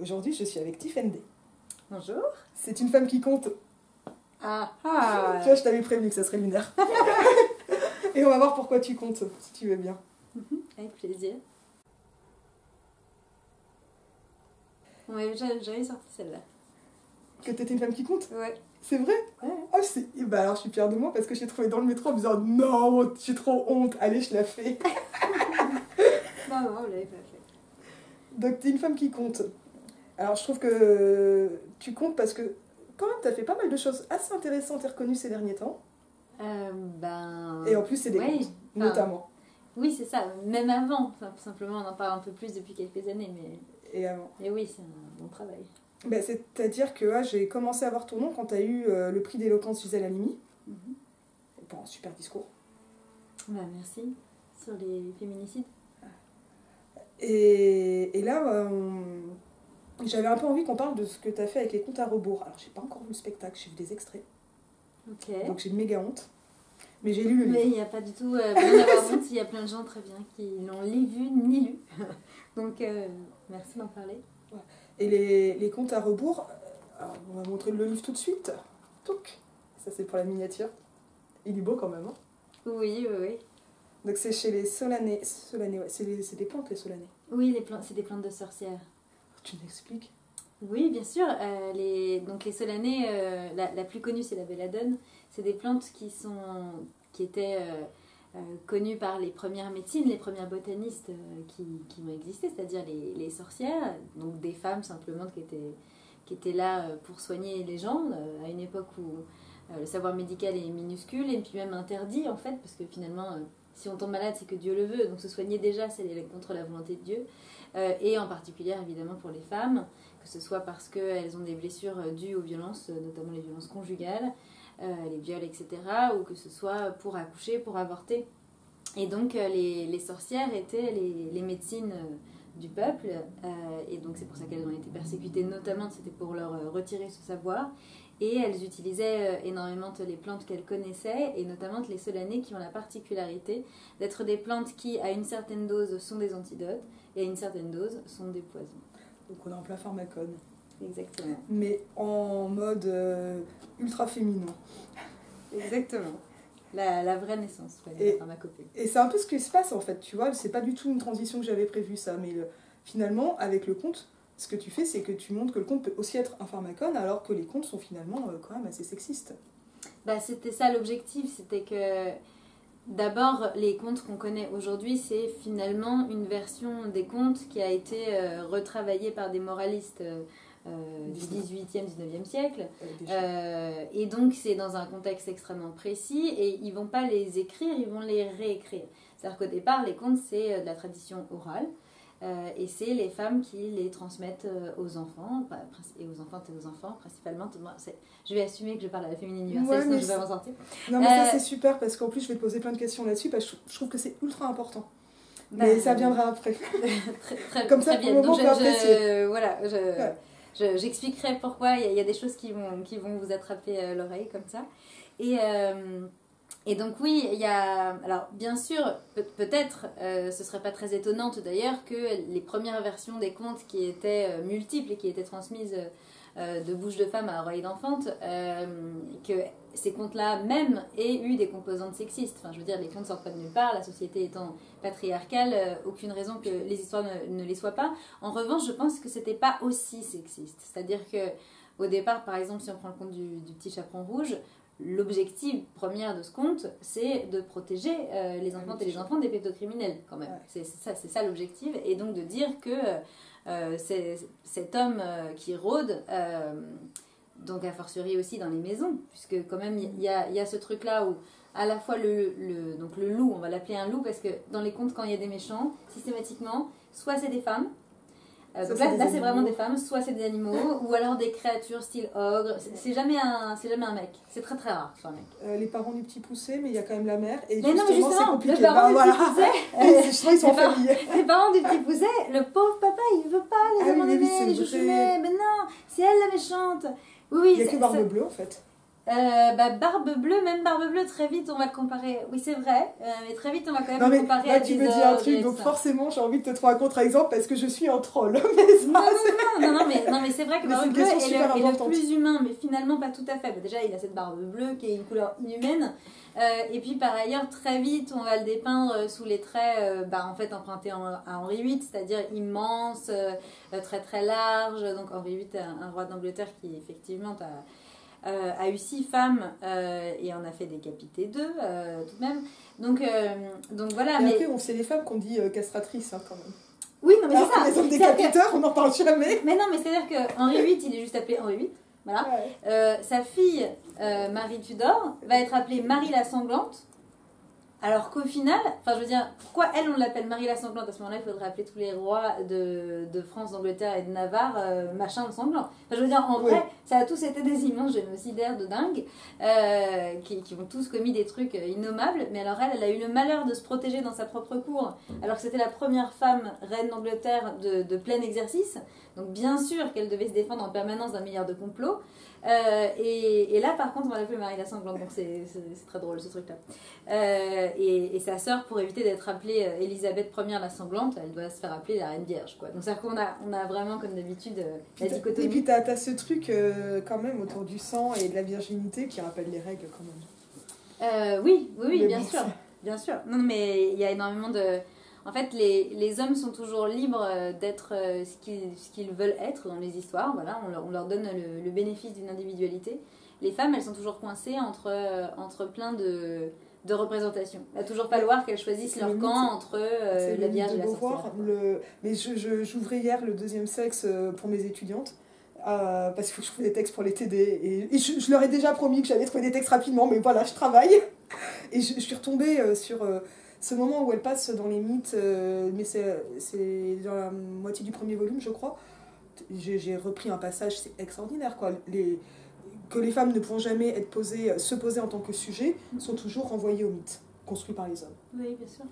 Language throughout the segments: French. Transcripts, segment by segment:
Aujourd'hui, je suis avec Tiffany. Bonjour. C'est une femme qui compte. Ah. Tu vois, je t'avais prévenu que ça serait lunaire. Et on va voir pourquoi tu comptes, si tu veux bien. Avec plaisir. Ouais, j'avais sorti celle-là. Que t'étais une femme qui compte? Ouais. C'est vrai? Ouais. Oh, bah alors je suis fière de moi parce que j'ai trouvé dans le métro en me disant non, j'ai trop honte, allez, je la fais. Non, vous l'avez pas fait. Donc t'es une femme qui compte. Alors je trouve que tu comptes parce que quand même t'as fait pas mal de choses assez intéressantes et reconnues ces derniers temps. Et en plus c'est des comptes, notamment. Oui, c'est ça. Même avant, simplement on en parle un peu plus depuis quelques années, mais... Et avant. Et oui, c'est un bon travail. Bah, c'est-à-dire que j'ai commencé à voir ton nom quand tu as eu le prix d'éloquence Gisèle Halimi. Bon, un super discours. Bah, merci. Sur les féminicides. Et là, j'avais un peu envie qu'on parle de ce que tu as fait avec les comptes à rebours. Alors, j'ai pas encore vu le spectacle, j'ai vu des extraits. Ok. Donc j'ai une méga honte. Mais j'ai lu le livre. Mais il n'y a pas du tout bien d'avoir honte, il y a plein de gens très bien qui l'ont ni vu ni lu. Donc, merci d'en parler. Ouais. Et les comptes à rebours, alors on va montrer le livre tout de suite. Touc. Ça c'est pour la miniature. Il est beau quand même. Hein, oui. donc c'est chez les Solanais. Ouais. C'est des plantes les Solanais. Oui, c'est des plantes de sorcières. Tu m'expliques? Oui, bien sûr. Donc les Solanais, la plus connue c'est la belladone. C'est des plantes qui étaient connues par les premières médecines, les premières botanistes qui ont existé, c'est-à-dire les sorcières, donc des femmes simplement qui étaient là pour soigner les gens à une époque où le savoir médical est minuscule et puis même interdit en fait, parce que finalement si on tombe malade c'est que Dieu le veut, donc se soigner déjà c'est contre la volonté de Dieu, et en particulier évidemment pour les femmes, que ce soit parce qu'elles ont des blessures dues aux violences, notamment les violences conjugales, les viols, etc., ou que ce soit pour accoucher, pour avorter. Et donc les sorcières étaient les médecines du peuple, et donc c'est pour ça qu'elles ont été persécutées, notamment c'était pour leur retirer ce savoir, et elles utilisaient énormément les plantes qu'elles connaissaient, et notamment les Solanais qui ont la particularité d'être des plantes qui à une certaine dose sont des antidotes, et à une certaine dose sont des poisons. Donc on est en plein pharmacone. Exactement. Mais en mode ultra féminin. Exactement. La vraie naissance, la pharmacopée. Et c'est un peu ce qui se passe en fait, tu vois. C'est pas du tout une transition que j'avais prévue ça, mais finalement, avec le conte, ce que tu fais, c'est que tu montres que le conte peut aussi être un pharmacone, alors que les contes sont finalement quand même assez sexistes. Bah, c'était ça l'objectif, c'était que d'abord, les contes qu'on connaît aujourd'hui, c'est finalement une version des contes qui a été retravaillée par des moralistes du 18e, 19e siècle. Et donc, c'est dans un contexte extrêmement précis et ils ne vont pas les écrire, ils vont les réécrire. C'est-à-dire qu'au départ, les contes, c'est de la tradition orale. Et c'est les femmes qui les transmettent aux enfants, et aux enfants principalement. Je vais assumer que je parle à la féminine universelle, sinon je vais m'en sortir. Non, mais ça c'est super parce qu'en plus je vais te poser plein de questions là-dessus parce que je trouve que c'est ultra important. Mais ça viendra après. Comme ça, pour le moment, on peut apprécier. J'expliquerai pourquoi il y a des choses qui vont vous attraper l'oreille comme ça. Et donc oui, il y a... Alors bien sûr, peut-être, ce serait pas très étonnante d'ailleurs que les premières versions des contes qui étaient multiples et qui étaient transmises de bouche de femme à oreille d'enfante, que ces contes-là même aient eu des composantes sexistes. Enfin, je veux dire, les contes sortent pas de nulle part, la société étant patriarcale, aucune raison que les histoires ne les soient pas. En revanche, je pense que c'était pas aussi sexiste. C'est-à-dire que au départ, par exemple, si on prend le conte du petit chaperon rouge, l'objectif premier de ce conte, c'est de protéger les enfantes et les enfants des pédocriminels, quand même. Ouais. C'est ça l'objectif. Et donc de dire que cet homme qui rôde, donc a fortiori aussi dans les maisons, puisque quand même il y a ce truc-là où à la fois donc le loup, on va l'appeler un loup, parce que dans les contes, quand il y a des méchants, systématiquement, soit c'est des femmes, donc là c'est vraiment des femmes, soit c'est des animaux, ou alors des créatures style ogre. C'est jamais un mec. C'est très très rare sur un mec. Les parents du petit poussé, mais il y a quand même la mère. Et mais justement, c'est compliqué. Les parents du petit poussé, ils sont en famille. Les parents du petit poussé, le pauvre papa, il veut pas les abandonner, les chouchouner. Mais non, c'est elle la méchante. Oui, il n'y a que Barbe Bleue en fait. Barbe Bleue, même Barbe Bleue, très vite on va le comparer. Oui, c'est vrai, mais très vite on va quand même le comparer à des tu me dis un truc, donc forcément j'ai envie de te trouver un contre-exemple parce que je suis un troll. Mais ça, non, mais mais c'est vrai que le bleu est le plus humain, mais finalement pas tout à fait. Déjà, il a cette barbe bleue qui est une couleur inhumaine. Et puis par ailleurs, très vite, on va le dépeindre sous les traits en fait empruntés à Henri VIII, c'est-à-dire immense, très très large. Donc Henri VIII, un roi d'Angleterre qui effectivement a eu 6 femmes et en a fait décapiter 2 tout de même. Donc voilà. Et après, on sait les femmes qu'on dit castratrices quand même. Oui, non mais c'est ça. Les hommes décapiteurs, on n'en parle jamais. Mais non, mais c'est-à-dire que Henri VIII, il est juste appelé Henri VIII. Voilà. Ouais. Sa fille, Marie Tudor, va être appelée Marie la Sanglante. Alors qu'au final, enfin je veux dire, pourquoi elle on l'appelle Marie la Sanglante? À ce moment-là, il faudrait appeler tous les rois de France, d'Angleterre et de Navarre machin le sanglant. Enfin je veux dire, en vrai, ça a tous été des immenses génocidaires de dingue qui ont tous commis des trucs innommables. Mais alors elle a eu le malheur de se protéger dans sa propre cour, alors que c'était la première femme reine d'Angleterre de plein exercice. Donc bien sûr qu'elle devait se défendre en permanence d'un milliard de complots. Et là par contre on va l'appeler Marie la Sanglante, donc c'est très drôle ce truc là. Et sa sœur, pour éviter d'être appelée Elisabeth Ier la Sanglante, elle doit se faire appeler la Reine Vierge quoi. Donc c'est-à-dire qu'on a vraiment comme d'habitude la dichotomie. Et puis t'as ce truc quand même autour du sang et de la virginité qui rappelle les règles quand même. Oui bien sûr. Non mais il y a énormément de... En fait, les hommes sont toujours libres d'être ce qu'ils veulent être dans les histoires. Voilà, on leur donne le bénéfice d'une individualité. Les femmes, elles sont toujours coincées entre plein de représentations. Il va toujours falloir qu'elles choisissent leur camp entre la Vierge et la sorcière. Mais j'ouvrais hier le deuxième sexe pour mes étudiantes. Parce qu'il faut que je trouve des textes pour les TD. Et je leur ai déjà promis que j'allais trouver des textes rapidement, mais voilà, je travaille. Et je suis retombée sur... ce moment où elle passe dans les mythes, mais c'est dans la moitié du premier volume, je crois. J'ai repris un passage, c'est extraordinaire, quoi. Que les femmes ne pourront jamais se poser en tant que sujet, sont toujours renvoyées aux mythes, construits par les hommes. Oui, bien sûr.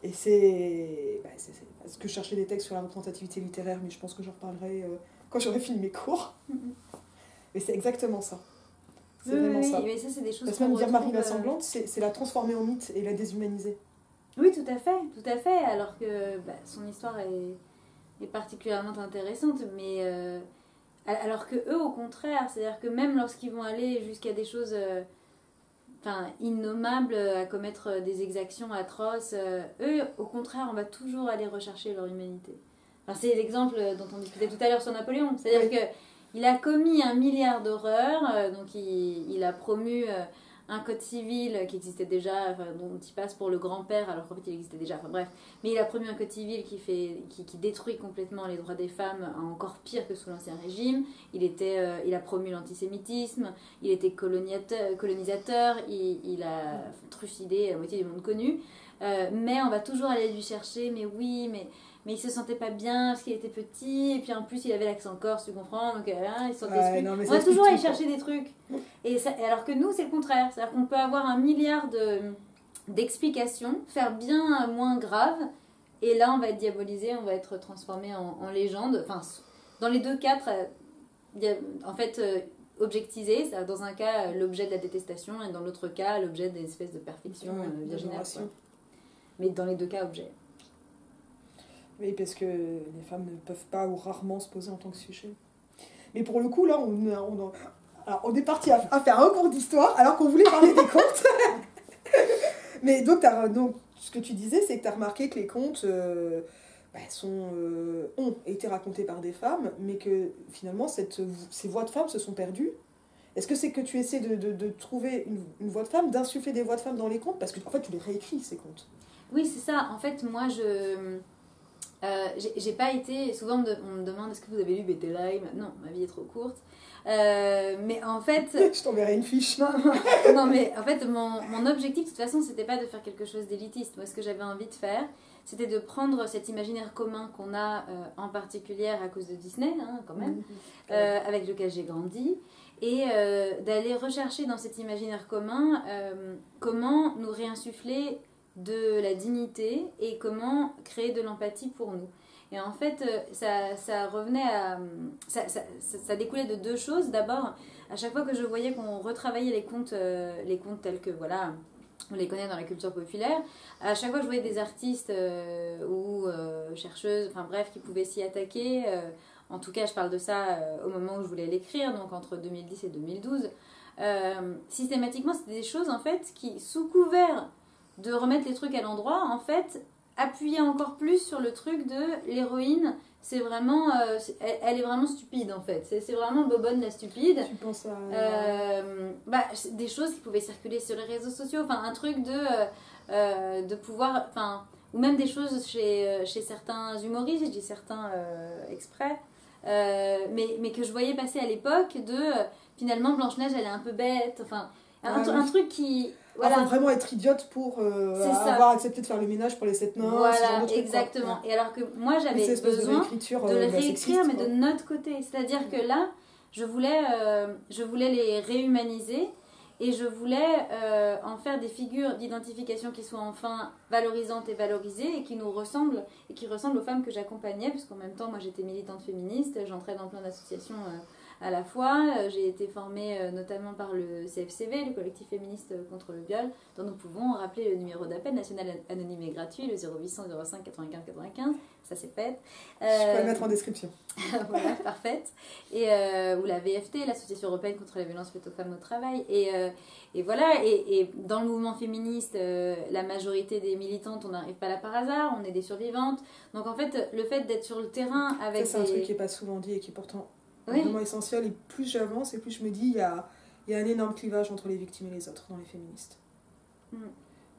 Et c'est parce que je cherchais des textes sur la représentativité littéraire, mais je pense que j'en reparlerai quand j'aurai fini mes cours. Mais c'est exactement ça. C'est vraiment ça. Mais ça, c'est des choses parce que même dire Marie la Sanglante, c'est la transformer en mythe et la déshumaniser. Oui, tout à fait, alors que son histoire est particulièrement intéressante, mais alors que eux, au contraire, c'est-à-dire que même lorsqu'ils vont aller jusqu'à des choses innommables, à commettre des exactions atroces, eux, au contraire, on va toujours aller rechercher leur humanité. Enfin, c'est l'exemple dont on discutait tout à l'heure sur Napoléon, c'est-à-dire qu'il a commis 1 milliard d'horreurs, donc il a promu... un code civil qui existait déjà, dont il passe pour le grand-père, alors qu'en fait il existait déjà, bref. Mais il a promu un code civil qui détruit complètement les droits des femmes, encore pire que sous l'Ancien Régime. Il a promu l'antisémitisme, il était colonisateur, il a trucidé la moitié du monde connu. Mais on va toujours aller lui chercher, mais il se sentait pas bien parce qu'il était petit, et puis en plus il avait l'accent corse, tu comprends, donc il se sentait on va toujours aller chercher des trucs. Et alors que nous, c'est le contraire. C'est-à-dire qu'on peut avoir 1 milliard d'explications, faire bien moins grave, et là on va être diabolisé, on va être transformé en légende. Enfin, dans les deux cas, en fait, objectisé, c'est-à-dire dans un cas l'objet de la détestation, et dans l'autre cas l'objet d'une espèce de perfection virginale. Mais dans les deux cas, objet. Oui, parce que les femmes ne peuvent pas ou rarement se poser en tant que sujet. Mais pour le coup, là, on est parti à faire un cours d'histoire alors qu'on voulait parler des contes. Mais donc, ce que tu disais, c'est que tu as remarqué que les contes ont été racontés par des femmes, mais que finalement, ces voix de femmes se sont perdues. Est-ce que c'est que tu essaies de trouver une voix de femme, d'insuffler des voix de femmes dans les contes? Parce que en fait, tu les réécris, ces contes. Oui, c'est ça. En fait, moi, j'ai pas été... Souvent, on me demande est-ce que vous avez lu Bettelheim? Non, ma vie est trop courte. Mais en fait... Je t'enverrai une fiche. Non, mais en fait, mon objectif, de toute façon, c'était pas de faire quelque chose d'élitiste. Moi, ce que j'avais envie de faire, c'était de prendre cet imaginaire commun qu'on a, en particulier à cause de Disney, quand même, avec lequel j'ai grandi, et d'aller rechercher dans cet imaginaire commun comment nous réinsuffler de la dignité et comment créer de l'empathie pour nous. Et en fait, ça revenait à... Ça découlait de 2 choses. D'abord, à chaque fois que je voyais qu'on retravaillait les contes tels que, voilà, on les connaît dans la culture populaire, à chaque fois que je voyais des artistes ou chercheuses, enfin bref, qui pouvaient s'y attaquer en tout cas je parle de ça au moment où je voulais l'écrire, donc entre 2010 et 2012, systématiquement c'était des choses en fait qui, sous couvert de remettre les trucs à l'endroit, en fait appuyaient encore plus sur le truc de l'héroïne. C'est vraiment, elle est vraiment stupide en fait. C'est vraiment Bobonne la stupide. Tu penses à... des choses qui pouvaient circuler sur les réseaux sociaux. Enfin, un truc de pouvoir... Enfin, ou même des choses chez certains humoristes, je dis certains exprès, mais que je voyais passer à l'époque finalement Blanche-Neige elle est un peu bête. Enfin, un truc qui... Voilà. Faut vraiment être idiote pour avoir accepté de faire le ménage pour les 7 nains. Voilà, exactement. Et alors que moi, j'avais besoin de le réécrire, mais de notre côté. C'est-à-dire que là, je voulais les réhumaniser et je voulais en faire des figures d'identification qui soient enfin valorisantes et valorisées et qui nous ressemblent et qui ressemblent aux femmes que j'accompagnais, puisqu'en même temps, moi, j'étais militante féministe, j'entrais dans plein d'associations à la fois. J'ai été formée notamment par le CFCV, le collectif féministe contre le viol, dont nous pouvons rappeler le numéro d'appel national anonyme et gratuit, le 0800 05 95 95. Ça c'est fait. Je peux le mettre en description. Voilà, parfaite. Et, ou la VFT, l'Association européenne contre la violence faite aux femmes au travail. Et voilà, et dans le mouvement féministe, la majorité des militantes, on n'arrive pas là par hasard, on est des survivantes. Donc en fait, le fait d'être sur le terrain avec... Ça, c'est un truc qui n'est pas souvent dit et qui est pourtant vraiment essentiel. Et plus j'avance et plus je me dis, il y a un énorme clivage entre les victimes et les autres dans les féministes.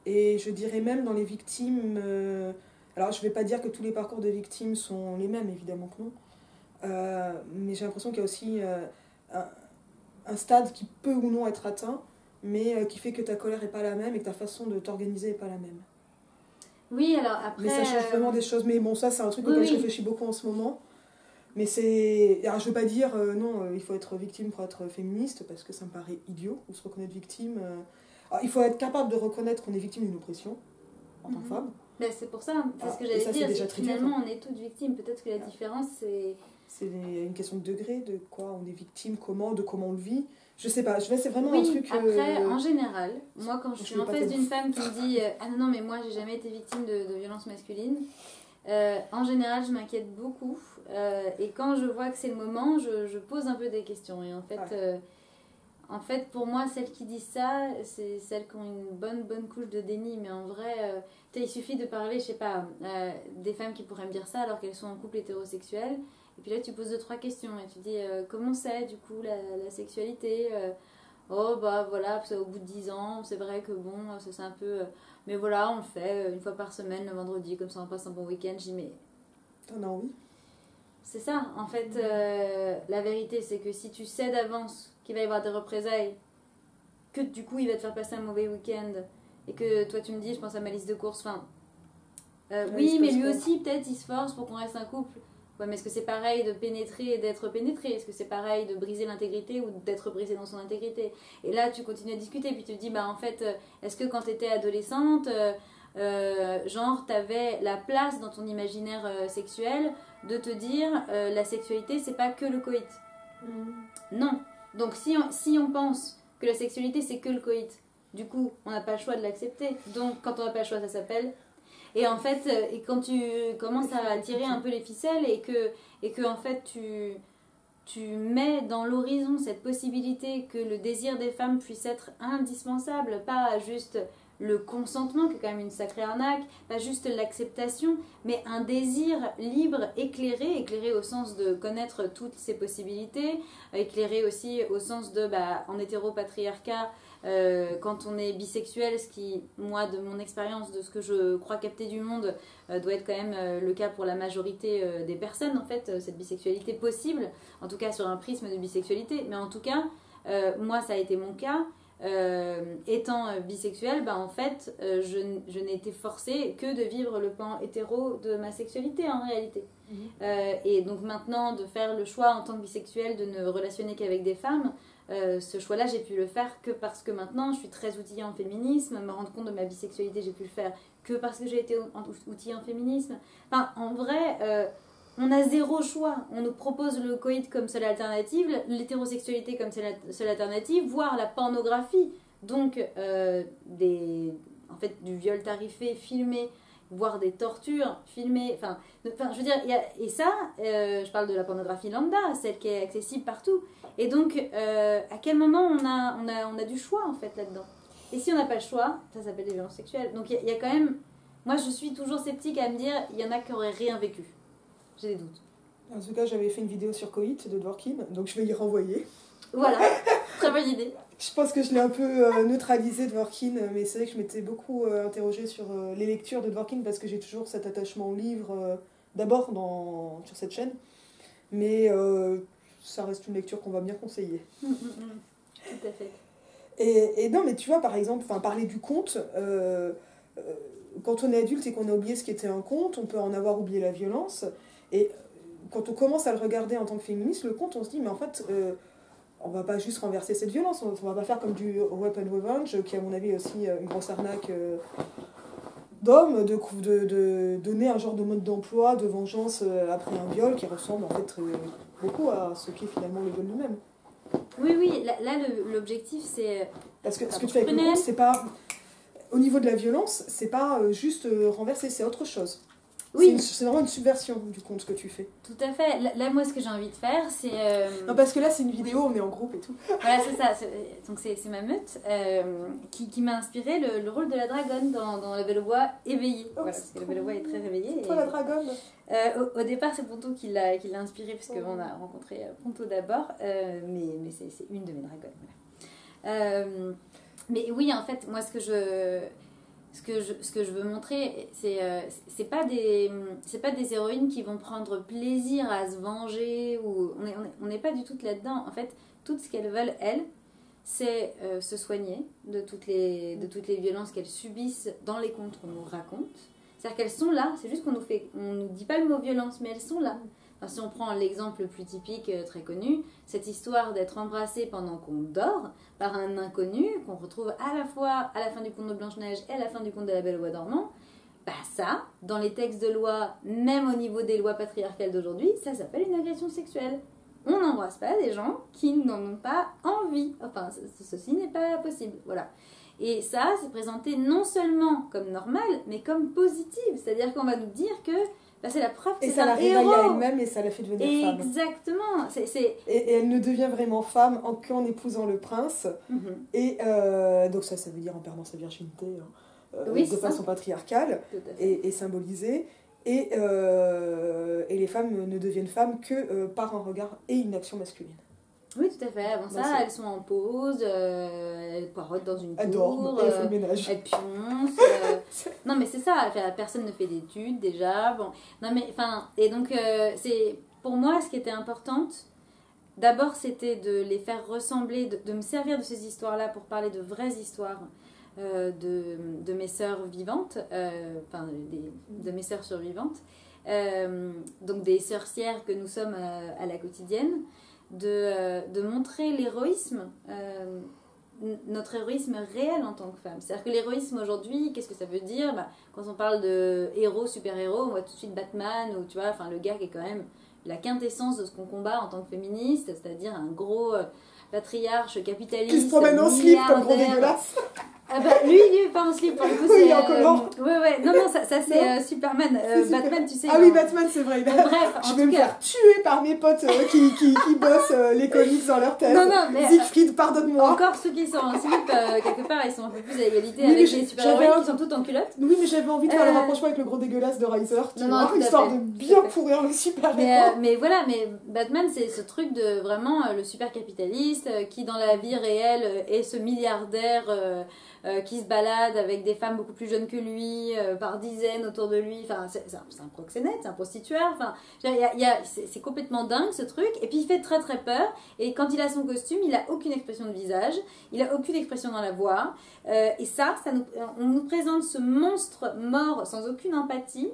Et je dirais même dans les victimes... alors je ne vais pas dire que tous les parcours de victimes sont les mêmes, évidemment que non. Mais j'ai l'impression qu'il y a aussi un stade qui peut ou non être atteint, mais qui fait que ta colère n'est pas la même et que ta façon de t'organiser n'est pas la même. Oui, alors après... Mais ça change vraiment des choses. Mais bon, ça c'est un truc auquel je réfléchis beaucoup en ce moment. Mais c'est... Alors, je veux pas dire, non, il faut être victime pour être féministe, parce que ça me paraît idiot, ou se reconnaître victime. Alors, il faut être capable de reconnaître qu'on est victime d'une oppression, en tant que femme. Ben, c'est pour ça, c'est ce que j'allais dire, c'est que finalement on est toutes victimes. Peut-être que la différence c'est... C'est une question de degré, de quoi on est victime, de comment on le vit. Je sais pas, c'est vraiment un truc... Après, en général, moi quand je suis en face d'une femme qui me dit « Ah non, mais moi j'ai jamais été victime de violences masculines », en général, je m'inquiète beaucoup. Et quand je vois que c'est le moment, je pose un peu des questions. Et en fait, pour moi, celles qui disent ça, c'est celles qui ont une bonne couche de déni. Mais en vrai, il suffit de parler, je sais pas, des femmes qui pourraient me dire ça alors qu'elles sont en couple hétérosexuel. Et puis là, tu poses 2-3 questions et tu dis comment c'est du coup la sexualité Oh bah voilà, au bout de 10 ans, c'est vrai que bon, ça c'est un peu... mais voilà, on le fait une fois par semaine, le vendredi, comme ça on passe un bon week-end. Je dis mais... T'en as envie ? C'est ça, en fait, la vérité c'est que si tu sais d'avance qu'il va y avoir des représailles, que du coup il va te faire passer un mauvais week-end, et que toi tu me dis, je pense à ma liste de courses, enfin... oui, mais lui aussi peut-être il se force pour qu'on reste un couple. Ouais, mais est-ce que c'est pareil de pénétrer et d'être pénétré? Est-ce que c'est pareil de briser l'intégrité ou d'être brisé dans son intégrité? Et là, tu continues à discuter, puis tu te dis, bah en fait, est-ce que quand tu étais adolescente, genre, t'avais la place dans ton imaginaire sexuel de te dire, la sexualité, c'est pas que le coït. Non. Donc, si on pense que la sexualité, c'est que le coït, du coup, on n'a pas le choix de l'accepter. Donc, quand on n'a pas le choix, ça s'appelle... Et en fait, et quand tu commences à tirer un peu les ficelles et que en fait tu mets dans l'horizon cette possibilité que le désir des femmes puisse être indispensable, pas juste le consentement, qui est quand même une sacrée arnaque, pas juste l'acceptation, mais un désir libre, éclairé au sens de connaître toutes ces possibilités, éclairé aussi au sens de, en hétéropatriarcat, quand on est bisexuel, ce qui, moi, de mon expérience, de ce que je crois capter du monde, doit être quand même le cas pour la majorité des personnes, en fait, cette bisexualité possible, en tout cas sur un prisme de bisexualité, mais en tout cas, moi, ça a été mon cas. Étant bisexuelle, en fait, je n'ai été forcée que de vivre le pan hétéro de ma sexualité en réalité. Et donc maintenant, de faire le choix en tant que bisexuelle de ne relationner qu'avec des femmes, ce choix-là, j'ai pu le faire que parce que maintenant, je suis très outillée en féminisme. Me rendre compte de ma bisexualité, j'ai pu le faire que parce que j'ai été outillée en féminisme. Enfin, en vrai... on a zéro choix. On nous propose le coït comme seule alternative, l'hétérosexualité comme seule alternative, voire la pornographie. Donc, en fait, du viol tarifé, filmé, voire des tortures filmées. Enfin, je veux dire, et ça, je parle de la pornographie lambda, celle qui est accessible partout. Et donc, à quel moment on a du choix, en fait, là-dedans? Et si on n'a pas le choix, ça s'appelle des violences sexuelles. Donc, il y a quand même... Moi, je suis toujours sceptique à me dire, il y en a qui n'auraient rien vécu. J'ai des doutes. En tout cas, j'avais fait une vidéo sur Coït de Dworkin, donc je vais y renvoyer. Voilà, très bonne idée. Je pense que je l'ai un peu neutralisé Dworkin, mais c'est vrai que je m'étais beaucoup interrogée sur les lectures de Dworkin parce que j'ai toujours cet attachement au livre, d'abord sur cette chaîne, mais ça reste une lecture qu'on va bien conseiller. Tout à fait. Et non, mais tu vois, par exemple, parler du conte, quand on est adulte et qu'on a oublié ce qu'était un conte, on peut en avoir oublié la violence, et quand on commence à le regarder en tant que féministe, le conte, on se dit, mais en fait... on va pas juste renverser cette violence, on va pas faire comme du Rape and Revenge, qui à mon avis est aussi une grosse arnaque d'hommes, de donner un genre de mode d'emploi, de vengeance après un viol qui ressemble en fait beaucoup à ce qu'est finalement le viol lui-même. Oui, là l'objectif c'est... Parce que ce que tu fais avec le conte, c'est pas... Au niveau de la violence, c'est pas juste renverser, c'est autre chose. Oui. C'est vraiment une subversion du conte que tu fais. Tout à fait. Là, moi, ce que j'ai envie de faire, c'est... Non, parce que là, c'est une vidéo, on est en groupe et tout. Voilà, c'est ça. Donc, c'est ma meute qui m'a inspiré le rôle de la dragonne dans La Belle au Bois éveillée. Voilà, parce que La Belle au Bois est très réveillée. C'est toi la dragonne. Au départ, c'est Ponto qui l'a inspiré, puisqu'on a rencontré Ponto d'abord. Mais c'est une de mes dragonnes. Voilà. Mais oui, en fait, moi, ce que je veux montrer, c'est pas des héroïnes qui vont prendre plaisir à se venger, ou on n'est pas du tout là-dedans. En fait, tout ce qu'elles veulent, elles, c'est se soigner de toutes les violences qu'elles subissent dans les contes qu'on nous raconte. C'est-à-dire qu'elles sont là, c'est juste qu'on nous dit pas le mot violence, mais elles sont là. Enfin, si on prend l'exemple le plus typique, très connu, cette histoire d'être embrassée pendant qu'on dort par un inconnu, qu'on retrouve à la fois à la fin du conte de Blanche-Neige et à la fin du conte de La Belle au Bois dormant, bah ça, dans les textes de loi, même au niveau des lois patriarcales d'aujourd'hui, ça s'appelle une agression sexuelle. On n'embrasse pas des gens qui n'en ont pas envie. Enfin, ceci n'est pas possible. Voilà. Et ça, c'est présenté non seulement comme normal, mais comme positif. C'est-à-dire qu'on va nous dire que bah, c'est la preuve que c'est un héros. Et ça la réveille à elle-même et ça la fait devenir femme. Exactement. Et elle ne devient vraiment femme qu'en épousant le prince. Et donc ça veut dire en perdant sa virginité de façon patriarcale et symbolisée. Et les femmes ne deviennent femmes que par un regard et une action masculine. Oui, tout à fait. Avant ça, elles sont en pause, elles poireautent dans une tour, elles dorment, elles font le ménage. Elles pioncent. Non, mais c'est ça. Personne ne fait d'études déjà. Bon. Non, mais enfin, et donc c'est pour moi ce qui était important. D'abord, c'était de les faire ressembler, de me servir de ces histoires-là pour parler de vraies histoires de mes sœurs vivantes, de mes sœurs survivantes, donc des sorcières que nous sommes à la quotidienne. De montrer l'héroïsme, notre héroïsme réel en tant que femme. C'est-à-dire que l'héroïsme aujourd'hui, qu'est-ce que ça veut dire ? Quand on parle de héros, super-héros, on voit tout de suite Batman, ou tu vois, le gars qui est quand même la quintessence de ce qu'on combat en tant que féministe, c'est-à-dire un gros patriarche capitaliste, qui se promène en slip comme gros dégueulasse. Ah bah lui il est pas en slip pour le coup, c'est non ça c'est Superman. Batman, tu sais. Ah oui, Batman, c'est vrai. Bref, je vais me faire tuer par mes potes qui bossent les comics dans leur tête. Non, mais Siegfried, pardonne-moi. Encore ceux qui sont en slip, quelque part ils sont un peu plus à égalité avec les super-héroïnes qui sont toutes en culotte. Oui, mais j'avais envie de faire le rapprochement avec le gros dégueulasse de Riser, histoire de bien pourrir le super-héros. Mais voilà, mais Batman c'est ce truc de vraiment le super capitaliste qui dans la vie réelle est ce milliardaire qui se balade avec des femmes beaucoup plus jeunes que lui, par dizaines autour de lui. Enfin, c'est un proxénète, c'est un prostitueur. Enfin, c'est complètement dingue ce truc. Et puis il fait très très peur. Et quand il a son costume, il a aucune expression de visage, il a aucune expression dans la voix. Et on nous présente ce monstre mort sans aucune empathie.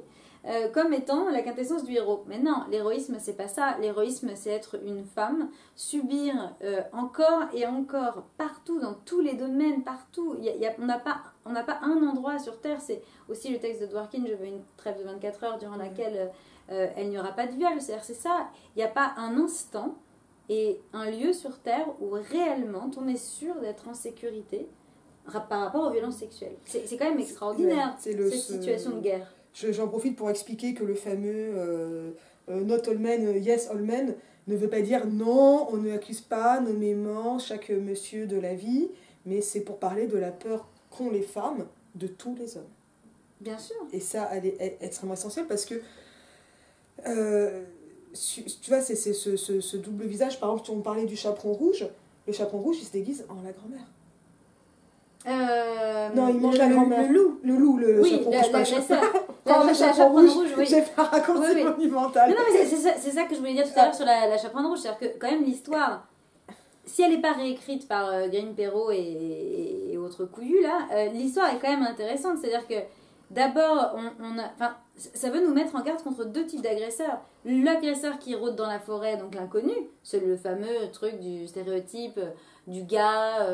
Comme étant la quintessence du héros. Mais non, l'héroïsme c'est pas ça. L'héroïsme c'est être une femme, subir encore et encore, partout, dans tous les domaines, partout. On n'a pas un endroit sur Terre, c'est aussi le texte de Dworkin, je veux une trêve de 24 heures durant laquelle elle n'y aura pas de viol. C'est ça, il n'y a pas un instant et un lieu sur Terre où réellement on est sûr d'être en sécurité par rapport aux violences sexuelles. C'est quand même extraordinaire, cette situation de guerre. j'en profite pour expliquer que le fameux not all men, yes all men ne veut pas dire non, on ne accuse pas nommément chaque monsieur de la vie, mais c'est pour parler de la peur qu'ont les femmes de tous les hommes. Bien sûr. Et ça, elle est extrêmement essentielle parce que, tu vois, c'est ce double visage. Par exemple, on parlait du chaperon rouge. Le chaperon rouge, il se déguise en la grand-mère. Non, il mange la grand-mère. Le loup, le chaperon rouge, pas le chaperon rouge. Oui. J'ai fait un raccourci monumental. Non, mais c'est ça que je voulais dire tout à l'heure sur la chaperonne rouge. C'est-à-dire que, quand même, l'histoire, si elle n'est pas réécrite par Green-Perrault et autres couillus, là, l'histoire est quand même intéressante. C'est-à-dire que, d'abord, ça veut nous mettre en garde contre deux types d'agresseurs. L'agresseur qui rôde dans la forêt, donc l'inconnu, c'est le fameux truc du stéréotype du gars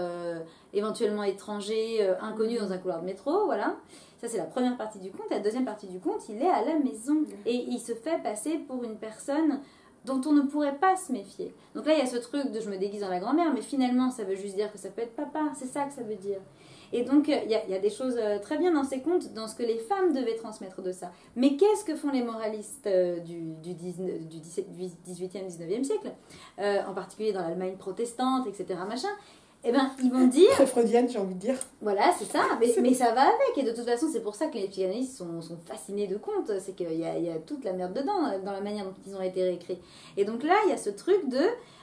éventuellement étranger, inconnu dans un couloir de métro, voilà. Ça, c'est la première partie du conte. La deuxième partie du conte, il est à la maison et il se fait passer pour une personne dont on ne pourrait pas se méfier. Donc là, il y a ce truc de je me déguise en la grand-mère, mais finalement, ça veut juste dire que ça peut être papa. C'est ça que ça veut dire. Et donc, il y a des choses très bien dans ces contes, dans ce que les femmes devaient transmettre de ça. Mais qu'est-ce que font les moralistes du 18e, 19e siècle, en particulier dans l'Allemagne protestante, etc., machin. Eh ben, ils vont dire... Très freudienne, j'ai envie de dire. Voilà, c'est ça, mais ça va avec. Et de toute façon, c'est pour ça que les psychanalystes sont fascinés de contes. C'est qu'il y a toute la merde dedans, dans la manière dont ils ont été réécrits. Et donc là, il y a ce truc de...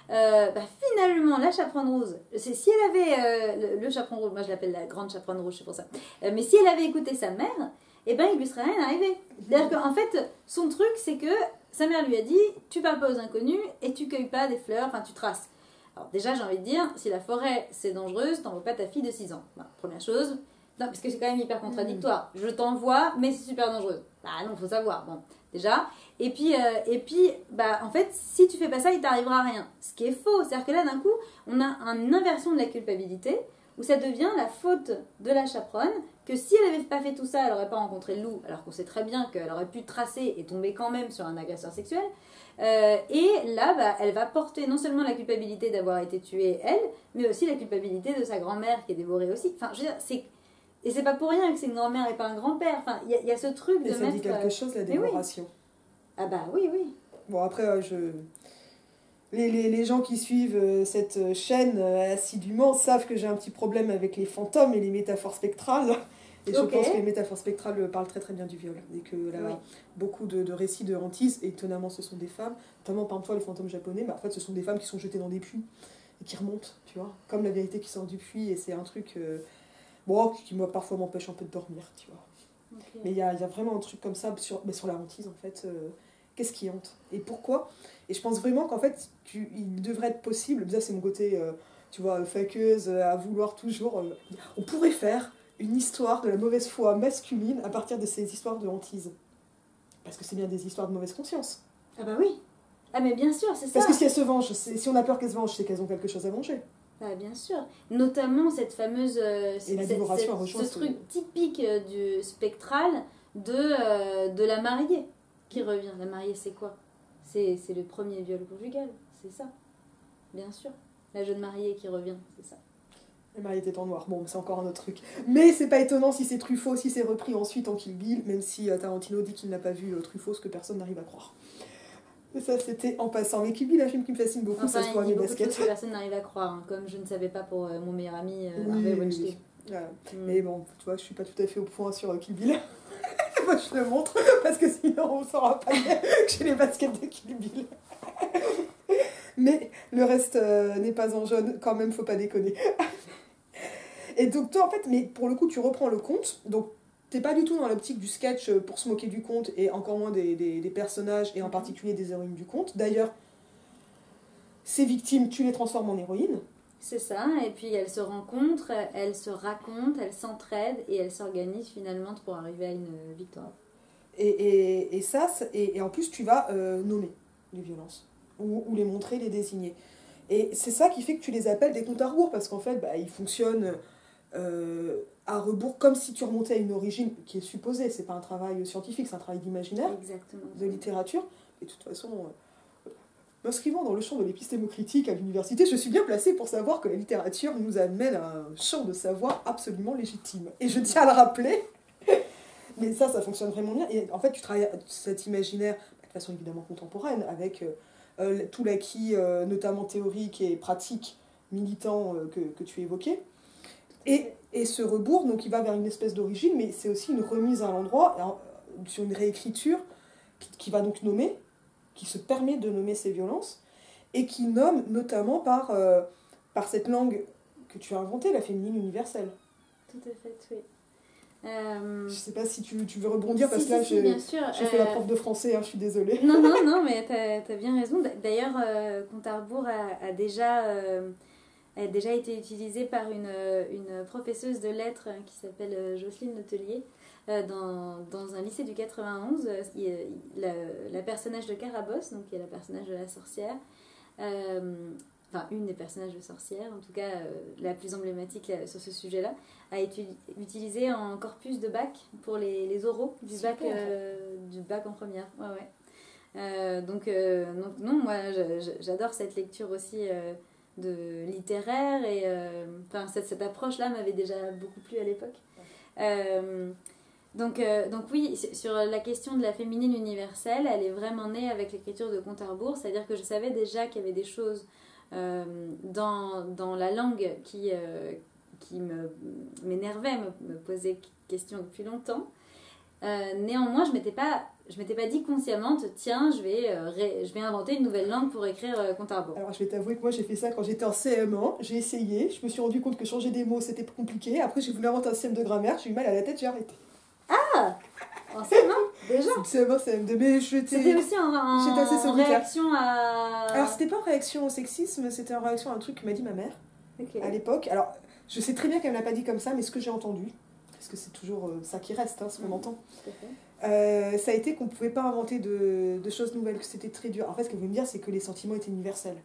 finalement, la chaperonne rose, si elle avait le chaperon rouge, moi je l'appelle la grande chaperonne rouge, c'est pour ça, mais si elle avait écouté sa mère, eh ben il lui serait rien arrivé. C'est-à-dire qu'en fait, son truc, c'est que sa mère lui a dit, tu parles pas aux inconnus et tu cueilles pas des fleurs, enfin tu traces. Alors déjà, j'ai envie de dire, si la forêt c'est dangereuse, t'envoies pas ta fille de 6 ans. Bah, première chose, non, parce que c'est quand même hyper contradictoire. Je t'envoie, mais c'est super dangereux. Bah non, faut savoir. Bon, déjà. Et puis, bah, en fait, si tu fais pas ça, il t'arrivera rien. Ce qui est faux. C'est-à-dire que là, d'un coup, on a une inversion de la culpabilité, où ça devient la faute de la chaperonne, que si elle n'avait pas fait tout ça, elle n'aurait pas rencontré le loup, alors qu'on sait très bien qu'elle aurait pu tracer et tomber quand même sur un agresseur sexuel. Et là, bah, elle va porter non seulement la culpabilité d'avoir été tuée, elle, mais aussi la culpabilité de sa grand-mère qui est dévorée aussi. Enfin, je veux dire, et c'est pas pour rien que c'est une grand-mère et pas un grand-père. Enfin, il y a ce truc de mettre... Et ça dit quelque chose, la dévoration. Oui. Ah bah oui. Bon, après, les gens qui suivent cette chaîne assidûment savent que j'ai un petit problème avec les fantômes et les métaphores spectrales. Et je pense que les métaphores spectrales parlent très très bien du viol. Et que là, beaucoup de récits de hantise, et étonnamment, ce sont des femmes, notamment par exemple les fantômes japonais, mais en fait, ce sont des femmes qui sont jetées dans des puits et qui remontent, tu vois, comme la vérité qui sort du puits. Et c'est un truc qui, moi, parfois m'empêche un peu de dormir, tu vois. Mais il y a vraiment un truc comme ça sur la hantise, en fait. Qu'est-ce qui hante et pourquoi? Et je pense vraiment qu'en fait, il devrait être possible, ça c'est mon côté, tu vois, faqueuse, à vouloir toujours... on pourrait faire une histoire de la mauvaise foi masculine à partir de ces histoires de hantise. Parce que c'est bien des histoires de mauvaise conscience. Ah bah oui. Ah mais bien sûr, c'est ça. Parce que si elles se vengent, si on a peur qu'elles se vengent, c'est qu'elles ont quelque chose à manger. Ah bien sûr. Notamment cette fameuse... et la dévoration ce truc typique du spectral de la mariée qui revient. La mariée, c'est quoi? C'est le premier viol conjugal, c'est ça. Bien sûr. La jeune mariée qui revient, c'est ça. La mariée était en noir, bon, c'est encore un autre truc. Mais c'est pas étonnant si c'est Truffaut, si c'est repris ensuite en Kill Bill, même si Tarantino dit qu'il n'a pas vu Truffaut, ce que personne n'arrive à croire. Et ça, c'était en passant. Mais Kill Bill, un film qui me fascine beaucoup, ça se voit à mes baskets. Beaucoup de choses que personne n'arrive à croire, hein, comme je ne savais pas pour mon meilleur ami Harvey Weinstein. Voilà. Mais bon, tu vois, je suis pas tout à fait au point sur Kill Bill. Moi, je te le montre, parce que sinon, on saura pas que j'ai les baskets de Kill Bill. Mais le reste n'est pas en jaune, quand même, faut pas déconner. Et donc, toi, en fait, mais pour le coup, tu reprends le conte, donc t'es pas du tout dans l'optique du sketch pour se moquer du conte, et encore moins des personnages, et en particulier des héroïnes du conte. D'ailleurs, ces victimes, tu les transformes en héroïnes. C'est ça, et puis elles se rencontrent, elles se racontent, elles s'entraident, et elles s'organisent finalement pour arriver à une victoire. Et en plus, tu vas nommer les violences, ou les montrer, les désigner. Et c'est ça qui fait que tu les appelles des comptes à rebours, parce qu'en fait, ils fonctionnent à rebours, comme si tu remontais à une origine qui est supposée. C'est pas un travail scientifique, c'est un travail d'imaginaire, de littérature. Et de toute façon, m'inscrivant dans le champ de l'épistémocritique à l'université, je suis bien placée pour savoir que la littérature nous amène à un champ de savoir absolument légitime. Et je tiens à le rappeler. Mais ça fonctionne vraiment bien. Et en fait, tu travailles cet imaginaire, de façon évidemment contemporaine, avec tout l'acquis, notamment théorique et pratique, militant, que tu évoquais. Et ce rebours, donc, il va vers une espèce d'origine, mais c'est aussi une remise à l'endroit, sur une réécriture qui va donc nommer, qui se permet de nommer ces violences, et qui nomme notamment par cette langue que tu as inventée, la féminine universelle. Tout à fait, oui. Je sais pas si tu veux rebondir, parce que là, j'ai fait la prof de français, je suis désolée. Non, mais t'as bien raison. D'ailleurs, compte à rebours a déjà été utilisé par une professeure de lettres qui s'appelle Jocelyne Letellier, dans un lycée du 91. La personnage de Carabosse, donc qui est la personnage de la sorcière, enfin une des personnages de sorcière, en tout cas la plus emblématique sur ce sujet-là, a été utilisée en corpus de bac pour les oraux du bac en première. Donc non, moi j'adore cette lecture aussi de littéraire, et cette approche-là m'avait déjà beaucoup plu à l'époque. Donc oui, sur la question de la féminine universelle, elle est vraiment née avec l'écriture de Compte à rebours, c'est-à-dire que je savais déjà qu'il y avait des choses dans la langue qui m'énervait, me posait question depuis longtemps. Néanmoins, je m'étais pas dit consciemment, tiens, je vais inventer une nouvelle langue pour écrire Compte à rebours. Alors, je vais t'avouer que moi, j'ai fait ça quand j'étais en CM1. J'ai essayé, je me suis rendu compte que changer des mots, c'était compliqué. Après, j'ai voulu inventer un système de grammaire, j'ai eu mal à la tête, j'ai arrêté. Ah, en CM1 déjà. CM1, CM2, mais c'était aussi en réaction à... Alors, c'était pas en réaction au sexisme, c'était en réaction à un truc que m'a dit ma mère, à l'époque. Alors, je sais très bien qu'elle me l'a pas dit comme ça, mais ce que j'ai entendu, parce que c'est toujours ça qui reste, ce qu'on entend, ça a été qu'on pouvait pas inventer de choses nouvelles, que c'était très dur. En fait, ce qu'elle voulait me dire, c'est que les sentiments étaient universels.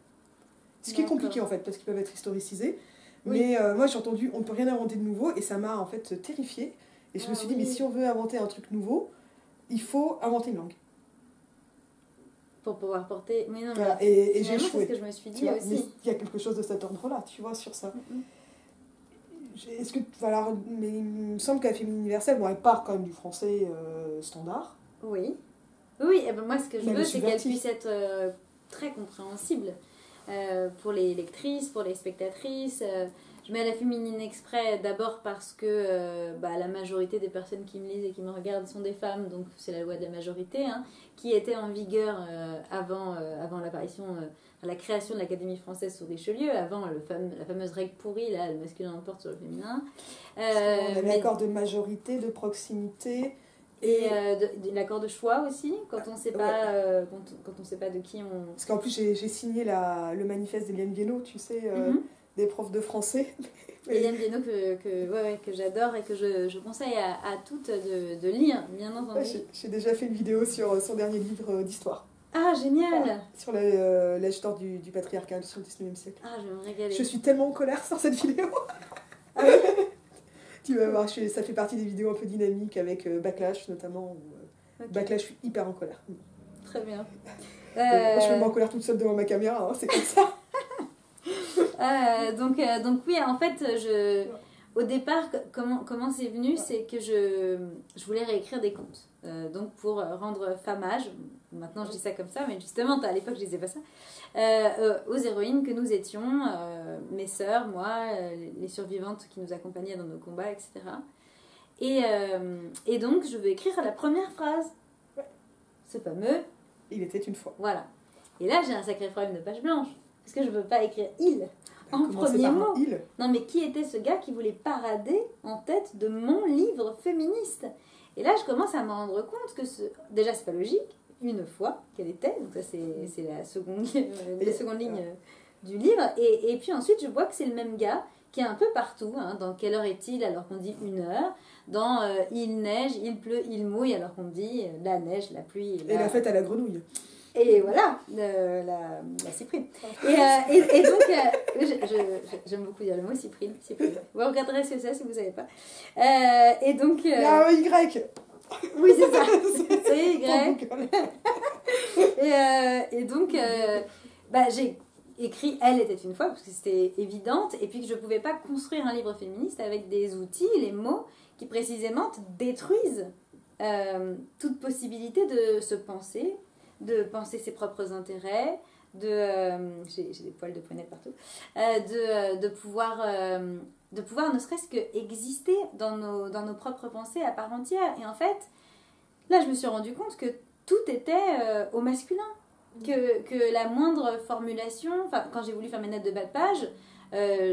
Ce qui est compliqué, en fait, parce qu'ils peuvent être historicisés. Oui. Mais moi, j'ai entendu, on ne peut rien inventer de nouveau, et ça m'a, en fait, terrifiée. Et je me suis dit, mais si on veut inventer un truc nouveau, il faut inventer une langue. Pour pouvoir porter... Mais non, voilà. Et j'ai échoué. C'est ce que je me suis dit aussi. Il y a quelque chose de cet ordre-là, tu vois, sur ça. Est-ce que... mais il me semble qu'à la féminine universelle, elle part quand même du français standard. Oui. Oui, et ben moi, ce que je veux, c'est qu'elle puisse être très compréhensible pour les lectrices, pour les spectatrices... Je mets la féminine exprès d'abord parce que la majorité des personnes qui me lisent et qui me regardent sont des femmes, donc c'est la loi de la majorité, qui était en vigueur avant l'apparition, la création de l'Académie française sur Richelieu, avant la fameuse règle pourrie, là, le masculin l'emporte sur le féminin. On avait l'accord de majorité, de proximité... Et l'accord de choix aussi, quand on ne sait pas, quand on sait pas de qui on... Parce qu'en plus, j'ai signé le manifeste d'Eliane Guénaud, tu sais... des profs de français. Eliane Guénaud que j'adore et que je conseille à toutes de lire, bien entendu. J'ai déjà fait une vidéo sur son dernier livre d'histoire. Ah, génial! Sur l'âge d'or du patriarcat sur le 19e siècle. Ah, je vais me régaler. Je suis tellement en colère sur cette vidéo. Ah oui. Tu vas voir, ça fait partie des vidéos un peu dynamiques avec Backlash notamment. Backlash, je suis hyper en colère. Très bien. Moi, je me mets en colère toute seule devant ma caméra, c'est comme ça. Donc oui, en fait, au départ, comment c'est venu, c'est que je voulais réécrire des contes. Donc pour rendre hommage, maintenant je dis ça comme ça, mais justement, à l'époque je disais pas ça, aux héroïnes que nous étions, mes sœurs, moi, les survivantes qui nous accompagnaient dans nos combats, etc. Et donc je veux écrire la première phrase. Ce fameux... Il était une fois. Voilà. Et là j'ai un sacré problème de page blanche. Parce que je ne veux pas écrire « il » en premier mot. Non, mais qui était ce gars qui voulait parader en tête de mon livre féministe? Et là, je commence à me rendre compte que déjà, c'est pas logique. Une fois qu'elle était, donc ça, c'est la seconde ligne du livre. Et puis ensuite, je vois que c'est le même gars qui est un peu partout. Dans quelle heure est-il alors qu'on dit 1h. Dans il neige, il pleut, il mouille alors qu'on dit la neige, la pluie. Et la fête à la grenouille. Et voilà, la cyprine. Et donc, j'aime beaucoup dire le mot cyprine. Vous regarderez ce que c'est si vous ne savez pas. Et donc... Il y a un Y. Oui, c'est ça. C'est Y. Et donc, j'ai écrit « Elle était une fois » parce que c'était évidente. Et puis que je ne pouvais pas construire un livre féministe avec des outils, les mots, qui précisément détruisent toute possibilité de se penser, de penser ses propres intérêts, j'ai des poils de poignette partout, de pouvoir ne serait-ce que exister dans nos propres pensées à part entière. Et en fait, là, je me suis rendu compte que tout était au masculin. Que la moindre formulation, quand j'ai voulu faire mes notes de bas de page,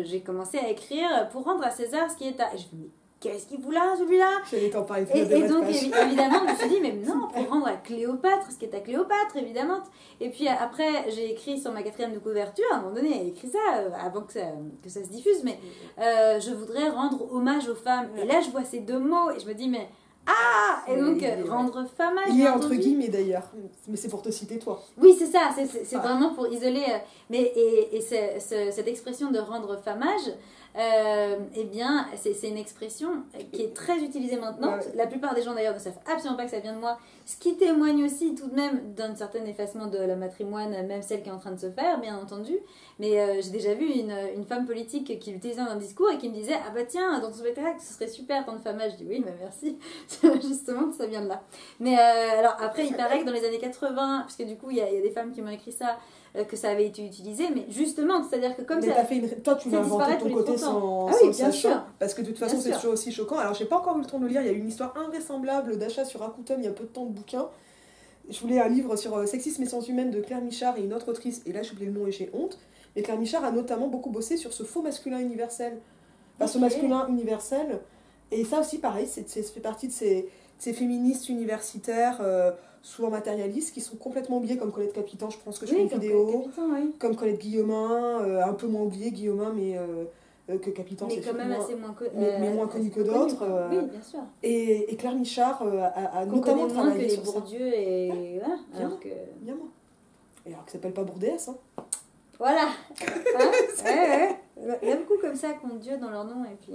j'ai commencé à écrire pour rendre à César ce qui est à... Et je me suis dit, qu'est-ce qu'il fout là, celui-là? J'allais t'en parler de et donc, évidemment, je me suis dit, mais non, pour rendre à Cléopâtre ce qui est à Cléopâtre, évidemment. Et puis après, j'ai écrit sur ma 4e de couverture, à un moment donné, j'ai écrit ça avant que ça se diffuse, mais je voudrais rendre hommage aux femmes. Et là, je vois ces 2 mots et je me dis, mais... Ah! Et donc, rendre hommage. Il est entre guillemets d'ailleurs, mais c'est pour te citer toi. Oui, c'est ça, c'est vraiment pour isoler. Cette expression de rendre hommage, eh bien, c'est une expression qui est très utilisée maintenant. Ouais. La plupart des gens d'ailleurs ne savent absolument pas que ça vient de moi, ce qui témoigne aussi tout de même d'un certain effacement de la matrimoine, même celle qui est en train de se faire, bien entendu. Mais j'ai déjà vu une femme politique qui l'utilisait dans un discours et qui me disait « Ah bah tiens, dans ton spectacle, ce serait super ton hommage. » Je dis « Oui, mais merci. » Justement, ça vient de là. Mais alors après, il paraît que dans les années 80, parce que du coup, il y a des femmes qui m'ont écrit ça, que ça avait été utilisé, mais justement, c'est-à-dire que comme mais ça... Toi, tu l'as inventé de ton côté sans le sachant, sûr. Parce que de toute façon, c'est toujours aussi choquant. Alors, j'ai pas encore eu le temps de le lire, il y a eu une histoire invraisemblable d'achat sur Rakuten il y a peu de temps de bouquin. Je voulais un livre sur sexisme et sciences humaines de Claire Michard et une autre autrice, et là, j'ai oublié le nom et j'ai honte. Mais Claire Michard a notamment beaucoup bossé sur ce faux masculin universel. Enfin, ce masculin universel. Et ça aussi, pareil, ça fait partie de ces féministes universitaires, souvent matérialistes, qui sont complètement oubliées, comme Colette Capitan, je pense que je fais une vidéo. Comme Colette Guillaumin, un peu moins oubliée, Guillaumin, mais que Capitan, c'est quand même assez moins connu que d'autres. Oui, bien sûr. Et Claire Michard a notamment travaillé sur ça. Bourdieu et... Voilà, bien moins. Et alors que ça s'appelle pas Bourdiès, hein. Voilà. Hein ouais. Il y a beaucoup comme ça qui ont Dieu dans leur nom et puis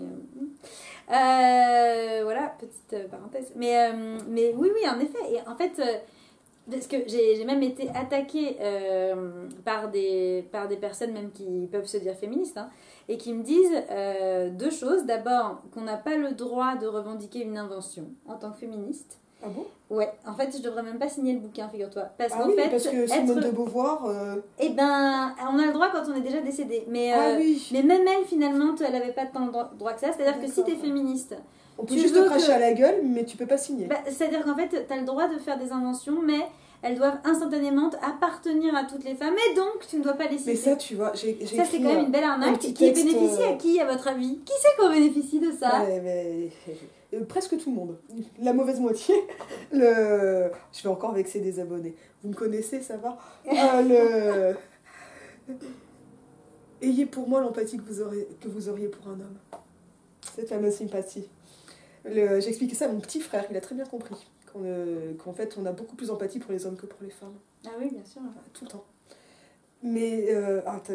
voilà, petite parenthèse. Mais oui, en effet. Et en fait, parce que j'ai même été attaquée par des personnes même qui peuvent se dire féministes, hein, et qui me disent 2 choses. D'abord, qu'on n'a pas le droit de revendiquer une invention en tant que féministe. Ah bon? Ouais, en fait, je devrais même pas signer le bouquin, figure-toi. Parce que Simone de Beauvoir... Eh ben, on a le droit quand on est déjà décédé. Mais, mais même elle, finalement, elle avait pas tant de droit que ça. C'est-à-dire que si t'es féministe... On peut juste te cracher à la gueule, mais tu peux pas signer. C'est-à-dire qu'en fait, t'as le droit de faire des inventions, mais elles doivent instantanément appartenir à toutes les femmes. Et donc, tu ne dois pas les citer. Mais ça, tu vois, j'ai ça, c'est quand même une belle arnaque. Qui bénéficie à qui, à votre avis? Qui c'est qu'on bénéficie de ça? Presque tout le monde. La mauvaise moitié. Je vais encore vexer des abonnés. Vous me connaissez, ça va. Ayez pour moi l'empathie que vous auriez pour un homme. Cette fameuse sympathie. J'expliquais ça à mon petit frère, il a très bien compris. Qu'en fait, on a beaucoup plus d'empathie pour les hommes que pour les femmes. Ah oui, bien sûr. Tout le temps. Mais,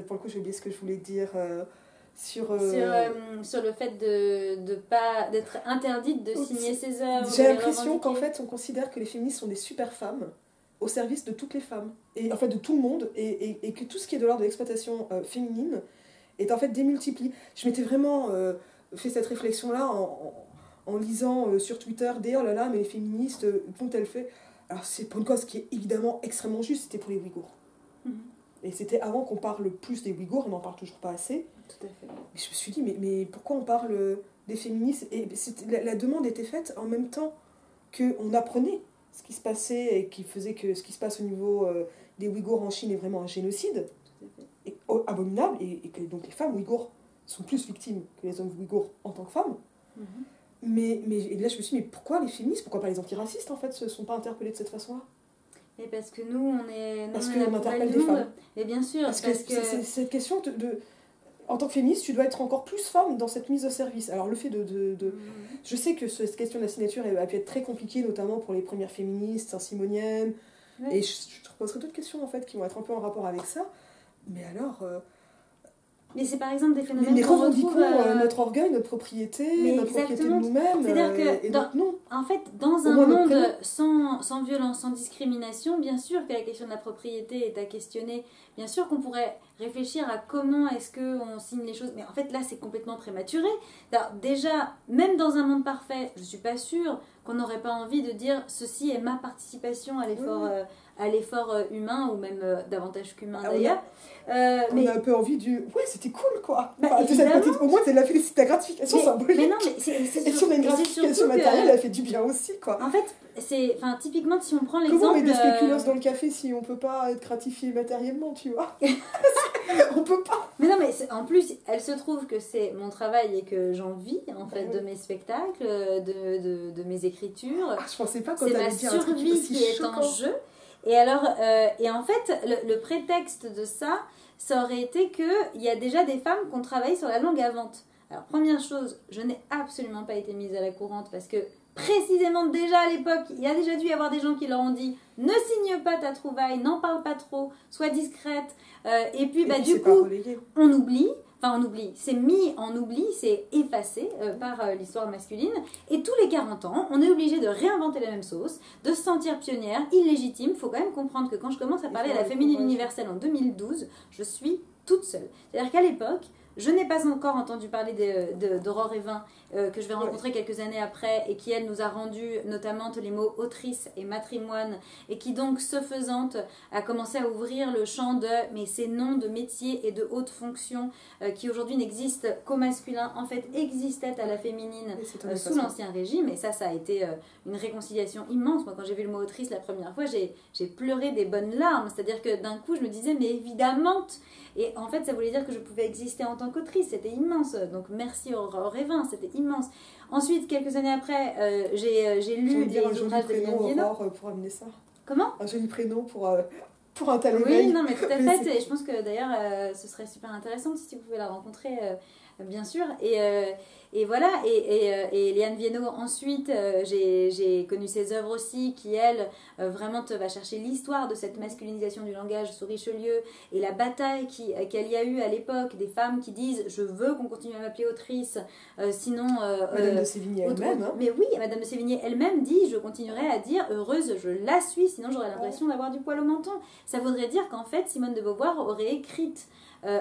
pour le coup, j'ai oublié ce que je voulais dire... Sur le fait d'être interdite de signer ses œuvres. J'ai l'impression qu'en fait on considère que les féministes sont des super femmes au service de toutes les femmes et en fait de tout le monde et que tout ce qui est de l'ordre de l'exploitation féminine est en fait démultiplié. Je m'étais vraiment fait cette réflexion là en lisant sur Twitter des oh là là mais les féministes font-elles fait. Alors c'est pour une cause qui est évidemment extrêmement juste, c'était pour les Ouïghours. Et c'était avant qu'on parle plus des Ouïghours, on n'en parle toujours pas assez. Tout à fait. Mais je me suis dit, mais pourquoi on parle des féministes? Et la demande était faite en même temps qu'on apprenait ce qui se passait et qui faisait que ce qui se passe au niveau des Ouïghours en Chine est vraiment un génocide abominable et que donc les femmes Ouïghours sont plus victimes que les hommes Ouïghours en tant que femmes. Mais et là je me suis dit, mais pourquoi les féministes, pourquoi pas les antiracistes en fait, se sont pas interpellés de cette façon-là? Et parce que nous, on est... Parce qu'on interpelle des femmes. Et bien sûr, parce que c'est cette question de... En tant que féministe, tu dois être encore plus femme dans cette mise au service. Alors le fait je sais que cette question de la signature a pu être très compliquée, notamment pour les premières féministes, Saint-Simonienne. Ouais. Et je te poserai d'autres questions en fait qui vont être un peu en rapport avec ça. Mais alors... Mais c'est par exemple des phénomènes qu'on retrouve... notre orgueil, notre propriété, notre propriété de nous-mêmes. C'est-à-dire que, en fait, dans un monde sans violence, sans discrimination, bien sûr que la question de la propriété est à questionner. Bien sûr qu'on pourrait réfléchir à comment est-ce qu'on signe les choses. Mais en fait, là, c'est complètement prématuré. Alors, déjà, même dans un monde parfait, je ne suis pas sûre qu'on n'aurait pas envie de dire ceci est ma participation à l'effort humain, ou même davantage qu'humain d'ailleurs. On a un peu envie du ouais, c'était cool quoi. Au moins t'as fait ta gratification symbolique. Mais non, mais et sur une gratification matérielle, elle fait du bien aussi quoi. En fait, typiquement si on prend l'exemple. Comment on met des spéculoos dans le café si on peut pas être gratifié matériellement, tu vois? On peut pas. Mais non, mais en plus, elle se trouve que c'est mon travail et que j'en vis en fait de mes spectacles, de mes écritures. Je pensais pas quand c'est ma survie qui est en jeu. Et alors, et en fait, le prétexte de ça aurait été qu'il y a déjà des femmes qui ont travaillé sur la langue à vente. Alors, première chose, je n'ai absolument pas été mise à la courante parce que précisément déjà à l'époque, il y a déjà dû y avoir des gens qui leur ont dit ne signe pas ta trouvaille, n'en parle pas trop, sois discrète. Et puis, du coup, on oublie. Enfin, on oublie, c'est mis en oubli, c'est effacé par l'histoire masculine. Et tous les 40 ans, on est obligé de réinventer la même sauce, de se sentir pionnière, illégitime. Il faut quand même comprendre que quand je commence à parler à la féminine universelle en 2012, je suis toute seule. C'est-à-dire qu'à l'époque, je n'ai pas encore entendu parler d'Aurore Evin, que je vais rencontrer quelques années après, et qui, elle, nous a rendu notamment les mots autrice et matrimoine, et qui donc, ce faisante, a commencé à ouvrir le champ mais ces noms de métiers et de hautes fonctions qui aujourd'hui n'existent qu'au masculin, en fait, existaient à la féminine sous l'Ancien Régime, et ça a été une réconciliation immense. Moi, quand j'ai vu le mot autrice la première fois, j'ai pleuré des bonnes larmes, c'est-à-dire que d'un coup, je me disais, mais évidemment. Et en fait, ça voulait dire que je pouvais exister en tant qu'autrice. C'était immense. Donc, merci Aurore Evin. C'était immense. Ensuite, quelques années après, j'ai lu les ouvrages de Liane Viennot. Pour amener ça. Comment ? Un joli prénom pour un tel éveil. Oui, non, mais tout à fait. Et je pense que d'ailleurs, ce serait super intéressant si vous pouvez la rencontrer, bien sûr. Et voilà. Et Liane Viennot, ensuite, j'ai connu ses œuvres aussi, qui, elle, vraiment va chercher l'histoire de cette masculinisation du langage sous Richelieu et la bataille qu'elle y a eu à l'époque, des femmes qui disent « je veux qu'on continue à m'appeler autrice, sinon... » Madame de Sévigné elle-même. Hein. Mais oui, Madame de Sévigné elle-même dit « je continuerai à dire heureuse, je la suis, sinon j'aurais l'impression d'avoir du poil au menton. » Ça voudrait dire qu'en fait, Simone de Beauvoir aurait écrite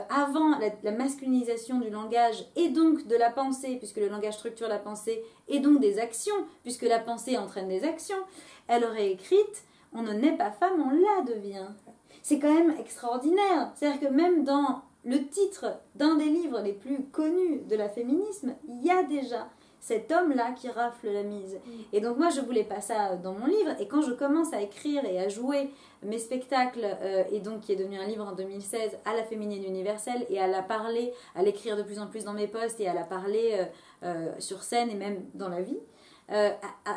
avant la masculinisation du langage et donc de la pensée, puisque le langage structure la pensée, et donc des actions, puisque la pensée entraîne des actions, elle aurait écrite « on ne naît pas femme, on la devient ». C'est quand même extraordinaire. C'est-à-dire que même dans le titre d'un des livres les plus connus de la féminisme, il y a déjà cet homme-là qui rafle la mise. Et donc moi, je voulais pas ça dans mon livre. Et quand je commence à écrire et à jouer mes spectacles, et donc qui est devenu un livre en 2016, à la féminine universelle, et à la parler, à l'écrire de plus en plus dans mes posts, et à la parler sur scène et même dans la vie, à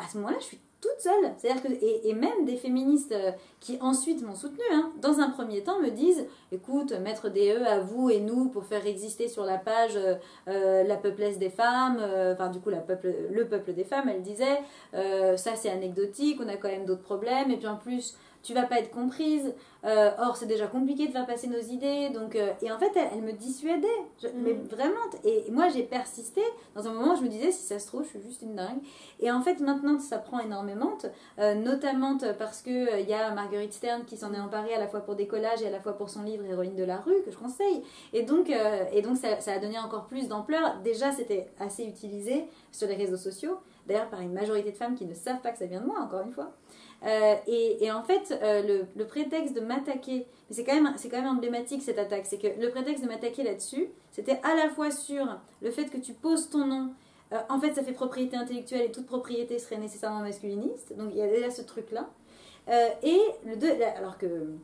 ce moment-là, je suis toute seule. C'est-à-dire que, et même des féministes qui ensuite m'ont soutenue, hein, dans un premier temps me disent écoute, mettre des E à vous et nous pour faire exister sur la page la peuplesse des femmes, enfin du coup le peuple des femmes, elle disait ça c'est anecdotique, on a quand même d'autres problèmes, et puis en plus tu vas pas être comprise, or c'est déjà compliqué de faire passer nos idées, donc et en fait elle me dissuadait, mais vraiment, et moi j'ai persisté. Dans un moment je me disais si ça se trouve je suis juste une dingue, et en fait maintenant ça prend énormément, notamment parce que il y a Marguerite Stern qui s'en est emparée à la fois pour des collages et à la fois pour son livre Héroïne de la rue que je conseille, et donc ça a donné encore plus d'ampleur. Déjà c'était assez utilisé sur les réseaux sociaux, d'ailleurs par une majorité de femmes qui ne savent pas que ça vient de moi, encore une fois. Et en fait, le prétexte de m'attaquer, mais c'est quand même emblématique cette attaque, c'est que le prétexte de m'attaquer là-dessus, c'était à la fois sur le fait que tu poses ton nom, en fait ça fait propriété intellectuelle et toute propriété serait nécessairement masculiniste, donc il y a déjà ce truc-là. Et alors que,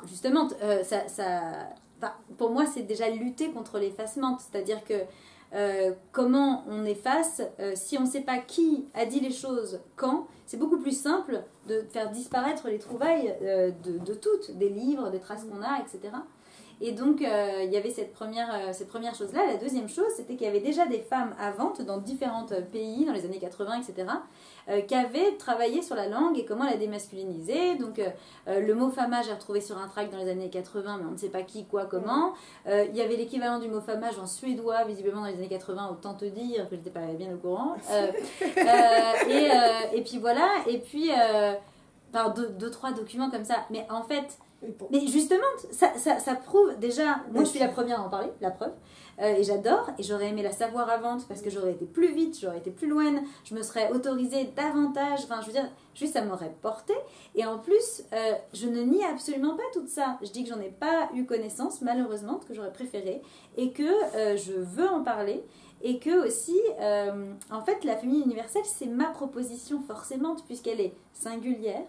justement, pour moi c'est déjà lutter contre l'effacement, c'est-à-dire que comment on efface si on ne sait pas qui a dit les choses quand. C'est beaucoup plus simple de faire disparaître les trouvailles de toutes, des livres, des traces qu'on a, etc. Et donc il y avait cette première chose-là. La deuxième chose, c'était qu'il y avait déjà des femmes à vente dans différents pays, dans les années 80, etc., qui avaient travaillé sur la langue et comment la démasculiniser. Donc le mot fama, j'ai retrouvé sur un tract dans les années 80, mais on ne sait pas qui, quoi, comment. Il y avait l'équivalent du mot famage en suédois, visiblement dans les années 80, autant te dire que je n'étais pas bien au courant. Et puis voilà, et puis par deux, trois documents comme ça. Mais en fait, Mais justement, ça prouve déjà, moi je suis la première à en parler, la preuve, et j'adore, et j'aurais aimé la savoir avant parce que j'aurais été plus vite, j'aurais été plus loin, je me serais autorisée davantage, enfin je veux dire, juste ça m'aurait porté, et en plus, je ne nie absolument pas tout ça, je dis que j'en ai pas eu connaissance, malheureusement, que j'aurais préféré, et que je veux en parler, et que aussi, en fait, la famille universelle, c'est ma proposition forcément, puisqu'elle est singulière,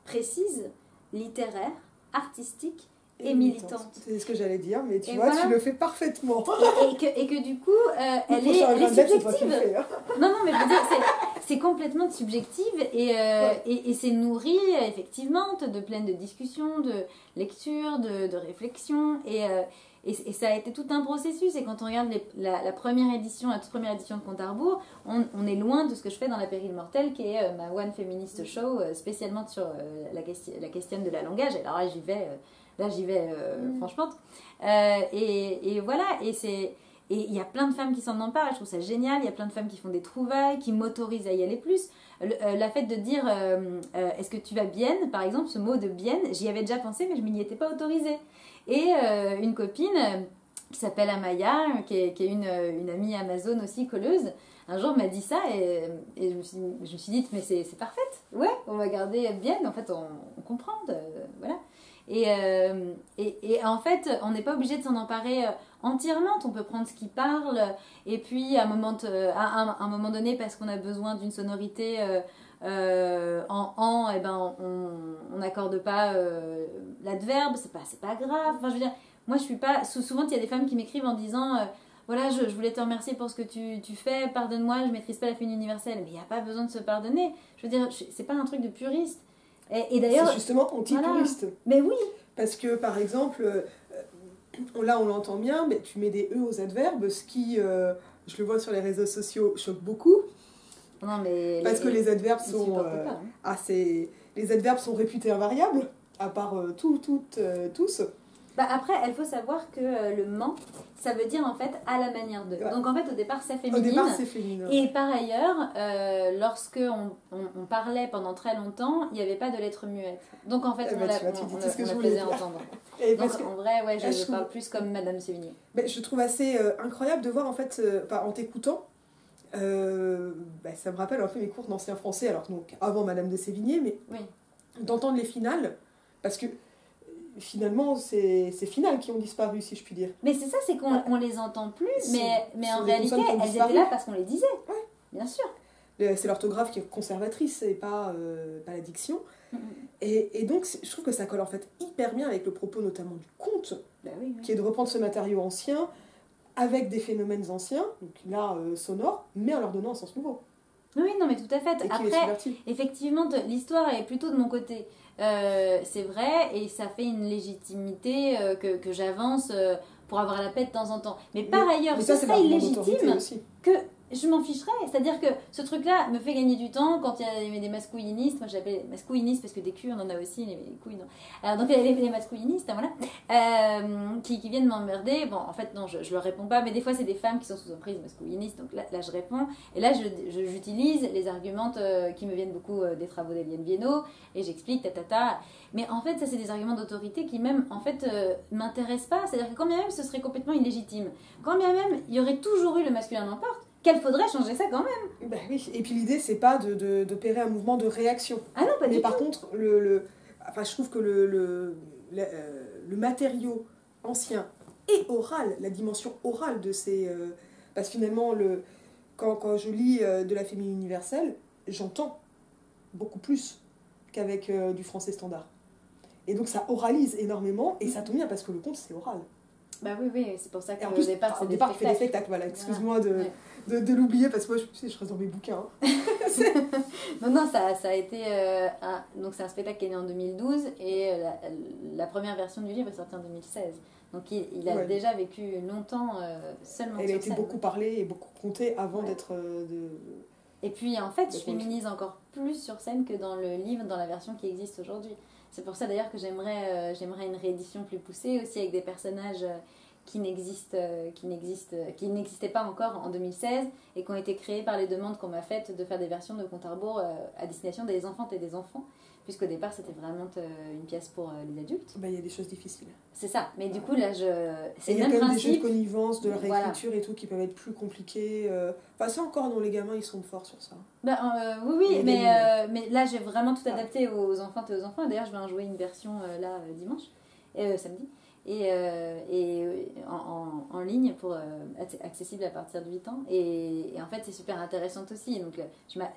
précise, littéraire, artistique et militante. C'est ce que j'allais dire, mais tu vois, voilà. Tu le fais parfaitement. Et que du coup, elle est subjective. Non, mais je veux dire, c'est complètement subjective et c'est nourri, effectivement, de plein de discussions, de lectures, de réflexions. Et ça a été tout un processus. Et quand on regarde la première édition, la toute première édition de Compte à rebours, on est loin de ce que je fais dans La Pérille Mortelle, qui est ma One Feminist Show, spécialement sur la question de la langage. Alors là, j'y vais franchement. Et voilà. Et il y a plein de femmes qui s'en emparent. Et je trouve ça génial. Il y a plein de femmes qui font des trouvailles, qui m'autorisent à y aller plus. La fait de dire est-ce que tu vas bien, par exemple, ce mot de bien, j'y avais déjà pensé, mais je m'y étais pas autorisée. Et une copine qui s'appelle Amaya, qui est une amie Amazon aussi, colleuse, un jour m'a dit ça et je me suis dit, mais c'est parfaite. Ouais, on va garder bien, en fait, on comprend. Voilà. Et en fait, on n'est pas obligé de s'en emparer entièrement. On peut prendre ce qui parle et puis à un moment donné, parce qu'on a besoin d'une sonorité et ben on n'accorde pas l'adverbe, c'est pas grave. Enfin, je veux dire, moi je suis pas. Souvent, il y a des femmes qui m'écrivent en disant voilà, je voulais te remercier pour ce que tu fais, pardonne-moi, je maîtrise pas la famille universelle. Mais il n'y a pas besoin de se pardonner. Je veux dire, c'est pas un truc de puriste. Et d'ailleurs, c'est justement anti-puriste. Voilà. Mais oui. Parce que par exemple, là on l'entend bien, mais tu mets des E aux adverbes, ce qui, je le vois sur les réseaux sociaux, choque beaucoup. Non, mais parce que les adverbes sont les adverbes sont réputés invariables, à part tous. Bah après, il faut savoir que le ment, ça veut dire en fait à la manière de. Ouais. Donc en fait, au départ, c'est féminin. Au départ, c'est féminin. Et par ailleurs, lorsque on parlait pendant très longtemps, il n'y avait pas de lettres muettes. Donc en fait, on la faisait entendre. Donc en vrai, ouais, je parle plus comme Madame Sévigné. Mais je trouve assez incroyable de voir en fait, en t'écoutant, ça me rappelle un peu mes cours d'ancien français, alors donc avant Madame de Sévigné, mais oui. D'entendre les finales, parce que finalement, c'est finales qui ont disparu, si je puis dire. Mais c'est ça, c'est qu'on les entend plus, mais en réalité, elles étaient là parce qu'on les disait. Ouais. Bien sûr. C'est l'orthographe qui est conservatrice et pas la diction. Mm-hmm. Et donc, je trouve que ça colle en fait hyper bien avec le propos notamment du conte, oui. Qui est de reprendre ce matériau ancien avec des phénomènes anciens, donc là, sonores, mais en leur donnant un sens nouveau. Oui, non, mais tout à fait. Après, effectivement, l'histoire est plutôt de mon côté. C'est vrai, et ça fait une légitimité que j'avance pour avoir la paix de temps en temps. Mais par ailleurs, ce serait illégitime que je m'en ficherais. C'est-à-dire que ce truc-là me fait gagner du temps quand il y a des masculinistes. Moi, j'appelle masculinistes parce que des culs, on en a aussi, les couilles, non. Alors, donc, il y a les masculinistes, voilà, qui viennent m'emmerder. Bon, en fait, non, je leur réponds pas, mais des fois, c'est des femmes qui sont sous emprise masculiniste. Donc là, je réponds. Et là, j'utilise les arguments qui me viennent beaucoup des travaux d'Eliane Viennot, et j'explique, Mais en fait, ça, c'est des arguments d'autorité qui, même, en fait, m'intéressent pas. C'est-à-dire que quand bien même ce serait complètement illégitime, quand bien même il y aurait toujours eu le masculin n'importe, qu'il faudrait changer ça quand même. Ben oui, et puis l'idée, c'est pas d'opérer un mouvement de réaction. Ah non, pas du tout. Mais par contre, je trouve que le matériau ancien et oral, la dimension orale de ces... parce que finalement, quand je lis de la féminine universelle, j'entends beaucoup plus qu'avec du français standard. Et donc ça oralise énormément, et ça tombe bien parce que le conte, c'est oral. Bah oui, c'est pour ça qu'au départ, tu fais des spectacles. Voilà, excuse-moi de l'oublier, parce que moi, je reste dans mes bouquins. Non, ça a été... donc c'est un spectacle qui est né en 2012, et la première version du livre est sortie en 2016. Donc il a déjà vécu longtemps seulement sur scène. Elle a été beaucoup parlée et beaucoup contée avant d'être... Et puis en fait, je féminise encore plus sur scène que dans le livre, dans la version qui existe aujourd'hui. C'est pour ça d'ailleurs que j'aimerais une réédition plus poussée, aussi avec des personnages qui n'existaient pas encore en 2016 et qui ont été créés par les demandes qu'on m'a faites de faire des versions de Compte à rebours à destination des enfantes et des enfants. puisqu'au départ c'était vraiment une pièce pour les adultes. Il y a des choses difficiles. C'est ça, mais du coup là c'est le même principe. Il y a quand même des jeux de connivence, de réécriture et tout qui peuvent être plus compliqués. Enfin ça encore, dans les gamins ils sont forts sur ça. Oui, mais là j'ai vraiment tout adapté aux enfants et aux enfants. D'ailleurs je vais en jouer une version là dimanche, samedi. Et en ligne pour accessible à partir de 8 ans et en fait c'est super intéressant aussi, donc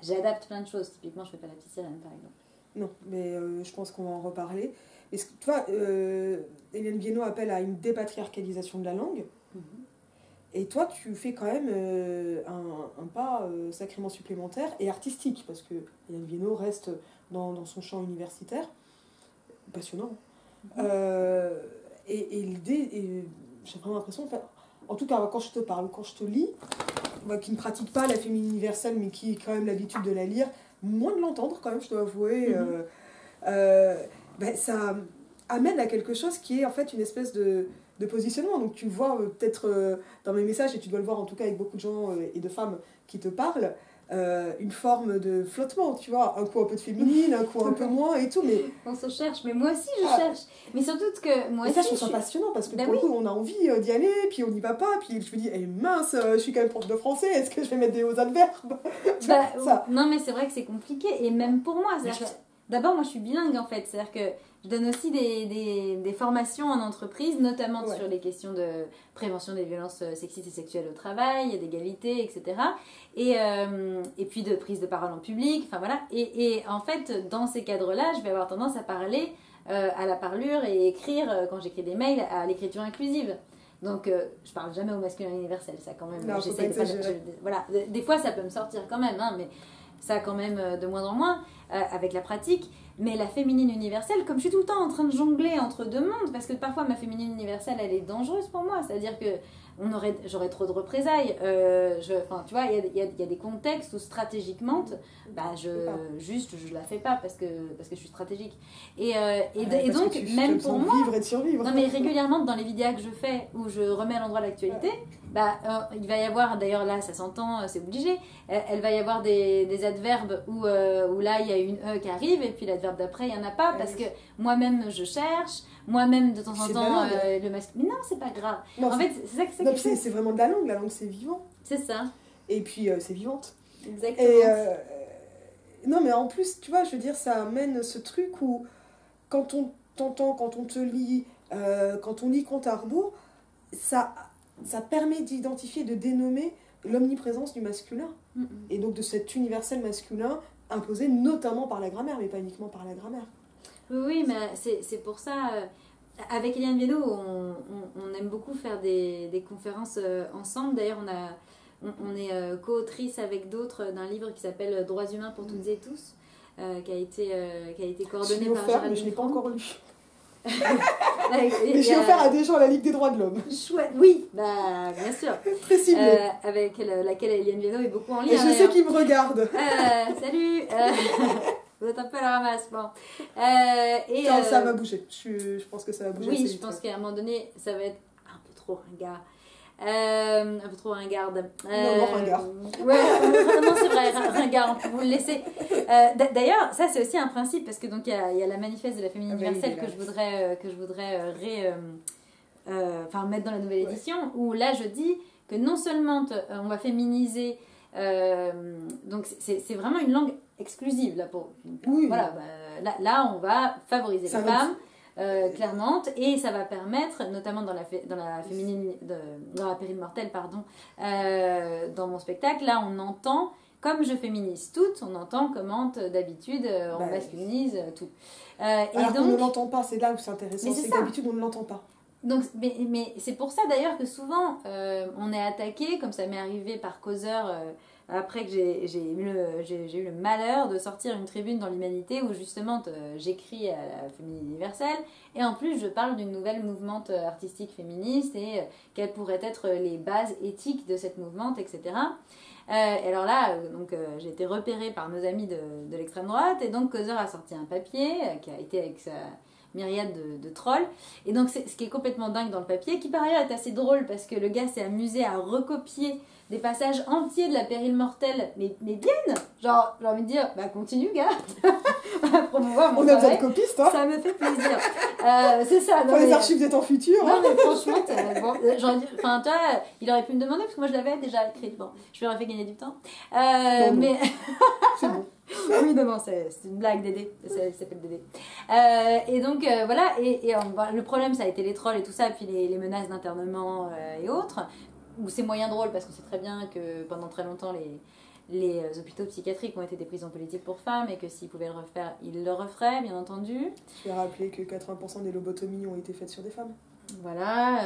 j'adapte plein de choses. Typiquement je fais pas la petite sirène par exemple. Non, mais je pense qu'on va en reparler. Et tu vois, Hélène Viennot appelle à une dépatriarcalisation de la langue. Et toi tu fais quand même un pas sacrément supplémentaire et artistique, parce que Hélène Viennot reste dans son champ universitaire passionnant. Et l'idée, j'ai vraiment l'impression, en tout cas quand je te parle, quand je te lis, moi qui ne pratique pas la féminine universelle, mais qui ai quand même l'habitude de la lire, moins de l'entendre quand même, je dois avouer, ça amène à quelque chose qui est en fait une espèce de positionnement. Donc tu le vois peut-être dans mes messages, et tu dois le voir en tout cas avec beaucoup de gens et de femmes qui te parlent, une forme de flottement, tu vois, un coup un peu de féminine, un coup un peu moins et tout, mais on se cherche, mais moi aussi je cherche, mais surtout que moi aussi ça je trouve ça passionnant, parce que pour le coup on a envie d'y aller, puis on n'y va pas, puis je me dis mince, je suis quand même prof de français, est-ce que je vais mettre des hauts adverbes? Non mais c'est vrai que c'est compliqué, et même pour moi, d'abord moi je suis bilingue en fait, c'est-à-dire que je donne aussi des formations en entreprise, notamment sur les questions de prévention des violences sexistes et sexuelles au travail, d'égalité, etc. Et puis de prise de parole en public, enfin voilà. Et en fait, dans ces cadres-là, je vais avoir tendance à parler à la parlure et écrire, quand j'écris des mails, à l'écriture inclusive. Donc, je parle jamais au masculin universel, ça quand même. Non, j'essaie de voilà, des fois ça peut me sortir quand même, hein, mais ça quand même de moins en moins avec la pratique. Mais la féminine universelle, comme je suis tout le temps en train de jongler entre deux mondes, parce que parfois ma féminine universelle elle est dangereuse pour moi, c'est-à-dire que j'aurais trop de représailles. Tu vois, il y a des contextes où stratégiquement, je la fais pas parce que je suis stratégique. Et donc, même pour moi, vivre et de survivre. Non, mais régulièrement, dans les vidéos que je fais, où je remets à l'endroit l'actualité, il va y avoir, d'ailleurs là, ça s'entend, c'est obligé, elle va y avoir des adverbes où là, il y a une E qui arrive, et puis l'adverbe d'après, il n'y en a pas, parce que moi-même, je cherche, moi-même, de temps en temps, le masque... Mais non, c'est pas grave. Non, en fait, c'est ça que c'est vraiment de la langue c'est vivant. C'est ça. Et puis, c'est vivante. Exactement. Et, non, mais en plus, tu vois, je veux dire, ça amène ce truc où, quand on t'entend, quand on te lit, quand on lit Compte à rebours, ça permet d'identifier, de dénommer l'omniprésence du masculin. Et donc de cet universel masculin imposé notamment par la grammaire, mais pas uniquement par la grammaire. Oui, mais c'est pour ça, avec Hélène Viennot, on aime beaucoup faire des conférences ensemble. D'ailleurs, on est co-autrice avec d'autres d'un livre qui s'appelle Droits humains pour toutes et tous, qui a été coordonné par Gérald. Mais je ne l'ai pas encore lu. Mais j'ai offert à des gens à la Ligue des droits de l'homme. Chouette, oui, bien sûr. Très ciblé. Avec laquelle Hélène Viennot est beaucoup en lien. Et je sais qu'ils me regardent. Salut. Vous êtes un peu à la ramasse, bon. Ça va bouger. Je pense que ça va bouger. Oui, je pense qu'à un moment donné, ça va être un peu trop ringard. Un peu trop ringarde. Non, ringard. Ouais, non, c'est vrai, ringard, on peut vous le laisser. D'ailleurs, ça c'est aussi un principe, parce que donc il y a la manifeste de la féminine universelle que je voudrais mettre dans la nouvelle édition, où là je dis que non seulement on va féminiser, donc c'est vraiment une langue exclusive là pour. Oui. Voilà, là on va favoriser les femmes. Clairement, et ça va permettre, notamment dans la féminine, dans la péril mortelle, dans mon spectacle, là on entend, comme je féminise toutes, on entend comment d'habitude on masculinise tout. Alors donc, on ne l'entend pas, c'est là où c'est intéressant, c'est que d'habitude on ne l'entend pas. Donc, mais c'est pour ça d'ailleurs que souvent on est attaqué, comme ça m'est arrivé par Causeur. Après que j'ai eu le malheur de sortir une tribune dans l'Humanité où justement j'écris à la féminine universelle et en plus je parle d'une nouvelle mouvement artistique féministe et quelles pourraient être les bases éthiques de cette mouvement, etc. Et alors là, j'ai été repérée par nos amis de l'extrême droite et donc Causeur a sorti un papier qui a été avec myriade de trolls. Et donc, ce qui est complètement dingue dans le papier, qui par ailleurs est assez drôle parce que le gars s'est amusé à recopier des passages entiers de la Pérille Mortelle, mais bien. Genre, j'ai envie de dire, bah continue, gars. Promouvoir mon travail. On a besoin de copistes, hein. Ça me fait plaisir. C'est ça. Pour les archives des temps futurs. Non, mais franchement, bon, enfin, toi, il aurait pu me demander parce que moi je l'avais déjà écrite. Bon, je lui aurais fait gagner du temps. Non. Mais. C'est bon. Oui, non, c'est une blague, Dédé. Ça s'appelle Dédé. Et donc, voilà. Et le problème, ça a été les trolls et tout ça, puis les menaces d'internement et autres. Où c'est moyen drôle parce qu'on sait très bien que pendant très longtemps, les hôpitaux psychiatriques ont été des prisons politiques pour femmes et que s'ils pouvaient le refaire, ils le referaient, bien entendu. Je vais rappeler que 80% des lobotomies ont été faites sur des femmes. Voilà,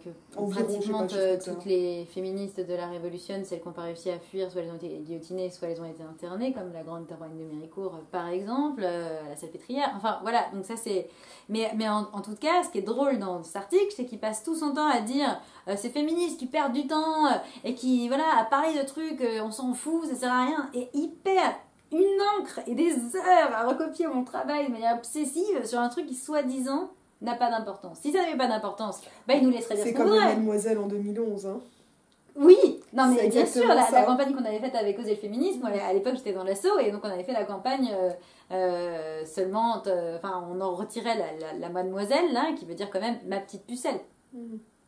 que environ, pratiquement toutes les féministes de la Révolution, celles qui n'ont pas réussi à fuir, soit elles ont été guillotinées, soit elles ont été internées, comme la grande héroïne de Méricourt, par exemple, la Salpêtrière. Enfin, voilà, donc ça c'est... Mais en tout cas, ce qui est drôle dans cet article, c'est qu'il passe tout son temps à dire ces féministes qui perdent du temps et qui, voilà, à parler de trucs, on s'en fout, ça sert à rien, et il perd une encre et des heures à recopier mon travail de manière obsessive sur un truc qui, soi-disant, n'a pas d'importance. Si ça n'avait pas d'importance, bah, il nous laisserait dire ce qu'on voudrait. C'est comme Mademoiselle en 2011. Hein. Oui, non mais bien sûr, la campagne qu'on avait faite avec Oser le féminisme, à l'époque j'étais dans l'assaut et donc on avait fait la campagne seulement, enfin on en retirait la Mademoiselle, là, qui veut dire quand même ma petite pucelle.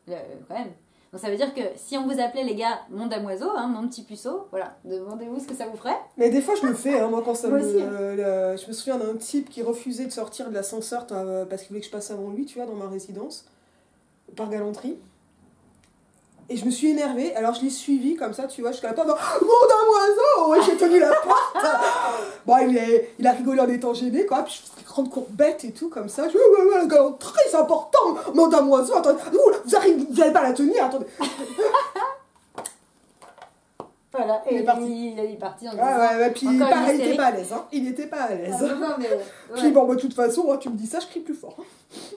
Quand même. Donc ça veut dire que si on vous appelait les gars mon damoiseau, hein, mon petit puceau, voilà, demandez-vous ce que ça vous ferait. Mais des fois je le fais, hein, moi quand ça moi me... aussi. Je me souviens d'un type qui refusait de sortir de l'ascenseur parce qu'il voulait que je passe avant lui, tu vois, dans ma résidence, par galanterie. Et je me suis énervée, alors je l'ai suivi comme ça, tu vois, jusqu'à la porte, mon damoiseau, et j'ai tenu la porte. Bon, il a rigolé en étant gêné, quoi, puis je fais des grandes courbettes et tout, comme ça. Je dis, ouais, la galanterie, c'est important, mon damoiseau, attendez, vous n'allez pas la tenir, attendez. Voilà, et il est parti en disant... Ouais, puis pareil, il était pas à l'aise, hein. Il était pas à l'aise. Ah, non, mais, ouais. Puis bon, de toute façon, tu me dis ça, je crie plus fort.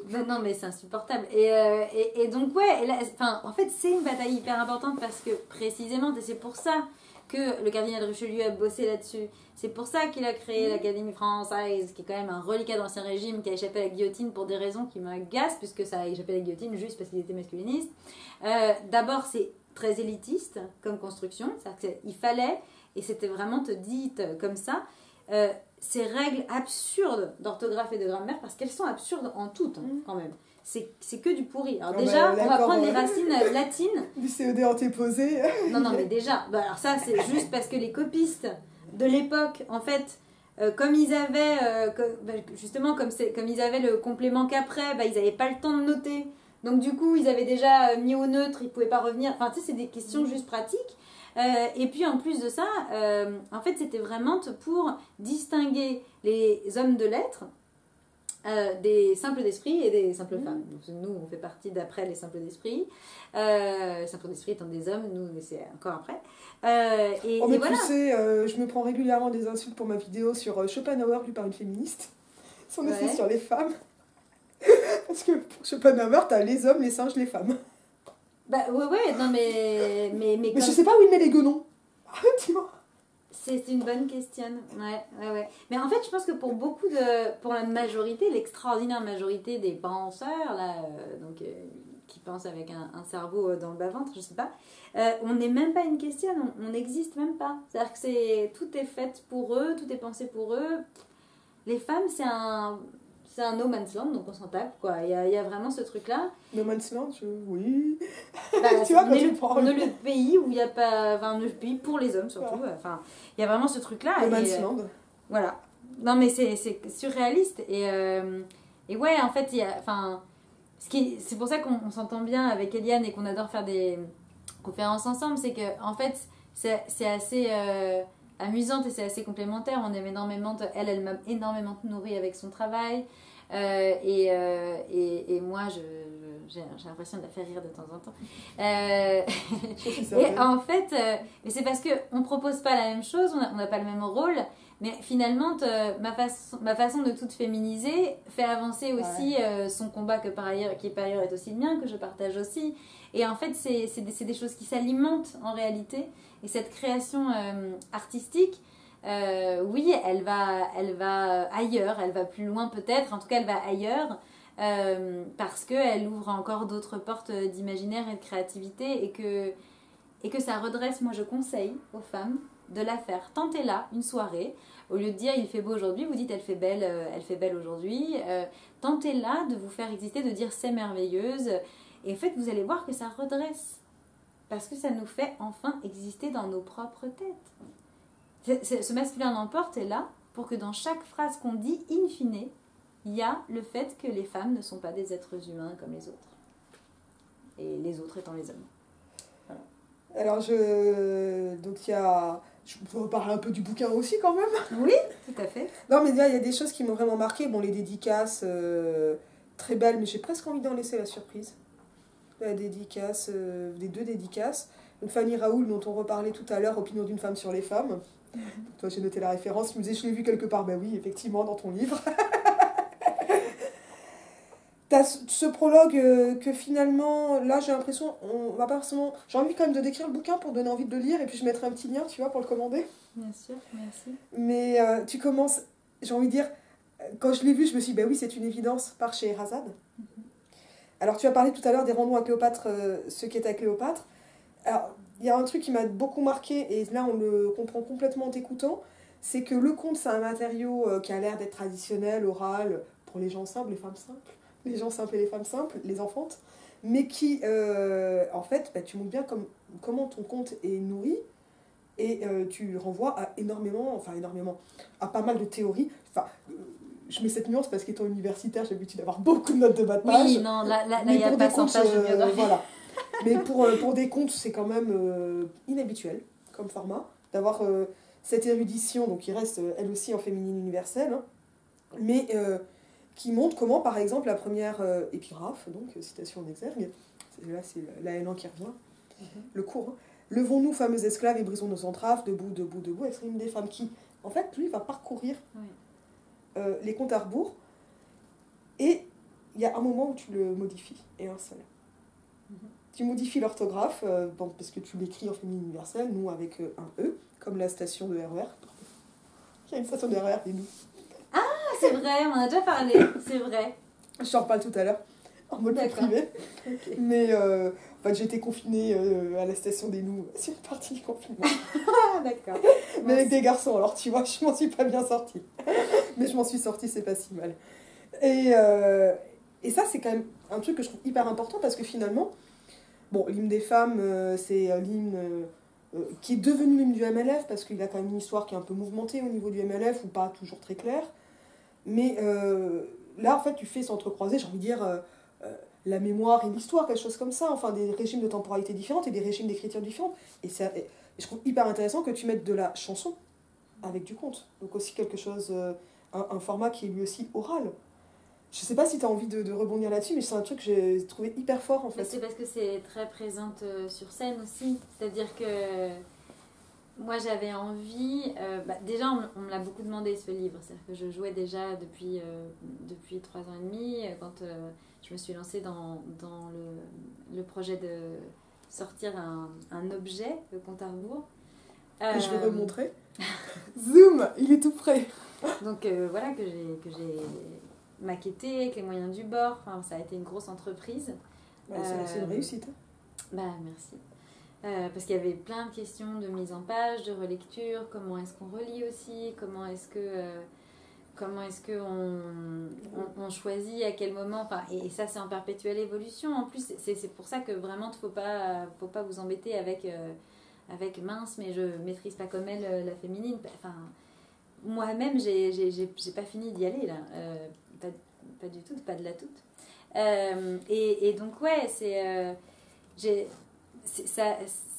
Non, mais c'est insupportable. Et donc, ouais, en fait, c'est une bataille hyper importante parce que, précisément, et c'est pour ça que le cardinal Richelieu a bossé là-dessus. C'est pour ça qu'il a créé l'Académie française, qui est quand même un reliquat de l'Ancien Régime, qui a échappé à la guillotine pour des raisons qui m'agacent, puisque ça a échappé à la guillotine juste parce qu'il était masculiniste. D'abord, c'est très élitiste comme construction, c'est-à-dire qu'il fallait, et c'était vraiment te dit comme ça, ces règles absurdes d'orthographe et de grammaire, parce qu'elles sont absurdes en toutes, quand même. C'est que du pourri. Alors déjà, on va prendre les racines latines. Du CED antéposé. Non, mais déjà, alors ça c'est juste parce que les copistes de l'époque, en fait, comme ils avaient, justement, comme ils avaient le complément qu'après, ils n'avaient pas le temps de noter. Donc du coup, ils avaient déjà mis au neutre, ils ne pouvaient pas revenir. Enfin, tu sais, c'est des questions juste pratiques. Et puis en plus de ça, en fait, c'était vraiment pour distinguer les hommes de lettres des simples d'esprit et des simples femmes. Donc, nous, on fait partie d'après les simples d'esprit. Simples d'esprit étant des hommes, nous, c'est encore après. Et voilà. Tu sais, je me prends régulièrement des insultes pour ma vidéo sur Schopenhauer lu par une féministe. Son essai sur les femmes. Parce que pour Schopenhauer, t'as les hommes, les singes, les femmes. Bah ouais, non mais mais je sais pas où il met les guenons. Tu vois. C'est une bonne question. Ouais. Mais en fait, je pense que pour la majorité, l'extraordinaire majorité des penseurs, là, qui pensent avec un cerveau dans le bas-ventre, je sais pas, on n'est même pas une question, on n'existe même pas. C'est-à-dire que tout est fait pour eux, tout est pensé pour eux. Les femmes, c'est un no man's land, donc on s'en tape, quoi. Il y a vraiment ce truc-là. No man's land, oui. Tu vois, on est le pays où il n'y a pas... Enfin, le pays pour les hommes, surtout. Ouais. Enfin, il y a vraiment ce truc-là. No man's land. Voilà. Non, mais c'est surréaliste. Et ouais, en fait, il y a... Enfin, c'est pour ça qu'on s'entend bien avec Eliane et qu'on adore faire des conférences ensemble, c'est que, en fait, c'est assez... amusante et c'est assez complémentaire. On aime énormément, elle m'a énormément nourrie avec son travail et moi j'ai l'impression de la faire rire de temps en temps et en fait mais c'est parce qu'on propose pas la même chose, on n'a pas le même rôle, mais finalement ma façon de tout féminiser fait avancer aussi son combat qui par ailleurs est aussi le mien, que je partage aussi, et en fait c'est des choses qui s'alimentent en réalité. Et cette création artistique, oui, elle va ailleurs, elle va plus loin peut-être, en tout cas elle va ailleurs, parce qu'elle ouvre encore d'autres portes d'imaginaire et de créativité et que ça redresse. Moi je conseille aux femmes de la faire. Tentez-la une soirée, au lieu de dire il fait beau aujourd'hui, vous dites elle fait belle aujourd'hui. Tentez-la de vous faire exister, de dire c'est merveilleuse, et en fait vous allez voir que ça redresse, parce que ça nous fait enfin exister dans nos propres têtes. Ce masculin l'emporte est là pour que dans chaque phrase qu'on dit, in fine, il y a le fait que les femmes ne sont pas des êtres humains comme les autres. Et les autres étant les hommes. Voilà. Alors, donc il y a... Je peux parler un peu du bouquin aussi quand même. Oui, tout à fait. Non, mais il y a des choses qui m'ont vraiment marqué. Bon, les dédicaces, très belles, mais j'ai presque envie d'en laisser la surprise. La dédicace, les 2 dédicaces. Donc Fanny Raoul, dont on reparlait tout à l'heure, Opinion d'une femme sur les femmes. Toi, j'ai noté la référence. Tu me disais, je l'ai vu quelque part. Ben oui, effectivement, dans ton livre. T'as ce prologue que finalement, là, j'ai l'impression, on va pas forcément... J'ai envie quand même de décrire le bouquin pour donner envie de le lire, et puis je mettrai un petit lien, tu vois, pour le commander. Bien sûr, merci. Mais tu commences, j'ai envie de dire, quand je l'ai vu, je me suis dit, ben oui, c'est une évidence, par Scheherazade. Alors, tu as parlé tout à l'heure des rendons à Cléopâtre, ce qui est à Cléopâtre. Alors, il y a un truc qui m'a beaucoup marqué, et là, on le comprend complètement en t'écoutant, c'est que le conte, c'est un matériau qui a l'air d'être traditionnel, oral, pour les gens simples, les femmes simples. Les gens simples et les femmes simples, les enfantes, mais qui, en fait, bah, tu montres bien comment ton conte est nourri, et tu renvoies à énormément, à pas mal de théories. Enfin, je mets cette nuance parce qu'étant universitaire, j'ai l'habitude d'avoir beaucoup de notes de bas de page. Oui, non, là il n'y a pas 100 pages de biographie. Voilà. Mais pour des contes, c'est quand même inhabituel comme format, d'avoir cette érudition, donc qui reste elle aussi en féminine universelle, hein, mais... qui montre comment, par exemple, la première épigraphe, donc citation en exergue, là c'est la Hélan qui revient, le cours, hein. Levons-nous, fameux esclaves, et brisons nos entraves, debout, debout, debout, exprime des femmes qui, en fait, lui, va parcourir les comptes à rebours, et il y a un moment où tu le modifies, et un seul. Tu modifies l'orthographe, parce que tu l'écris en féminin universel, nous avec un E, comme la station de RER. Il y a une station de RER, et nous. C'est vrai, on en a déjà parlé, c'est vrai. Je t'en reparle tout à l'heure, en mode plus privé. Okay. Mais j'ai été confinée à la station des Nous. C'est une partie du confinement. D'accord. Mais avec des garçons, alors tu vois, je m'en suis pas bien sortie. Mais je m'en suis sortie, c'est pas si mal. Et ça, c'est quand même un truc que je trouve hyper important parce que finalement, bon, l'hymne des femmes, c'est l'hymne qui est devenu l'hymne du MLF parce qu'il a quand même une histoire qui est un peu mouvementée au niveau du MLF ou pas toujours très claire. Mais là, en fait, tu fais s'entrecroiser, j'ai envie de dire, la mémoire et l'histoire, quelque chose comme ça, enfin, des régimes de temporalité différentes et des régimes d'écriture différents. Et je trouve hyper intéressant que tu mettes de la chanson avec du conte. Donc aussi quelque chose, un format qui est lui aussi oral. Je sais pas si tu as envie de rebondir là-dessus, mais c'est un truc que j'ai trouvé hyper fort, en fait. C'est parce que c'est très présente sur scène aussi. C'est-à-dire que... Moi, j'avais envie... déjà, on me l'a beaucoup demandé, ce livre. C'est-à-dire que je jouais déjà depuis 3 ans et demi, quand je me suis lancée dans le projet de sortir un objet, le compte à rebours. Je vais remontrer. Zoom, il est tout prêt. Donc, voilà, que j'ai maquetté avec les moyens du bord. Enfin, ça a été une grosse entreprise. C'est une réussite. Merci. Parce qu'il y avait plein de questions de mise en page, de relecture, comment est-ce qu'on relit aussi, comment est-ce que on choisit à quel moment, enfin, et ça c'est en perpétuelle évolution. En plus, c'est pour ça que vraiment il faut pas vous embêter avec mince, mais je maîtrise pas comme elle la féminine. Enfin, moi-même j'ai pas fini d'y aller là, pas du tout, pas de la toute. Et donc ouais,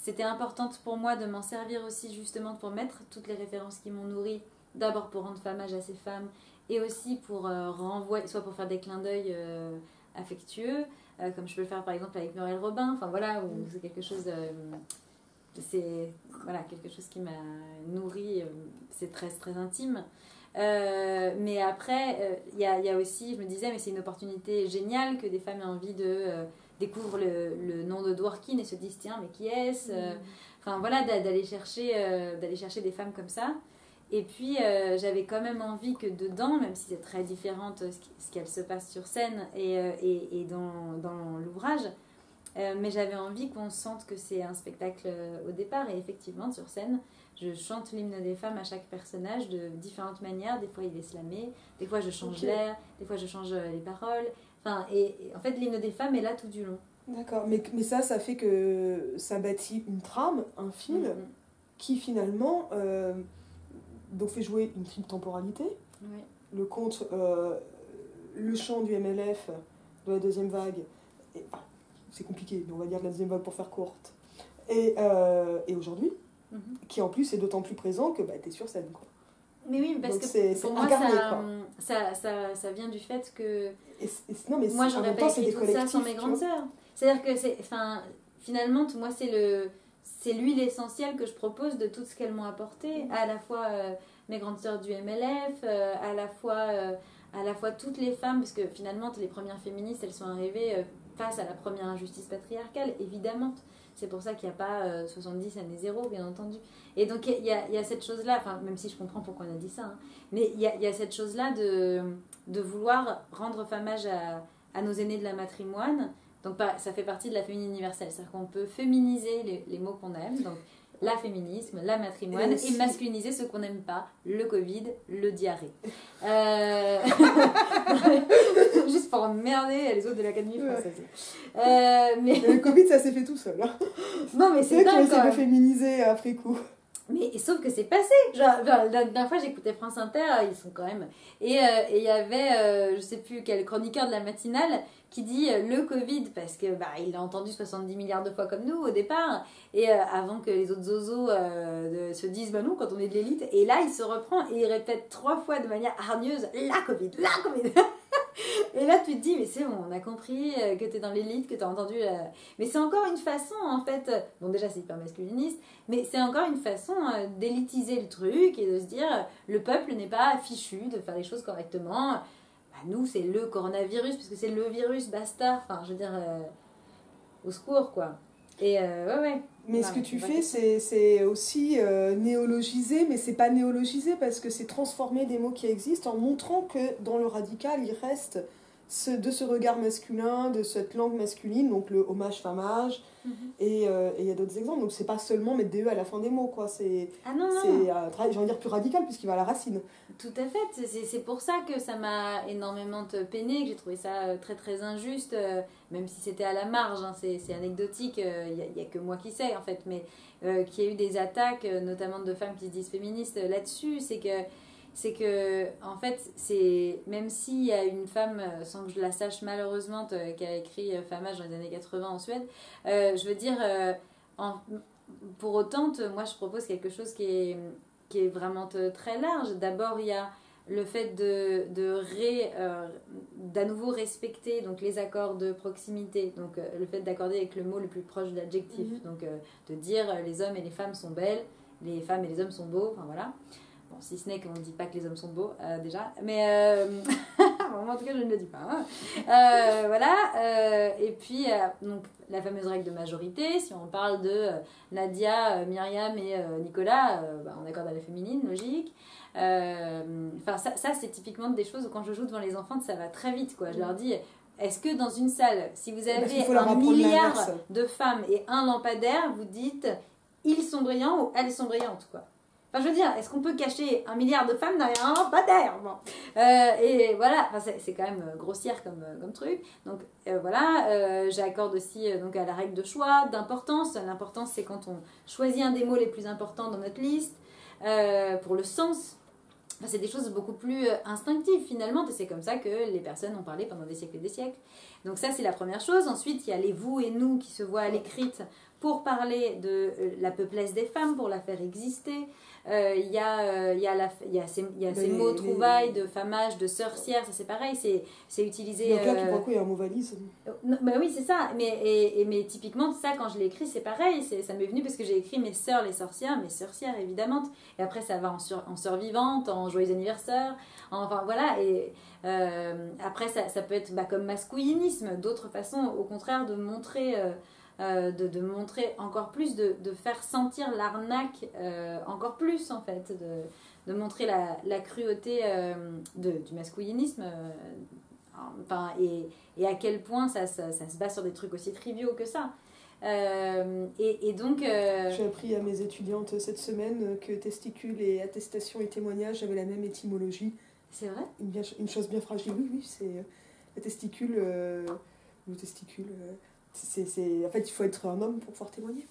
c'était important pour moi de m'en servir aussi justement pour mettre toutes les références qui m'ont nourrie, d'abord pour rendre hommage à ces femmes et aussi pour renvoyer, soit pour faire des clins d'œil affectueux, comme je peux le faire par exemple avec Muriel Robin, enfin voilà, où c'est quelque chose quelque chose qui m'a nourrie, c'est très très intime. Mais après il y a aussi, je me disais, mais c'est une opportunité géniale que des femmes aient envie de découvrent le nom de Dworkin et se disent tiens mais qui est-ce, enfin voilà, d'aller chercher des femmes comme ça, Et puis, j'avais quand même envie que dedans, même si c'est très différent ce qu'elle se passe sur scène et dans l'ouvrage, mais j'avais envie qu'on sente que c'est un spectacle au départ. Et effectivement, sur scène, je chante l'hymne des femmes à chaque personnage de différentes manières. Des fois, il est slamé, des fois, je change l'air, des fois, je change les paroles. Enfin, et en fait, l'hymne des femmes est là tout du long. D'accord, mais ça fait que ça bâtit une trame, un fil, qui finalement donc fait jouer une triple temporalité. Oui. Le conte, le chant du MLF de la deuxième vague, c'est compliqué, mais on va dire de la deuxième vague pour faire courte, et aujourd'hui, qui en plus est d'autant plus présent que t'es sur scène, quoi. Mais oui, parce donc que pour moi, incarné, ça vient du fait que non, mais moi, j'aurais pas écrit tout ça sans mes grandes sœurs. C'est-à-dire que finalement, moi, c'est l'huile essentielle que je propose de tout ce qu'elles m'ont apporté, à la fois mes grandes sœurs du MLF, à la fois toutes les femmes, parce que finalement, les premières féministes, elles sont arrivées face à la première injustice patriarcale, évidemment. C'est pour ça qu'il n'y a pas 70 années zéro, bien entendu. Et donc, il y a cette chose-là, même si je comprends pourquoi on a dit ça, hein, mais il y a cette chose-là de vouloir rendre hommage à nos aînés de la matrimoine. Donc, ça fait partie de la féminine universelle. C'est-à-dire qu'on peut féminiser les mots qu'on aime, donc la féminisme, la matrimoine, et masculiniser ce qu'on n'aime pas, le Covid, le diarrhée. Juste pour emmerder les autres de l'Académie française. Mais le Covid, ça s'est fait tout seul. Hein. Non, mais c'est dingue. C'est essaie de féminiser après coup. Mais sauf que c'est passé. Genre, la dernière fois, j'écoutais France Inter, ils sont quand même. Et il y avait, je sais plus quel chroniqueur de la matinale qui dit le Covid, parce que il l'a entendu 70 milliards de fois comme nous au départ, et avant que les autres zozos se disent non, quand on est de l'élite. Et là, il se reprend et il répète 3 fois de manière hargneuse la Covid, la Covid. Et là, tu te dis, mais c'est bon, on a compris que tu es dans l'élite, que tu as entendu... Mais c'est encore une façon, en fait... Bon, déjà, c'est hyper masculiniste, mais c'est encore une façon d'élitiser le truc et de se dire, le peuple n'est pas fichu de faire les choses correctement. Nous, c'est le coronavirus, parce que c'est le virus, basta. Enfin, je veux dire, au secours, quoi. Et ouais. Mais ce que tu fais, c'est aussi néologiser, mais c'est pas néologiser parce que c'est transformer des mots qui existent en montrant que dans le radical, il reste de ce regard masculin, de cette langue masculine, donc le hommage-famage, et il y a d'autres exemples. Donc c'est pas seulement mettre des E à la fin des mots, quoi. C'est, j'ai envie de dire plus radical puisqu'il va à la racine. Tout à fait, c'est pour ça que ça m'a énormément peiné, que j'ai trouvé ça très très injuste, même si c'était à la marge, hein, c'est anecdotique, il n'y a que moi qui sais en fait, mais qu'il y a eu des attaques, notamment de femmes qui se disent féministes là-dessus, c'est que en fait, même s'il y a une femme, sans que je la sache malheureusement, qui a écrit Famage dans les années 80 en Suède, je veux dire, pour autant, moi je propose quelque chose qui est vraiment très large. D'abord, il y a le fait d'à nouveau respecter donc, les accords de proximité, donc le fait d'accorder avec le mot le plus proche de l'adjectif, donc de dire les hommes et les femmes sont belles, les femmes et les hommes sont beaux, enfin voilà. Bon, si ce n'est qu'on ne dit pas que les hommes sont beaux, déjà, mais en tout cas, je ne le dis pas. Hein. Voilà, et puis, donc, la fameuse règle de majorité, si on parle de Nadia, Myriam et Nicolas, on accorde à la féminine, logique. Enfin, ça, c'est typiquement des choses où quand je joue devant les enfants, ça va très vite, quoi. Je leur dis... Est-ce que dans une salle, si vous avez 1 milliard de femmes et un lampadaire, vous dites ils sont brillants ou elles sont brillantes, quoi. Enfin, je veux dire, est-ce qu'on peut cacher 1 milliard de femmes derrière un lampadaire? Bon. Et voilà, enfin, c'est quand même grossière comme truc. Donc voilà, j'accorde aussi donc, à la règle de choix, d'importance. L'importance, c'est quand on choisit un des mots les plus importants dans notre liste, pour le sens. Enfin, c'est des choses beaucoup plus instinctives finalement, et c'est comme ça que les personnes ont parlé pendant des siècles et des siècles. Donc ça, c'est la première chose. Ensuite, il y a les vous et nous qui se voient à l'écrite pour parler de la peuplesse des femmes, pour la faire exister. Il y a ces mots trouvailles de famage, de sorcière, ça c'est pareil, c'est utilisé... Donc là, tu crois qu'il y a un mot valise? Bah oui, c'est ça, mais typiquement, ça, quand je l'ai écrit, c'est pareil, ça m'est venu parce que j'ai écrit mes sœurs, les sorcières, mes sorcières, évidemment, et après ça va en sœurs vivantes, en joyeux anniversaire, enfin voilà, et après ça peut être comme masculinisme, d'autres façons, au contraire, de montrer... de montrer encore plus, de faire sentir l'arnaque encore plus en fait, de montrer la cruauté du masculinisme, enfin, et à quel point ça se base sur des trucs aussi triviaux que ça. Et donc... J'ai appris à mes étudiantes cette semaine que testicules et attestation et témoignage avaient la même étymologie. C'est vrai ? Une chose bien fragile, oui, c'est la testicule, le testicule, en fait, il faut être un homme pour pouvoir témoigner.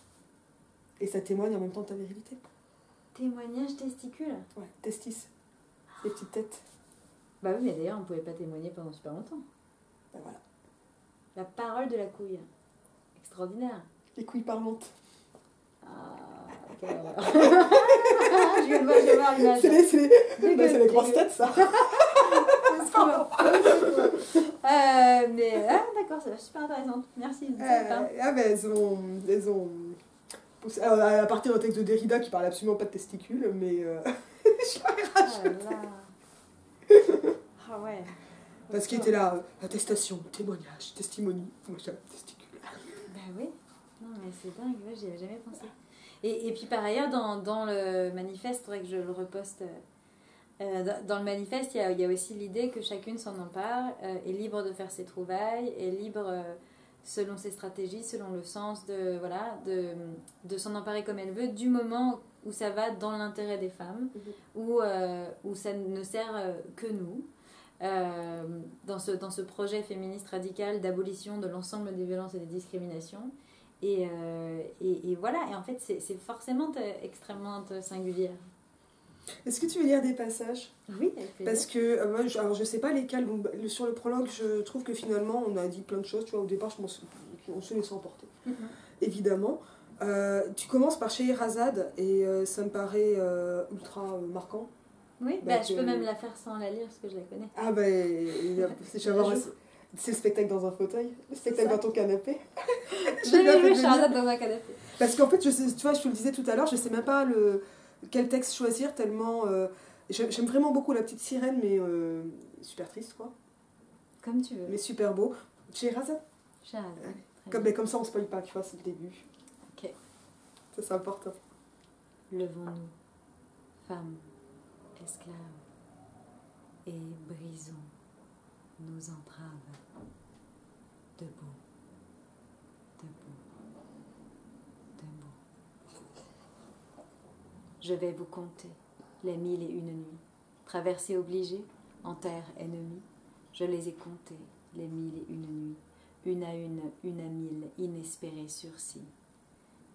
Et ça témoigne en même temps de ta virilité. Témoignage testicule ? Ouais, testis, les petites têtes. Bah oui, mais d'ailleurs, on ne pouvait pas témoigner pendant super longtemps. Bah voilà. La parole de la couille. Extraordinaire. Les couilles parlantes. Ah, quelle horreur. Je vais voir l'image. C'est les grosses têtes, ça. Mais d'accord, c'est super intéressant. Merci. Elles ont à partir d'un texte de Derrida qui parle absolument pas de testicules, mais je l'avais rajouté. Ah ouais. Parce qu'il était là, attestation, témoignage, testimonie, testicule. Bah oui, non mais c'est dingue, ouais, j'y avais jamais pensé. Et puis par ailleurs, dans le manifeste, il faudrait que je le reposte. Dans le manifeste, il y a aussi l'idée que chacune s'en empare, est libre de faire ses trouvailles, est libre selon ses stratégies, selon le sens de s'en emparer comme elle veut, du moment où ça va dans l'intérêt des femmes, où ça ne sert que nous. Dans ce projet féministe radical d'abolition de l'ensemble des violences et des discriminations. Et voilà, et en fait, c'est forcément extrêmement singulière. Est-ce que tu veux lire des passages ? Oui, avec plaisir. Parce que, moi, alors je sais pas lesquels, sur le prologue, je trouve que finalement, on a dit plein de choses, tu vois, au départ, on se laisse emporter. Évidemment. Tu commences par Scheherazade, et ça me paraît ultra marquant. Oui, je peux même la faire sans la lire, parce que je la connais. Ah c'est le spectacle dans un fauteuil, le spectacle dans ton canapé. J'ai lu Scheherazade dans un canapé. Parce qu'en fait, tu vois, je te le disais tout à l'heure, je sais même pas quel texte choisir, tellement... j'aime vraiment beaucoup La Petite Sirène, mais super triste, quoi. Comme tu veux. Mais super beau. Scheherazade ? Scheherazade. Comme ça, on spoil pas, tu vois, c'est le début. Ok. Ça, c'est important. Levons-nous, femmes, esclaves, et brisons nos entraves. Debout, debout, debout. Je vais vous compter les 1001 nuits, traversées obligées, en terre ennemie. Je les ai comptées, les 1001 nuits, une à 1000, inespérés sursis.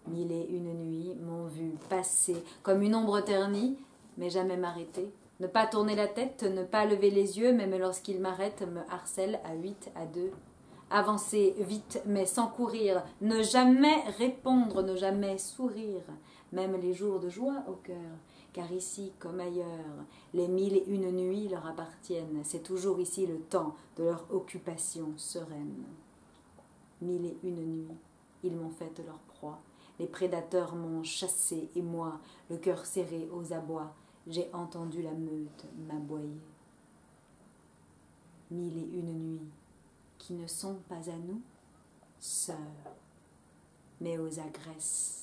1001 nuits m'ont vu passer comme une ombre ternie, mais jamais m'arrêter. Ne pas tourner la tête, ne pas lever les yeux, même lorsqu'ils m'arrêtent, me harcèlent à 8 à 2. Avancer vite, mais sans courir, ne jamais répondre, ne jamais sourire, même les jours de joie au cœur, car ici comme ailleurs, les 1001 nuits leur appartiennent, c'est toujours ici le temps de leur occupation sereine. 1001 nuits, ils m'ont fait leur proie, les prédateurs m'ont chassé et moi, le cœur serré aux abois, j'ai entendu la meute m'aboyer. 1001 nuits, qui ne sont pas à nous, sœurs, mais aux agresseurs.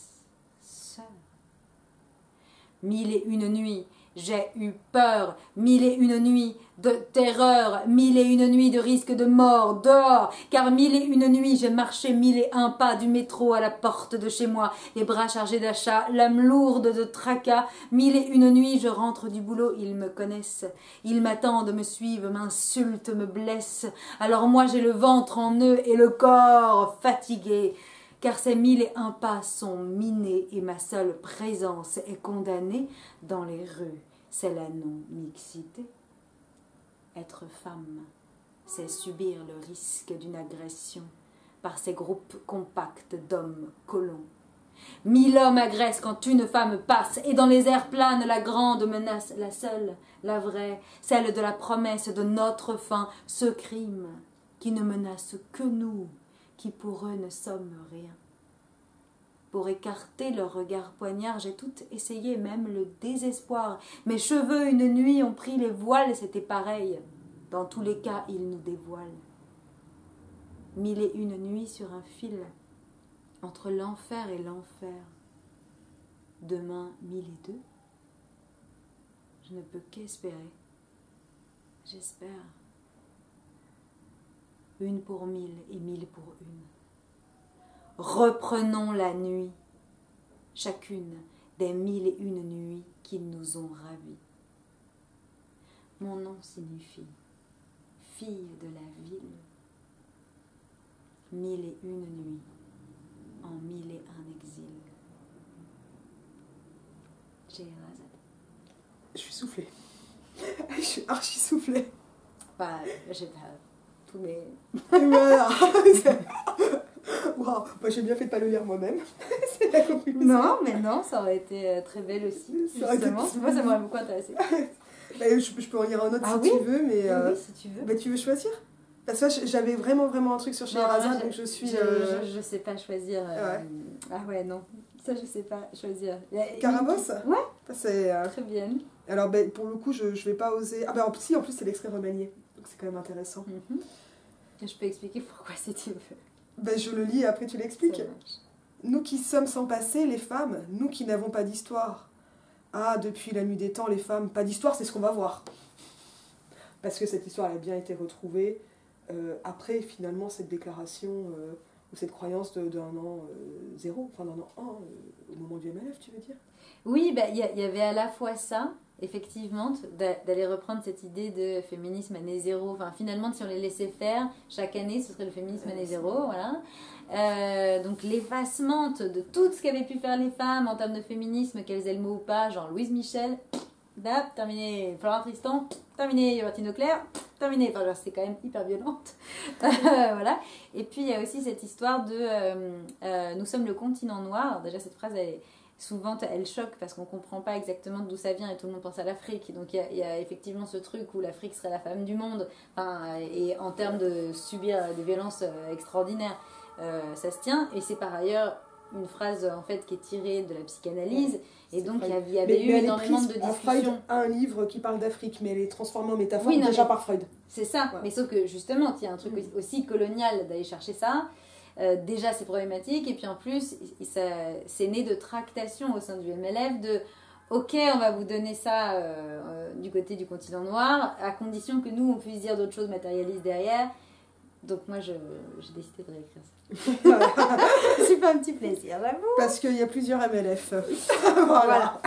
1001 nuits, j'ai eu peur, 1001 nuits de terreur, 1001 nuits de risque de mort dehors, car 1001 nuits j'ai marché 1001 pas du métro à la porte de chez moi, les bras chargés d'achats, l'âme lourde de tracas, 1001 nuits je rentre du boulot, ils me connaissent, ils m'attendent, me suivent, m'insultent, me blessent, alors moi j'ai le ventre en nœud et le corps fatigué, car ces 1001 pas sont minés et ma seule présence est condamnée dans les rues. C'est la non-mixité. Être femme, c'est subir le risque d'une agression par ces groupes compacts d'hommes colons. 1000 hommes agressent quand une femme passe, et dans les airs plane la grande menace, la seule, la vraie, celle de la promesse de notre fin, ce crime qui ne menace que nous, qui pour eux ne sommes rien. Pour écarter leur regard poignard, j'ai tout essayé, même le désespoir. Mes cheveux une nuit ont pris les voiles, c'était pareil. Dans tous les cas, ils nous dévoilent. 1001 nuits sur un fil, entre l'enfer et l'enfer, demain 1002, je ne peux qu'espérer. J'espère. Une pour 1000 et 1000 pour une. Reprenons la nuit, chacune des 1001 nuits qui nous ont ravis. Mon nom signifie fille de la ville. 1001 nuits en 1001 exil. Scheherazade. Je suis soufflée. Je suis archi soufflée. Bah, j'ai pas tous mes... Voilà. Waouh, moi j'ai bien fait de pas le lire moi-même. C'est la conclusion. Non, mais non, ça aurait été très belle aussi. Justement, moi ça m'aurait beaucoup intéressé. Je peux en lire un autre si tu veux, mais... Oui, si tu veux. Bah, tu veux choisir? Parce que j'avais vraiment un truc sur Scheherazade, donc je suis... Je sais pas choisir. Ah ouais, non. Ça, je sais pas choisir. Carabosse? Ouais. C'est... Très bien. Alors, pour le coup, je vais pas oser... Ah bah si, en plus, c'est l'extrait remanié. Donc c'est quand même intéressant. Je peux expliquer pourquoi si tu veux. Je le lis et après tu l'expliques. Nous qui sommes sans passé, les femmes, nous qui n'avons pas d'histoire. Ah, depuis la nuit des temps, les femmes, pas d'histoire, c'est ce qu'on va voir. Parce que cette histoire elle a bien été retrouvée après, finalement, cette déclaration ou cette croyance d'un an zéro, enfin d'un an 1, au moment du MLF, tu veux dire? Oui, il y avait à la fois ça, effectivement, d'aller reprendre cette idée de féminisme année zéro. Enfin, finalement, si on les laissait faire, chaque année, ce serait le féminisme année zéro, voilà. Donc, l'effacement de tout ce qu'avaient pu faire les femmes en termes de féminisme, qu'elles aient le mot ou pas, genre Louise Michel, terminé. Florent Tristan, terminé. Martine Auclair, terminé. Enfin, c'est quand même hyper violente. Voilà. Et puis, il y a aussi cette histoire de nous sommes le continent noir. Alors, déjà, cette phrase, souvent, elle choque parce qu'on ne comprend pas exactement d'où ça vient et tout le monde pense à l'Afrique. Donc, il y a effectivement ce truc où l'Afrique serait la femme du monde. Enfin, et en termes de subir des violences extraordinaires, ça se tient. Et c'est par ailleurs une phrase en fait qui est tirée de la psychanalyse. Et donc, il y avait eu énormément de discussions. Freud a un livre qui parle d'Afrique, mais elle est transformée en métaphore déjà par Freud. C'est ça. Ouais. Mais sauf que justement, il y a un truc aussi colonial d'aller chercher ça. Déjà, c'est problématique. Et puis en plus, c'est né de tractations au sein du MLF de ok, on va vous donner ça du côté du continent noir, à condition que nous, on puisse dire d'autres choses matérialistes derrière. Donc moi, j'ai décidé de réécrire ça. C'est pas un petit plaisir, j'avoue. Parce qu'il y a plusieurs MLF. Voilà.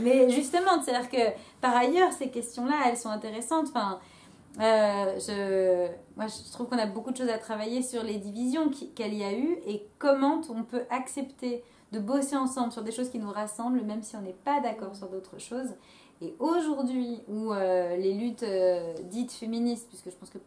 Mais justement, c'est-à-dire que par ailleurs, ces questions-là, elles sont intéressantes. Enfin, moi, je trouve qu'on a beaucoup de choses à travailler sur les divisions qu'il y a eu et comment on peut accepter de bosser ensemble sur des choses qui nous rassemblent, même si on n'est pas d'accord sur d'autres choses. Et aujourd'hui, où les luttes dites féministes, puisque je pense que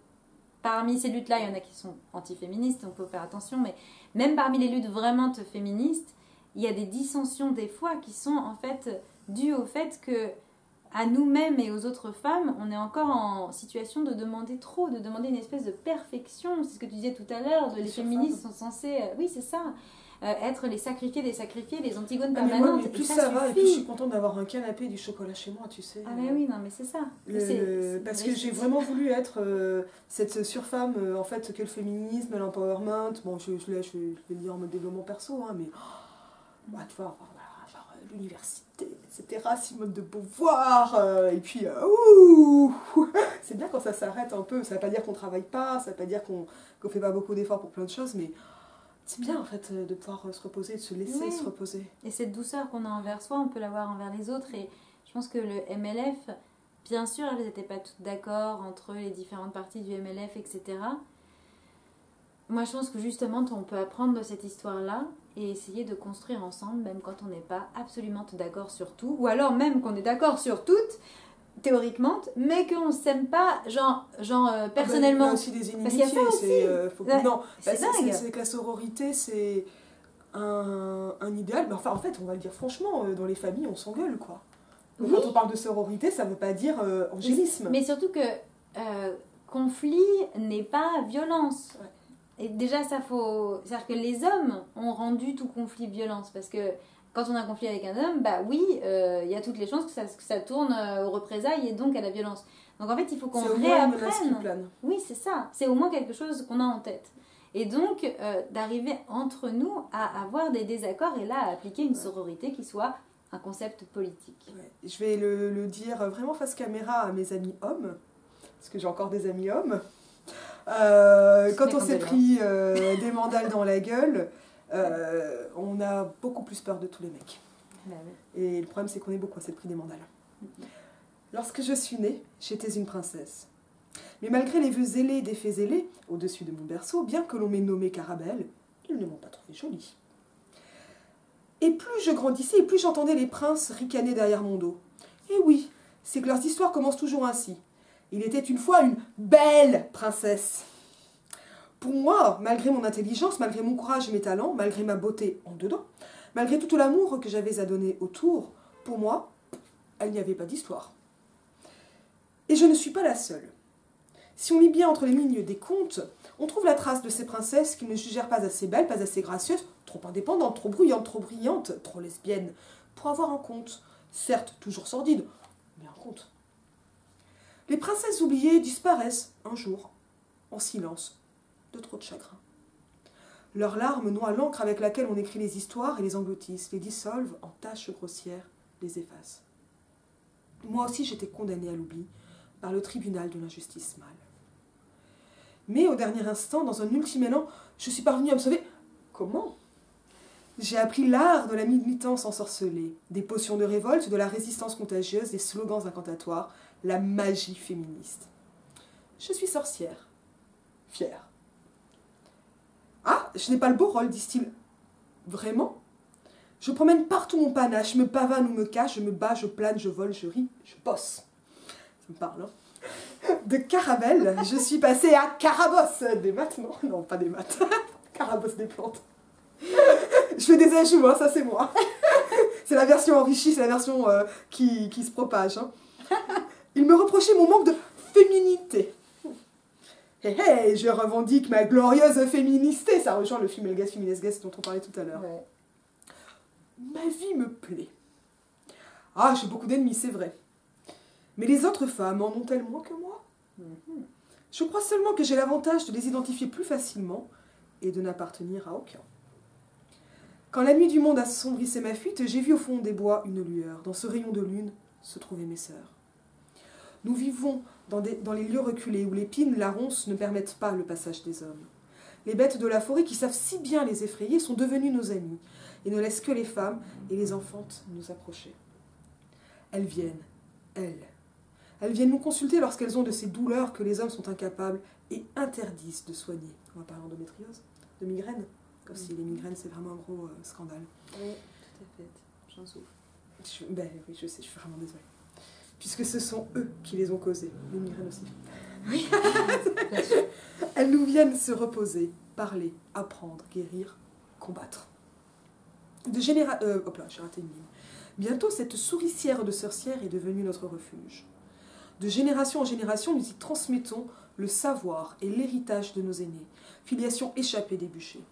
parmi ces luttes-là, il y en a qui sont anti-féministes, on peut faire attention, mais même parmi les luttes vraiment féministes, il y a des dissensions des fois qui sont en fait dues au fait que à nous-mêmes et aux autres femmes, on est encore en situation de demander trop, de demander une espèce de perfection. C'est ce que tu disais tout à l'heure, les féministes sont censées, oui c'est ça, être les sacrifiés des sacrifiés, les Antigones permanentes. Mais plus ça va, et plus je suis contente d'avoir un canapé et du chocolat chez moi, tu sais. Ah mais oui, non mais c'est ça. Parce que j'ai vraiment voulu être cette surfemme, en fait, que le féminisme, l'empowerment, bon, je vais le dire en mode développement perso, hein, mais tu vois, genre l'université, etc., Simone de Beauvoir, et puis, c'est bien quand ça s'arrête un peu, ça ne veut pas dire qu'on ne travaille pas, ça ne veut pas dire qu'on ne fait pas beaucoup d'efforts pour plein de choses, mais c'est bien en fait de pouvoir se reposer, de se laisser se reposer. Et cette douceur qu'on a envers soi, on peut l'avoir envers les autres. Et je pense que le MLF, bien sûr, elles n'étaient pas toutes d'accord entre les différentes parties du MLF, etc. Moi, je pense que justement, on peut apprendre de cette histoire-là et essayer de construire ensemble, même quand on n'est pas absolument d'accord sur tout. Ou alors même qu'on est d'accord sur toutes, théoriquement, mais qu'on ne s'aime pas, personnellement. Il y a aussi des inimitiés. Parce qu'il y a ça aussi. C'est que la sororité, c'est un idéal. Mais enfin, en fait, on va le dire franchement, dans les familles, on s'engueule, quoi. Donc, quand on parle de sororité, ça ne veut pas dire angélisme. Mais surtout que conflit n'est pas violence. Ouais. Et déjà, c'est-à-dire que les hommes ont rendu tout conflit violence, parce que quand on a un conflit avec un homme, il y a toutes les chances que ça tourne aux représailles et donc à la violence. Donc en fait, il faut qu'on réapprenne. Plane. Oui, c'est ça. C'est au moins quelque chose qu'on a en tête. Et donc, d'arriver entre nous à avoir des désaccords et là, à appliquer une sororité qui soit un concept politique. Ouais. Je vais le dire vraiment face caméra à mes amis hommes, parce que j'ai encore des amis hommes. Quand on s'est pris des mandales dans la gueule, on a beaucoup plus peur de tous les mecs. Et le problème, c'est qu'on est beaucoup à s'être pris des mandales. Lorsque je suis née, j'étais une princesse. Mais malgré les vœux zélés des fées zélés, au-dessus de mon berceau, bien que l'on m'ait nommée Carabelle, ils ne m'ont pas trouvée jolie. Et plus je grandissais, et plus j'entendais les princes ricaner derrière mon dos. Et oui, c'est que leurs histoires commencent toujours ainsi. Il était une fois une belle princesse. Pour moi, malgré mon intelligence, malgré mon courage et mes talents, malgré ma beauté en dedans, malgré tout l'amour que j'avais à donner autour, pour moi, il n'y avait pas d'histoire. Et je ne suis pas la seule. Si on lit bien entre les lignes des contes, on trouve la trace de ces princesses qui ne jugèrent pas assez belles, pas assez gracieuses, trop indépendantes, trop bruyantes, trop brillantes, trop lesbiennes, pour avoir un conte. Certes, toujours sordide, mais un conte. Les princesses oubliées disparaissent un jour, en silence, de trop de chagrin. Leurs larmes noient l'encre avec laquelle on écrit les histoires et les engloutissent, les dissolvent en taches grossières, les effacent. Moi aussi j'étais condamnée à l'oubli par le tribunal de l'injustice mâle. Mais au dernier instant, dans un ultime élan, je suis parvenue à me sauver. Comment ? J'ai appris l'art de la militance ensorcelée, des potions de révolte, de la résistance contagieuse, des slogans incantatoires, la magie féministe. Je suis sorcière. Fière. Ah, je n'ai pas le beau rôle, disent-ils. Vraiment ? Je promène partout mon panache, je me pavane ou me cache, je me bats, je plane, je vole, je ris, je bosse. Ça me parle, hein. De Carabelle, je suis passée à Carabosse. Des maths, non? Non, pas des maths. Carabosse des plantes. Je fais des ajouts, hein, ça c'est moi. C'est la version enrichie, c'est la version qui se propage. Hein. Il me reprochait mon manque de féminité. Hé hé, je revendique ma glorieuse féminité. Ça rejoint le film Elgas Féministe Guest dont on parlait tout à l'heure. Ouais. Ma vie me plaît. Ah, j'ai beaucoup d'ennemis, c'est vrai. Mais les autres femmes en ont-elles moins que moi? Je crois seulement que j'ai l'avantage de les identifier plus facilement et de n'appartenir à aucun. Quand la nuit du monde assombrissait ma fuite, j'ai vu au fond des bois une lueur. Dans ce rayon de lune se trouvaient mes sœurs. Nous vivons dans les lieux reculés où l'épine, la ronce ne permettent pas le passage des hommes. Les bêtes de la forêt qui savent si bien les effrayer sont devenues nos amies et ne laissent que les femmes et les enfantes nous approcher. Elles viennent, elles viennent nous consulter lorsqu'elles ont de ces douleurs que les hommes sont incapables et interdisent de soigner. On va parler d'endométriose, de migraine. Aussi, les migraines, c'est vraiment un gros scandale. Oui, tout à fait. J'en souffre. Oui, je sais, je suis vraiment désolée. Puisque ce sont eux qui les ont causées, les migraines aussi. Oui. Elles nous viennent se reposer, parler, apprendre, guérir, combattre. Hop là, j'ai raté une ligne. Bientôt, cette souricière de sorcière est devenue notre refuge. De génération en génération, nous y transmettons le savoir et l'héritage de nos aînés, filiation échappée des bûchers.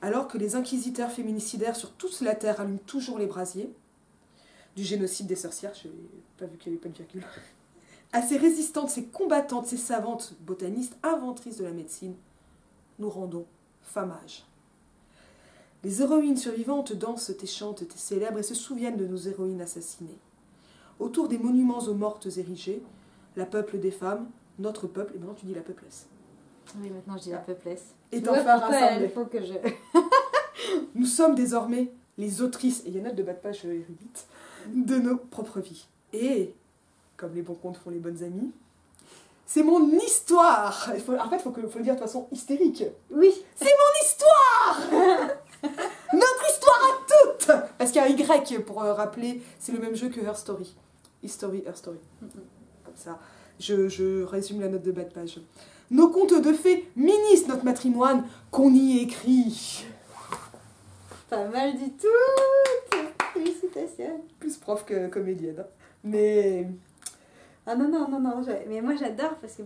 Alors que les inquisiteurs féminicidaires sur toute la terre allument toujours les brasiers, du génocide des sorcières, je n'ai pas vu qu'il n'y avait pas de virgule, à ces résistantes, ces combattantes, ces savantes, botanistes, inventrices de la médecine, nous rendons hommage. Les héroïnes survivantes dansent et chantent et célèbrent et se souviennent de nos héroïnes assassinées. Autour des monuments aux mortes érigés, la peuple des femmes, notre peuple, et maintenant tu dis la peuplesse. Oui, maintenant je dis la peuplesse. Et enfin rassemblés. Il faut que je... Nous sommes désormais les autrices, et il y a une note de bas de page érudite, de nos propres vies. Et, comme les bons contes font les bonnes amies, c'est mon histoire. En fait, il faut le dire de façon hystérique. Oui. C'est mon histoire. Notre histoire à toutes. Parce qu'il y a un Y pour rappeler, c'est le même jeu que Her Story. History, Her Story. Comme ça, je résume la note de bas de page. Nos contes de fées ministent notre matrimoine qu'on y écrit. Pas mal du tout. Félicitations. Plus prof que comédienne. Mais... Ah non. Mais moi j'adore parce que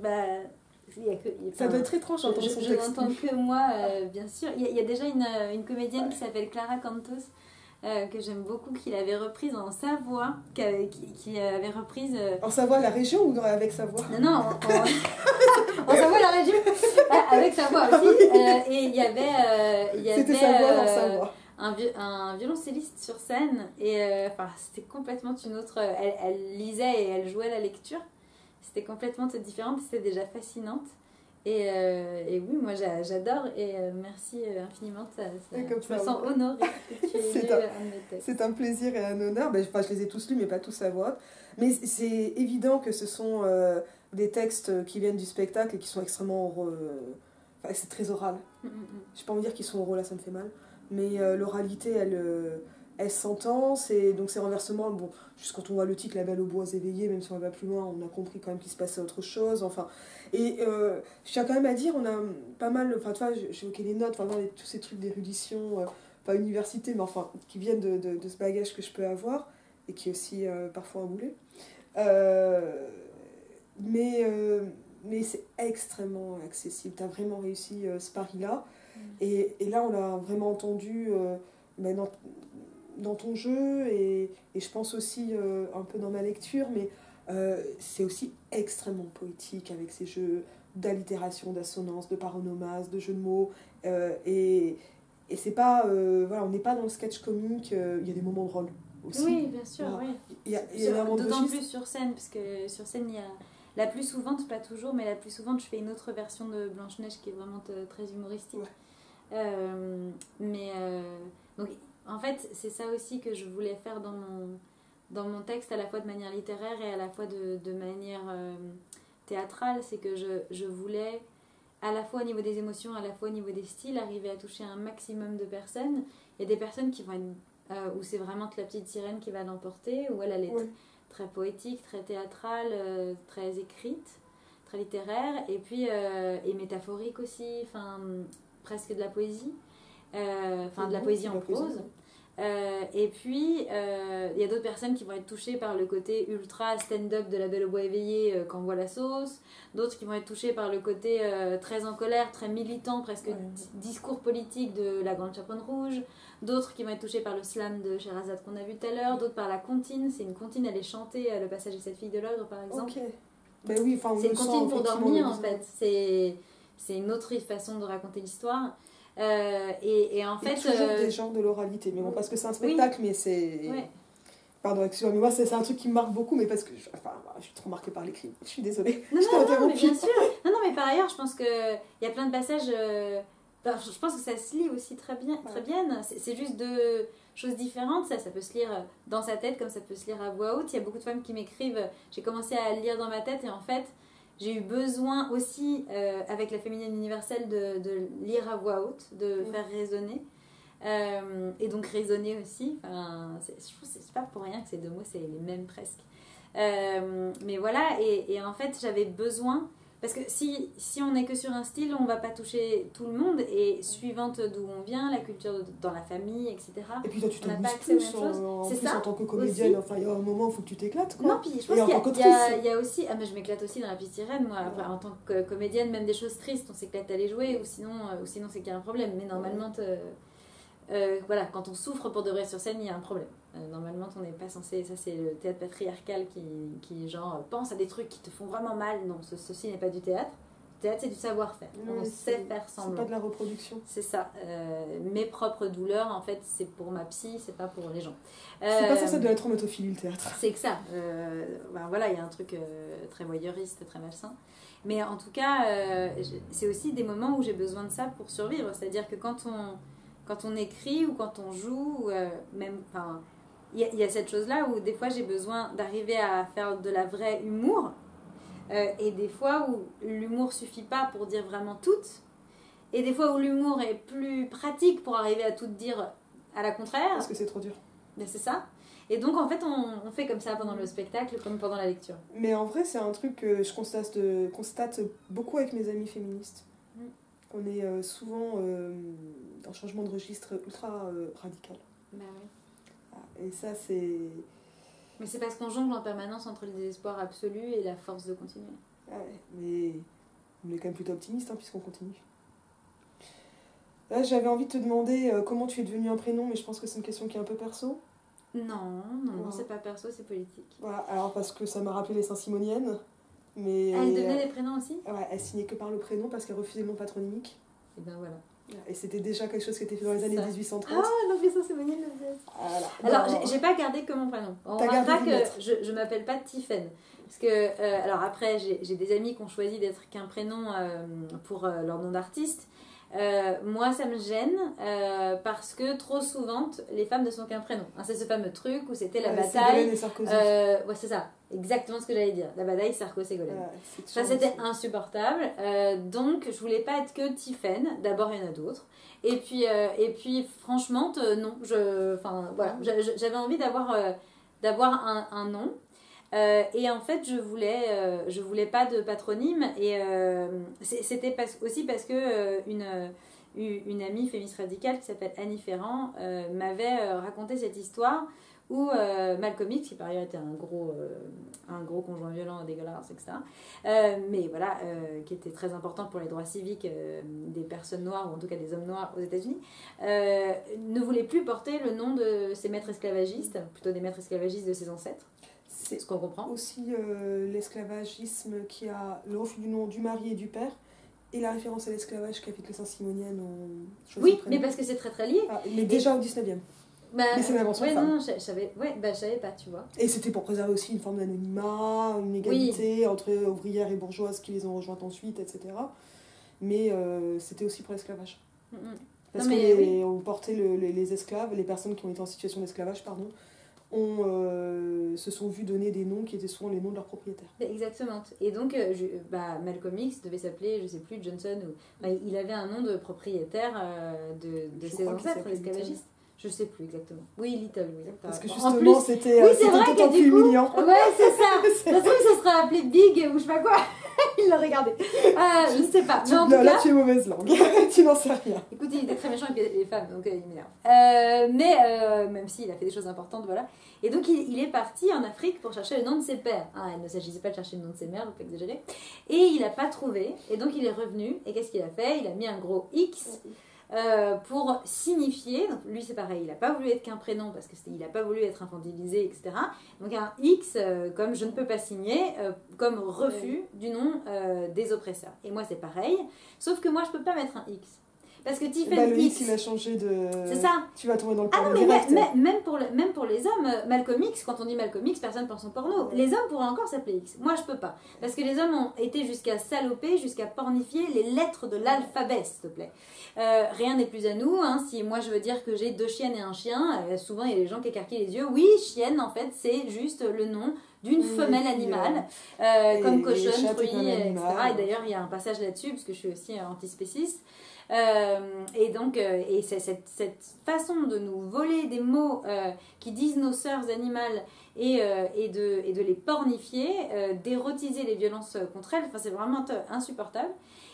ça doit être étrange d'entendre son texte. Je n'entends que moi, bien sûr. Il y a déjà une comédienne qui s'appelle Clara Cantos que j'aime beaucoup, qu'il avait reprise en Savoie, qui avait reprise... En Savoie, la région ou avec Savoie? Non, en Savoie, la région, avec Savoie aussi. Et il y avait C'était Savoie dans Savoie. Un violoncelliste sur scène, et c'était complètement une autre... Elle lisait et elle jouait la lecture. C'était complètement différente, c'était déjà fascinante. Et oui, moi j'adore, et merci infiniment. Je me sens honorée que tu aies lu un de mes textes. C'est un plaisir et un honneur. Je les ai tous lus, mais pas tous à voix haute. Mais c'est évident que ce sont des textes qui viennent du spectacle et qui sont extrêmement... c'est très oral. Je n'ai pas envie de dire qu'ils sont oraux, là ça me fait mal. Mais l'oralité, elle s'entend, donc ces renversements, bon, juste quand on voit le titre La Belle aux bois éveillés, même si on va plus loin, on a compris quand même qu'il se passait autre chose, enfin, et je tiens quand même à dire, on a pas mal, enfin tu vois, j'ai évoqué les notes, enfin tous ces trucs d'érudition, pas université, mais enfin, qui viennent de ce bagage que je peux avoir, et qui est aussi parfois un boulet, mais c'est extrêmement accessible, t'as vraiment réussi ce pari-là, et là on l'a vraiment entendu dans ton jeu, et je pense aussi un peu dans ma lecture, mais c'est aussi extrêmement poétique avec ces jeux d'allitération, d'assonance, de paronomase, de jeux de mots, et c'est pas on n'est pas dans le sketch comique, il y a des moments drôles aussi. Oui, bien sûr, voilà. Oui. D'autant plus sur scène, parce que sur scène il y a la plus souvent, pas toujours, mais la plus souvent je fais une autre version de Blanche-Neige qui est vraiment très humoristique. Donc en fait c'est ça aussi que je voulais faire dans mon texte, à la fois de manière littéraire et à la fois de manière théâtrale, c'est que je voulais à la fois au niveau des émotions, à la fois au niveau des styles, arriver à toucher un maximum de personnes. Il y a des personnes qui vont être où c'est vraiment que la petite sirène qui va l'emporter, où elle est très poétique, très théâtrale, très écrite, très littéraire, et puis et métaphorique aussi, presque de la poésie, de la poésie en prose. Et puis il y a d'autres personnes qui vont être touchées par le côté ultra stand-up de La Belle au bois éveillé quand on voit la sauce, d'autres qui vont être touchées par le côté très en colère, très militant, presque discours politique de La Grande Chaperonne Rouge, d'autres qui vont être touchées par le slam de Sherazade qu'on a vu tout à l'heure, d'autres par la comptine. C'est une comptine, elle est chantée, le passage de cette fille de l'ogre par exemple. Ben oui, c'est une comptine pour dormir en fait, c'est une autre façon de raconter l'histoire. Et en fait toujours des genres de l'oralité, mais bon, parce que c'est un spectacle, mais c'est pardon, excuse-moi, mais moi c'est un truc qui me marque beaucoup, mais parce que je suis trop marquée par l'écrit, je suis désolée. Non, mais bien sûr. Non, mais par ailleurs je pense que il y a plein de passages, je pense que ça se lit aussi très bien. C'est juste deux choses différentes. Ça peut se lire dans sa tête comme ça peut se lire à voix haute. Il y a beaucoup de femmes qui m'écrivent, j'ai commencé à lire dans ma tête, et en fait j'ai eu besoin aussi, avec la féminine universelle, de lire à voix haute, de faire résonner. Et donc raisonner aussi. Je trouve que c'est pas pour rien que ces deux mots, c'est les mêmes presque. Mais voilà, et en fait, j'avais besoin... Parce que si on n'est que sur un style, on va pas toucher tout le monde, et suivante d'où on vient, la culture dans la famille, etc. Et puis toi, tu t'amuses plus en tant que comédienne. Enfin, il y a un moment où il faut que tu t'éclates, quoi. Non, puis je pense qu'il y a aussi... mais je m'éclate aussi dans La Petite Sirène, moi. Après, en tant que comédienne, même des choses tristes, on s'éclate à les jouer, ou sinon c'est qu'il y a un problème. Mais normalement, quand on souffre pour de vrai sur scène, il y a un problème. Normalement, on n'est pas censé... Ça, c'est le théâtre patriarcal qui genre, pense à des trucs qui te font vraiment mal. Non, ceci n'est pas du théâtre. Le théâtre, c'est du savoir-faire. On sait faire semblant. C'est pas de la reproduction. C'est ça. Mes propres douleurs, en fait, c'est pour ma psy, c'est pas pour les gens. C'est pas ça doit être en autophilie, le théâtre. C'est que ça. Voilà, il y a un truc très voyeuriste, très malsain. Mais en tout cas, c'est aussi des moments où j'ai besoin de ça pour survivre. C'est-à-dire que quand on écrit ou quand on joue, il y a cette chose-là où des fois j'ai besoin d'arriver à faire de la vraie humour, et des fois où l'humour suffit pas pour dire vraiment tout, et des fois où l'humour est plus pratique pour arriver à tout dire à la contraire. Parce que c'est trop dur. Mais c'est ça. Et donc en fait on fait comme ça pendant le spectacle comme pendant la lecture. Mais en vrai c'est un truc que je constate beaucoup avec mes amies féministes. On est souvent dans un changement de registre ultra radical. Bah oui. Et ça, c'est... Mais c'est parce qu'on jongle en permanence entre le désespoir absolu et la force de continuer. Ah ouais, mais on est quand même plutôt optimiste, puisqu'on continue. Là, j'avais envie de te demander comment tu es devenu un prénom, mais je pense que c'est une question qui est un peu perso. Non, non, c'est pas perso, c'est politique. Voilà, alors parce que ça m'a rappelé les Saint-Simoniennes. Mais elle devenait des prénoms aussi? Ouais, elle signait que par le prénom parce qu'elle refusait le nom patronymique. Et ben voilà. Et c'était déjà quelque chose qui était fait dans les années 1830. Ah, non, mais ça, c'est Saint-Simonienne le fait. Voilà. Alors, j'ai pas gardé que mon prénom. On remarquera que je m'appelle pas Tiffaine. Parce que, alors après, j'ai des amis qui ont choisi d'être qu'un prénom pour leur nom d'artiste. Moi, ça me gêne parce que trop souvent, les femmes ne sont qu'un prénom. Hein, c'est ce fameux truc où c'était la bataille. Ouais, c'est ça, exactement ce que j'allais dire. La bataille Sarkozy-Ségolène. Ça, c'était insupportable. Donc, je voulais pas être que Tiffaine. D'abord, il y en a d'autres. Et puis franchement, non. Voilà, j'avais envie d'avoir un nom. Et en fait, je voulais pas de patronyme. Et c'était aussi parce que une amie féministe radicale qui s'appelle Annie Ferrand m'avait raconté cette histoire où Malcolm X, qui par ailleurs était un gros conjoint violent, dégueulasse, etc., mais voilà, qui était très important pour les droits civiques des personnes noires, ou en tout cas des hommes noirs aux États-Unis, ne voulait plus porter le nom de ses maîtres esclavagistes, plutôt des maîtres esclavagistes de ses ancêtres. C'est ce qu'on comprend. Aussi l'esclavagisme qui a le refus du nom du mari et du père, et la référence à l'esclavage qu'a fait les Saint-Simoniennes ont choisi. Oui, mais parce que c'est très très lié. Mais déjà au 19e. Mais c'est une invention de femme. Non, je savais pas, tu vois. Et c'était pour préserver aussi une forme d'anonymat, une égalité entre ouvrières et bourgeoises qui les ont rejointes ensuite, etc. Mais c'était aussi pour l'esclavage. Parce on portait les esclaves, les personnes qui ont été en situation d'esclavage, pardon, se sont vus donner des noms qui étaient souvent les noms de leurs propriétaires. Exactement. Et donc, Malcolm X devait s'appeler, je sais plus, Johnson. Il avait un nom de propriétaire de ses ancêtres, esclavagistes. Je sais plus exactement. Oui, Little, oui. Parce que justement, c'était d'autant plus humiliant. Ouais, c'est ça. Ça se trouve, ça serait appelé Big ou je sais pas quoi. Il l'a regardé. Je ne sais pas. Là, tu es mauvaise langue. Tu n'en sais rien. Écoute, il était très méchant avec les femmes, donc il m'énerve. Mais même s'il a fait des choses importantes, voilà. Et donc, il est parti en Afrique pour chercher le nom de ses pères. Il ne s'agissait pas de chercher le nom de ses mères, faut pas exagérer. Et il n'a pas trouvé. Et donc, il est revenu. Et qu'est-ce qu'il a fait? Il a mis un gros X. Pour signifier, donc lui c'est pareil, il n'a pas voulu être qu'un prénom parce qu'il n'a pas voulu être infantilisé, etc. Donc un X comme je ne peux pas signer, comme refus du nom des oppresseurs. Et moi c'est pareil, sauf que moi je peux pas mettre un X. Parce que Tiffany le X, il a changé de... C'est ça. Tu vas tomber dans le porno direct. Même pour les hommes, Malcolm X, quand on dit Malcolm X, personne pense au porno. Les hommes pourraient encore s'appeler X. Moi, je peux pas. Parce que les hommes ont été jusqu'à saloper, jusqu'à pornifier les lettres de l'alphabet, s'il te plaît. Rien n'est plus à nous. Hein. Si moi, je veux dire que j'ai 2 chiennes et un chien, souvent, il y a des gens qui écarquillent les yeux. Oui, chienne, en fait, c'est juste le nom d'une femelle animale, comme cochonne, truie, etc. Et d'ailleurs, il y a un passage là-dessus, parce que je suis aussi antispéciste. Et donc c'est cette façon de nous voler des mots qui disent nos sœurs animales et de les pornifier, d'érotiser les violences contre elles, c'est vraiment insupportable.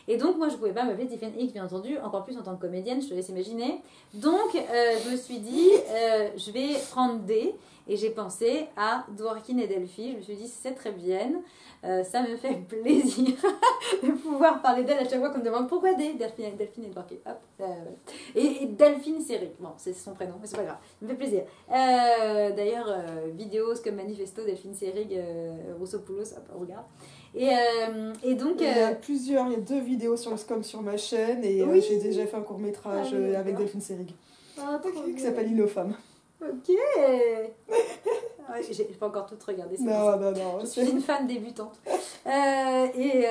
Et donc moi je pouvais pas m'appeler Tiffany X, bien entendu, encore plus en tant que comédienne, je te laisse imaginer. Donc je me suis dit je vais prendre D, et j'ai pensé à Dworkin et Delphi. Je me suis dit c'est très bien, ça me fait plaisir de pouvoir parler d'elle à chaque fois qu'on me demande pourquoi Delphine et Dworkin. Hop, et Delphine Seyrig, bon c'est son prénom mais c'est pas grave, ça me fait plaisir. D'ailleurs vidéos comme Manifesto, Delphine Seyrig, Roussopoulos, hop on regarde. Et donc il y a 2 vidéos sur le SCOM sur ma chaîne, et j'ai déjà fait un court-métrage avec Delphine Seyrig qui s'appelle Île aux femmes. Ok. J'ai pas encore tout regardé. Non. Je suis une fan débutante. Et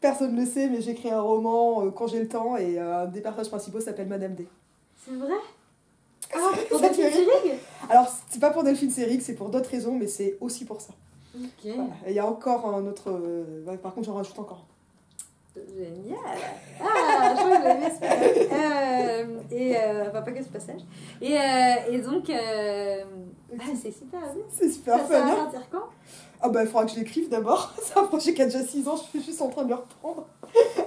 personne ne le sait, mais j'écris un roman quand j'ai le temps, et un des personnages principaux s'appelle Madame D. C'est vrai? Pour Delphine Seyrig? Alors, c'est pas pour Delphine Seyrig, c'est pour d'autres raisons, mais c'est aussi pour ça. Ok. Voilà. Et il y a encore un autre... par contre, j'en rajoute encore. Génial. Je crois que vous l'avez ce pas que ce passage. Et donc c'est super bien. C'est super fun. Ça va partir quand? Il faudra que je l'écrive d'abord. C'est un projet qui a déjà 6 ans, je suis juste en train de le reprendre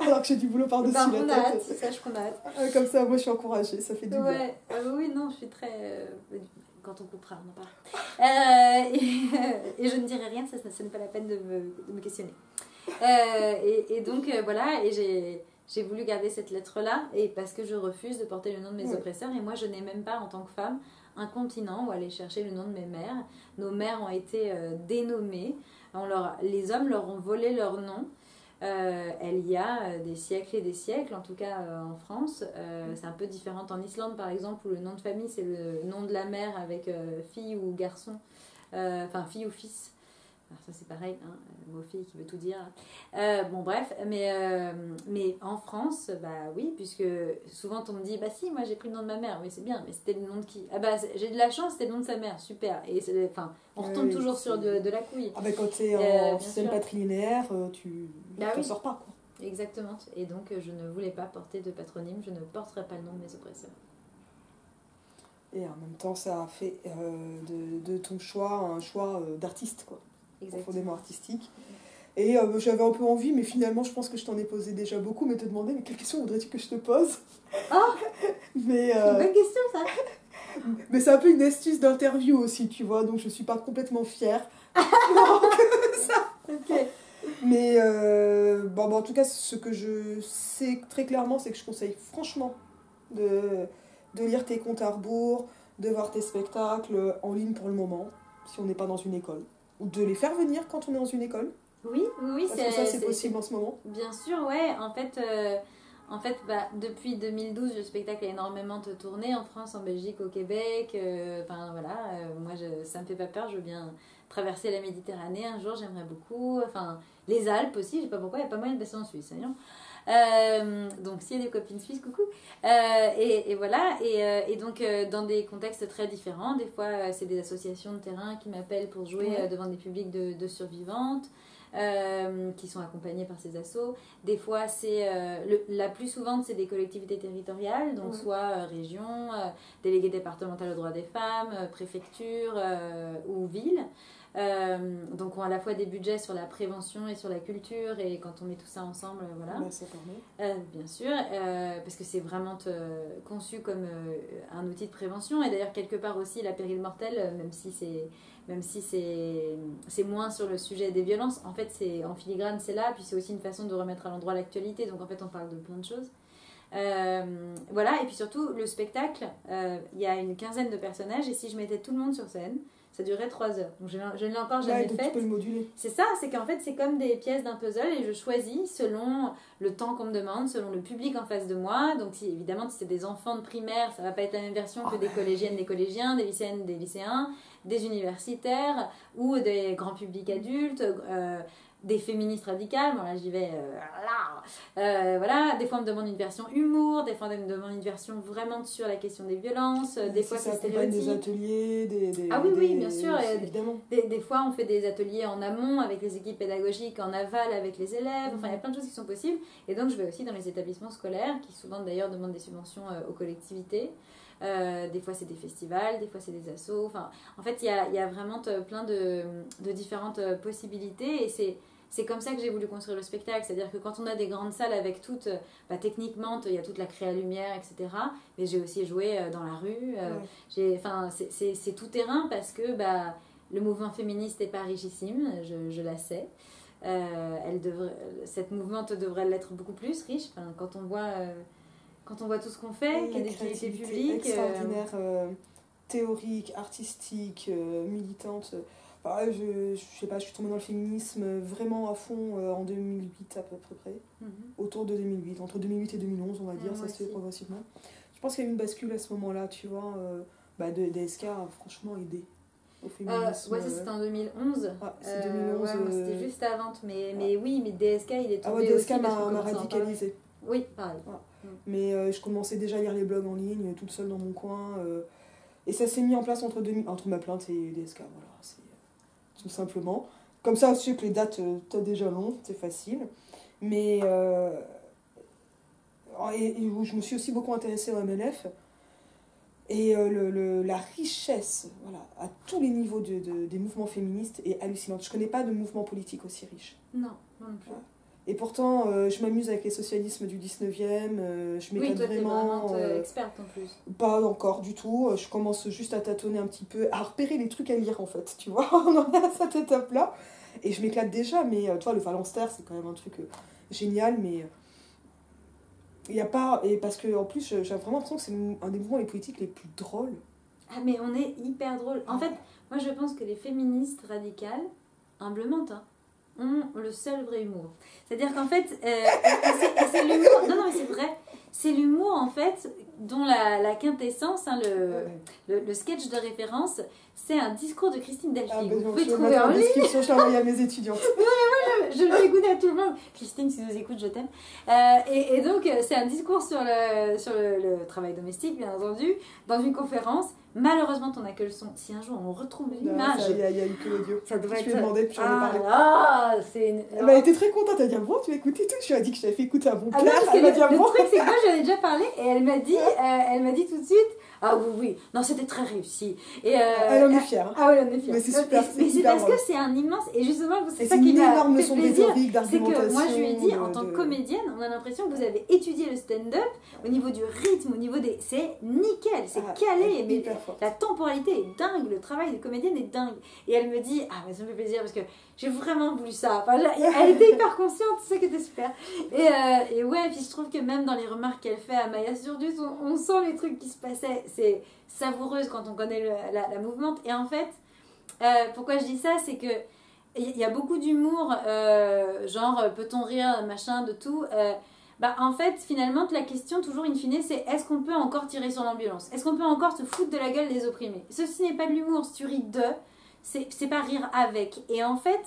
alors que j'ai du boulot par-dessus la tête. Sache qu'on a hâte. Comme ça, moi je suis encouragée, ça fait du bien. Oui, non, je suis très... quand on coupera, on en parle. Et je ne dirai rien, ça n'est pas la peine de me questionner. Et donc voilà, et j'ai voulu garder cette lettre-là, et parce que je refuse de porter le nom de mes oppresseurs, et moi je n'ai même pas en tant que femme un continent où aller chercher le nom de mes mères. Nos mères ont été dénommées, les hommes leur ont volé leur nom. Il y a des siècles et des siècles, en tout cas en France. C'est un peu différent en Islande par exemple, où le nom de famille c'est le nom de la mère avec fille ou garçon, enfin fille ou fils. Alors ça c'est pareil, hein, mot fille qui veut tout dire. Bon bref, mais en France, bah oui, puisque souvent on me dit, bah si, moi j'ai pris le nom de ma mère, oui c'est bien, mais c'était le nom de qui? Ah bah j'ai de la chance, c'était le nom de sa mère, super. Et on retombe toujours sur de la couille. Ah bah quand t'es en système patrilinéaire, tu t'en sors pas quoi. Exactement, et donc je ne voulais pas porter de patronyme, je ne porterai pas le nom de mes oppresseurs. Et en même temps ça a fait de ton choix un choix d'artiste quoi. Profondément artistique. Et j'avais un peu envie, mais finalement, je pense que je t'en ai posé déjà beaucoup, mais te demander, mais quelle question voudrais-tu que je te pose? Mais, c'est une bonne question, ça. Mais c'est un peu une astuce d'interview aussi, tu vois, donc je suis pas complètement fière. Ça. Ok. Mais en tout cas, ce que je sais très clairement, c'est que je conseille franchement de lire tes comptes à rebours, de voir tes spectacles en ligne pour le moment, si on n'est pas dans une école. Ou de les faire venir quand on est dans une école. Oui, parce que ça, c'est possible en ce moment. Bien sûr, ouais. En fait, depuis 2012, le spectacle a énormément tourné en France, en Belgique, au Québec. Moi, ça me fait pas peur. Je veux bien traverser la Méditerranée un jour, j'aimerais beaucoup. Enfin, les Alpes aussi, je sais pas pourquoi, il y a pas moyen de passer en Suisse. Donc s'il y a des copines suisses, coucou. Et voilà, et donc dans des contextes très différents, des fois c'est des associations de terrain qui m'appellent pour jouer devant des publics de survivantes qui sont accompagnés par ces assos. Des fois c'est la plus souvent c'est des collectivités territoriales, donc soit région, délégué départemental aux droits des femmes, préfecture ou ville. Donc ont à la fois des budgets sur la prévention et sur la culture, et quand on met tout ça ensemble, voilà. Ça permet. Bien sûr, parce que c'est vraiment conçu comme un outil de prévention, et d'ailleurs quelque part aussi la péril mortelle, même si c'est moins sur le sujet des violences, en fait c'est en filigrane, c'est là, puis c'est aussi une façon de remettre à l'endroit l'actualité, donc en fait on parle de plein de choses. Voilà, et puis surtout le spectacle, il y a une quinzaine de personnages, et si je mettais tout le monde sur scène, ça durait 3 heures. Donc je ne l'ai encore jamais fait. Tu peux le moduler. C'est ça, c'est qu'en fait c'est comme des pièces d'un puzzle, et je choisis selon le temps qu'on me demande, selon le public en face de moi. Donc évidemment si c'est des enfants de primaire, ça va pas être la même version que des collégiennes, des collégiens, des lycéennes, des lycéens, des universitaires ou des grands publics adultes. Des féministes radicales, bon là j'y vais voilà, des fois on me demande une version humour, des fois on me demande une version vraiment sur la question des violences, des fois c'est stéréotype. Des ateliers, oui, bien sûr, évidemment. Des fois on fait des ateliers en amont avec les équipes pédagogiques, en aval avec les élèves, enfin il y a plein de choses qui sont possibles, et donc je vais aussi dans les établissements scolaires qui souvent d'ailleurs demandent des subventions aux collectivités. Des fois c'est des festivals, des fois c'est des assos, enfin en fait il y a vraiment plein de différentes possibilités, et c'est comme ça que j'ai voulu construire le spectacle. C'est-à-dire que quand on a des grandes salles avec toutes, techniquement il y a toute la créa lumière, etc., mais j'ai aussi joué dans la rue, c'est tout terrain, parce que le mouvement féministe n'est pas richissime, je la sais. Cette mouvement devrait l'être beaucoup plus riche, quand on voit tout ce qu'on fait, qu'il y a des activités publiques extraordinaires, théoriques, artistiques, militantes. Je sais pas, je suis tombée dans le féminisme vraiment à fond en 2008 à peu près, autour de 2008, entre 2008 et 2011 on va dire, ça se fait progressivement. Je pense qu'il y a eu une bascule à ce moment-là, tu vois, DSK a franchement aidé au féminisme. Ça c'était en 2011. C'est 2011. C'était juste avant, mais oui, mais DSK il est tombé aussi. DSK m'a radicalisée. Oui, pareil. Mais je commençais déjà à lire les blogs en ligne, toute seule dans mon coin, et ça s'est mis en place entre ma plainte et DSK, voilà, c'est tout simplement. Comme ça, je sais que les dates, t'as déjà long, c'est facile. Mais je me suis aussi beaucoup intéressée au MLF. Et la richesse, voilà, à tous les niveaux des mouvements féministes est hallucinante. Je connais pas de mouvement politique aussi riche. Non plus. Voilà. Et pourtant, je m'amuse avec les socialismes du 19e, je m'éclate vraiment. Oui, toi, t'es vraiment experte en plus. Pas encore du tout, je commence juste à tâtonner un petit peu, à repérer les trucs à lire en fait, tu vois, on en est à cette étape-là. Et je m'éclate déjà, mais tu vois, le phalanstère, c'est quand même un truc génial, mais Il n'y a pas... Et parce que, en plus, j'ai vraiment l'impression que c'est un des mouvements les politiques les plus drôles. Ah, mais on est hyper drôle. En fait, moi, je pense que les féministes radicales, humblement, ont le seul vrai humour. C'est-à-dire qu'en fait, et c'est l'humour... Non, mais c'est vrai. C'est l'humour, en fait, dont la quintessence, hein, le sketch de référence, c'est un discours de Christine Delphi. Vous pouvez trouver en ligne. Je l'ai envoyé à mes étudiantes. Je le fais écouter à tout le monde. Christine, si vous écoutez, je t'aime. Et donc, c'est un discours sur le travail domestique, bien entendu, dans une conférence. Malheureusement, t'en as que le son. Si un jour on retrouve l'image... Il y a eu que l'audio. Ça devrait être... Je lui ai demandé, puis j'en ai parlé. Elle a été très contente. Elle a dit, bon, tu as écouté tout. Je lui ai dit que je t'avais fait écouter à mon père. Le truc, c'est que moi, j'en ai déjà parlé et elle m'a dit tout de suite... Ah oui, non, c'était très réussi. Et elle en est fière. Ah oui, elle en est fière. Mais c'est super. Mais c'est parce que c'est un immense... Et justement, c'est ça qui m'a fait plaisir. C'est que moi, je lui ai dit, en tant que comédienne, on a l'impression que vous avez étudié le stand-up au niveau du rythme, au niveau des... C'est nickel, c'est calé. Mais la temporalité est dingue, le travail de comédienne est dingue. Et elle me dit, ah, mais ça me fait plaisir parce que j'ai vraiment voulu ça. Enfin, elle était hyper consciente, c'est ça qui était super. Et ouais, puis je trouve que même dans les remarques qu'elle fait à Maya Surdus, on sent les trucs qui se passaient. C'est savoureuse quand on connaît la mouvement. Et en fait, pourquoi je dis ça, c'est que il y a beaucoup d'humour, genre peut-on rire, machin, de tout. En fait, finalement, la question, toujours in fine, c'est est-ce qu'on peut encore tirer sur l'ambulance? Est-ce qu'on peut encore se foutre de la gueule des opprimés? Ceci n'est pas de l'humour, si tu ris d'eux, c'est pas rire avec. Et en fait,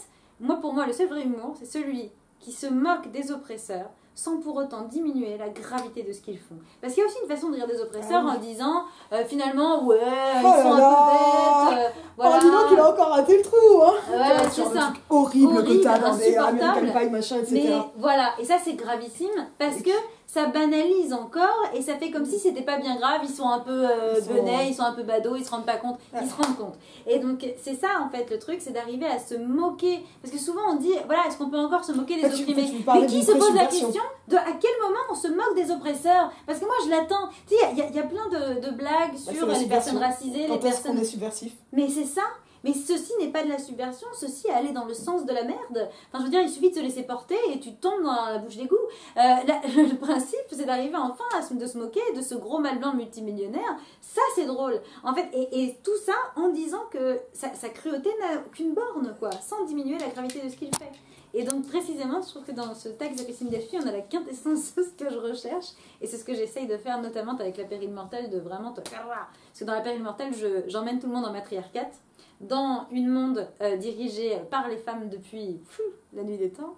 pour moi, le seul vrai humour, c'est celui qui se moque des oppresseurs sans pour autant diminuer la gravité de ce qu'ils font. Parce qu'il y a aussi une façon de rire des oppresseurs en disant, finalement, ouais, ils sont un peu bêtes. Voilà. Oh, dis donc, il a encore raté le trou, hein. Ouais, c'est ça. Horrible que t'as dans des American Pie, machin, etc. Mais voilà, et ça, c'est gravissime, parce que ça banalise encore, et ça fait comme si c'était pas bien grave, ils sont un peu benets, ils sont un peu badauds, ils se rendent pas compte, ils se rendent compte. Et donc, c'est ça, en fait, le truc, c'est d'arriver à se moquer. Parce que souvent, on dit, voilà, est-ce qu'on peut encore se moquer des opprimés? Mais qui se pose la question de à quel moment on se moque des oppresseurs? Parce que moi, je l'attends. Tu sais, il y a plein de blagues sur les personnes racisées, les personnes... Quand est subversif. Mais c'est ça. Mais ceci n'est pas de la subversion, ceci est aller dans le sens de la merde. Enfin, je veux dire, il suffit de se laisser porter et tu tombes dans la bouche d'égout. Le principe, c'est d'arriver enfin de se moquer de ce gros mal blanc multimillionnaire. Ça, c'est drôle. En fait, et tout ça en disant que sa cruauté n'a aucune borne, quoi, sans diminuer la gravité de ce qu'il fait. Et donc, précisément, je trouve que dans ce texte de Christine Delphi, on a la quintessence de ce que je recherche. Et c'est ce que j'essaye de faire, notamment avec La Pérille Mortelle, de vraiment te faire voir. Parce que dans La Pérille Mortelle, j'emmène tout le monde en matriarcat, dans une monde dirigée par les femmes depuis la nuit des temps,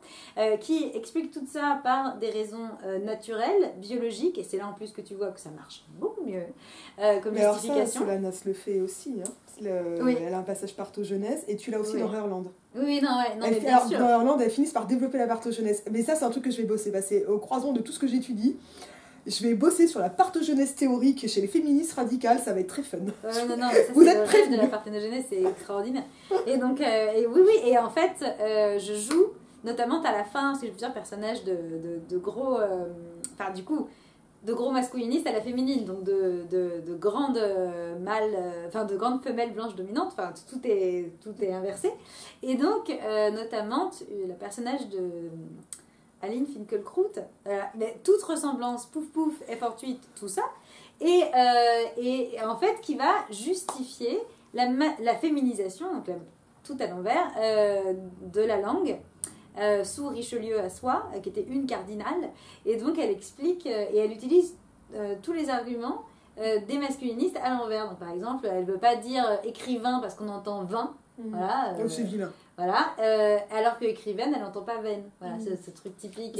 qui explique tout ça par des raisons naturelles, biologiques, et c'est là en plus que tu vois que ça marche beaucoup mieux comme mais justification. Alors ça, Solanas le fait aussi, hein. Oui. Elle a un passage partho-jeunesse, et tu l'as aussi dans Heurland. Oui, mais bien sûr. Dans Heurland, elles finissent par développer la partho-jeunesse. Mais ça, c'est un truc que je vais bosser. C'est au croisement de tout ce que j'étudie. Je vais bosser sur la partho-jeunesse théorique chez les féministes radicales, ça va être très fun. Non, mais ça, vous êtes le rêve de la partho-jeunesse, c'est extraordinaire. Et donc, oui, et en fait, je joue, notamment à la fin, c'est plusieurs personnages de gros, du coup, de gros masculinistes à la féminine, donc de grandes de grandes femelles blanches dominantes, enfin tout est inversé. Et donc, notamment, le personnage de Aline Finkielkraut, mais toute ressemblance, pouf pouf, est fortuite, tout ça, et en fait qui va justifier la féminisation, donc tout à l'envers, de la langue, sous Richelieu à soi, qui était une cardinale, et donc elle explique, et elle utilise tous les arguments des masculinistes à l'envers. Donc par exemple, elle ne veut pas dire écrivain parce qu'on entend vin, voilà. C'est vilain. Voilà, alors que écrivaine, elle n'entend pas veine. Voilà, ce truc typique.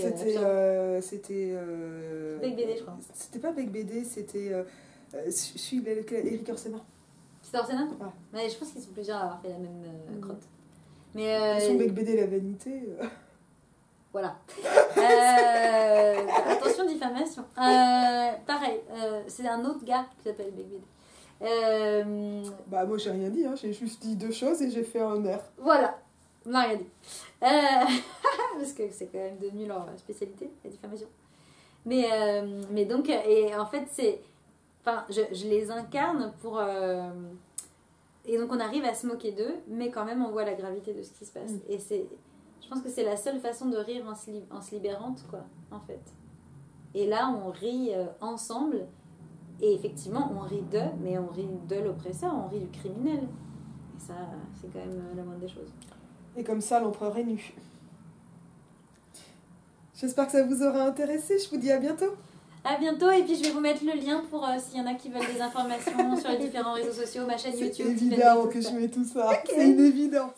C'était Bec BD, je crois. C'était pas Bec BD, c'était Éric Orsena. C'est Orsena? Ouais. Mais je pense qu'ils sont plusieurs à avoir fait la même crotte. Mais son Bec BD, la vanité. Voilà. Attention, diffamation. Pareil, c'est un autre gars qui s'appelle Bec BD. Moi j'ai rien dit, hein. J'ai juste dit deux choses et j'ai fait un air. Voilà, on n'a rien dit. Parce que c'est quand même devenu leur spécialité, la diffamation. Mais donc, et en fait, je les incarne pour. Et donc on arrive à se moquer d'eux, mais quand même on voit la gravité de ce qui se passe. Et je pense que c'est la seule façon de rire en se libérant, quoi, en fait. Et là, on rit ensemble. Et effectivement, on rit d'eux, mais on rit de l'oppresseur, on rit du criminel. Et ça, c'est quand même la moindre des choses. Et comme ça, l'empereur est nu. J'espère que ça vous aura intéressé. Je vous dis à bientôt. À bientôt, et puis je vais vous mettre le lien pour s'il y en a qui veulent des informations sur les différents réseaux sociaux, ma chaîne YouTube. C'est évident que je mets tout ça. Okay. C'est une évidence.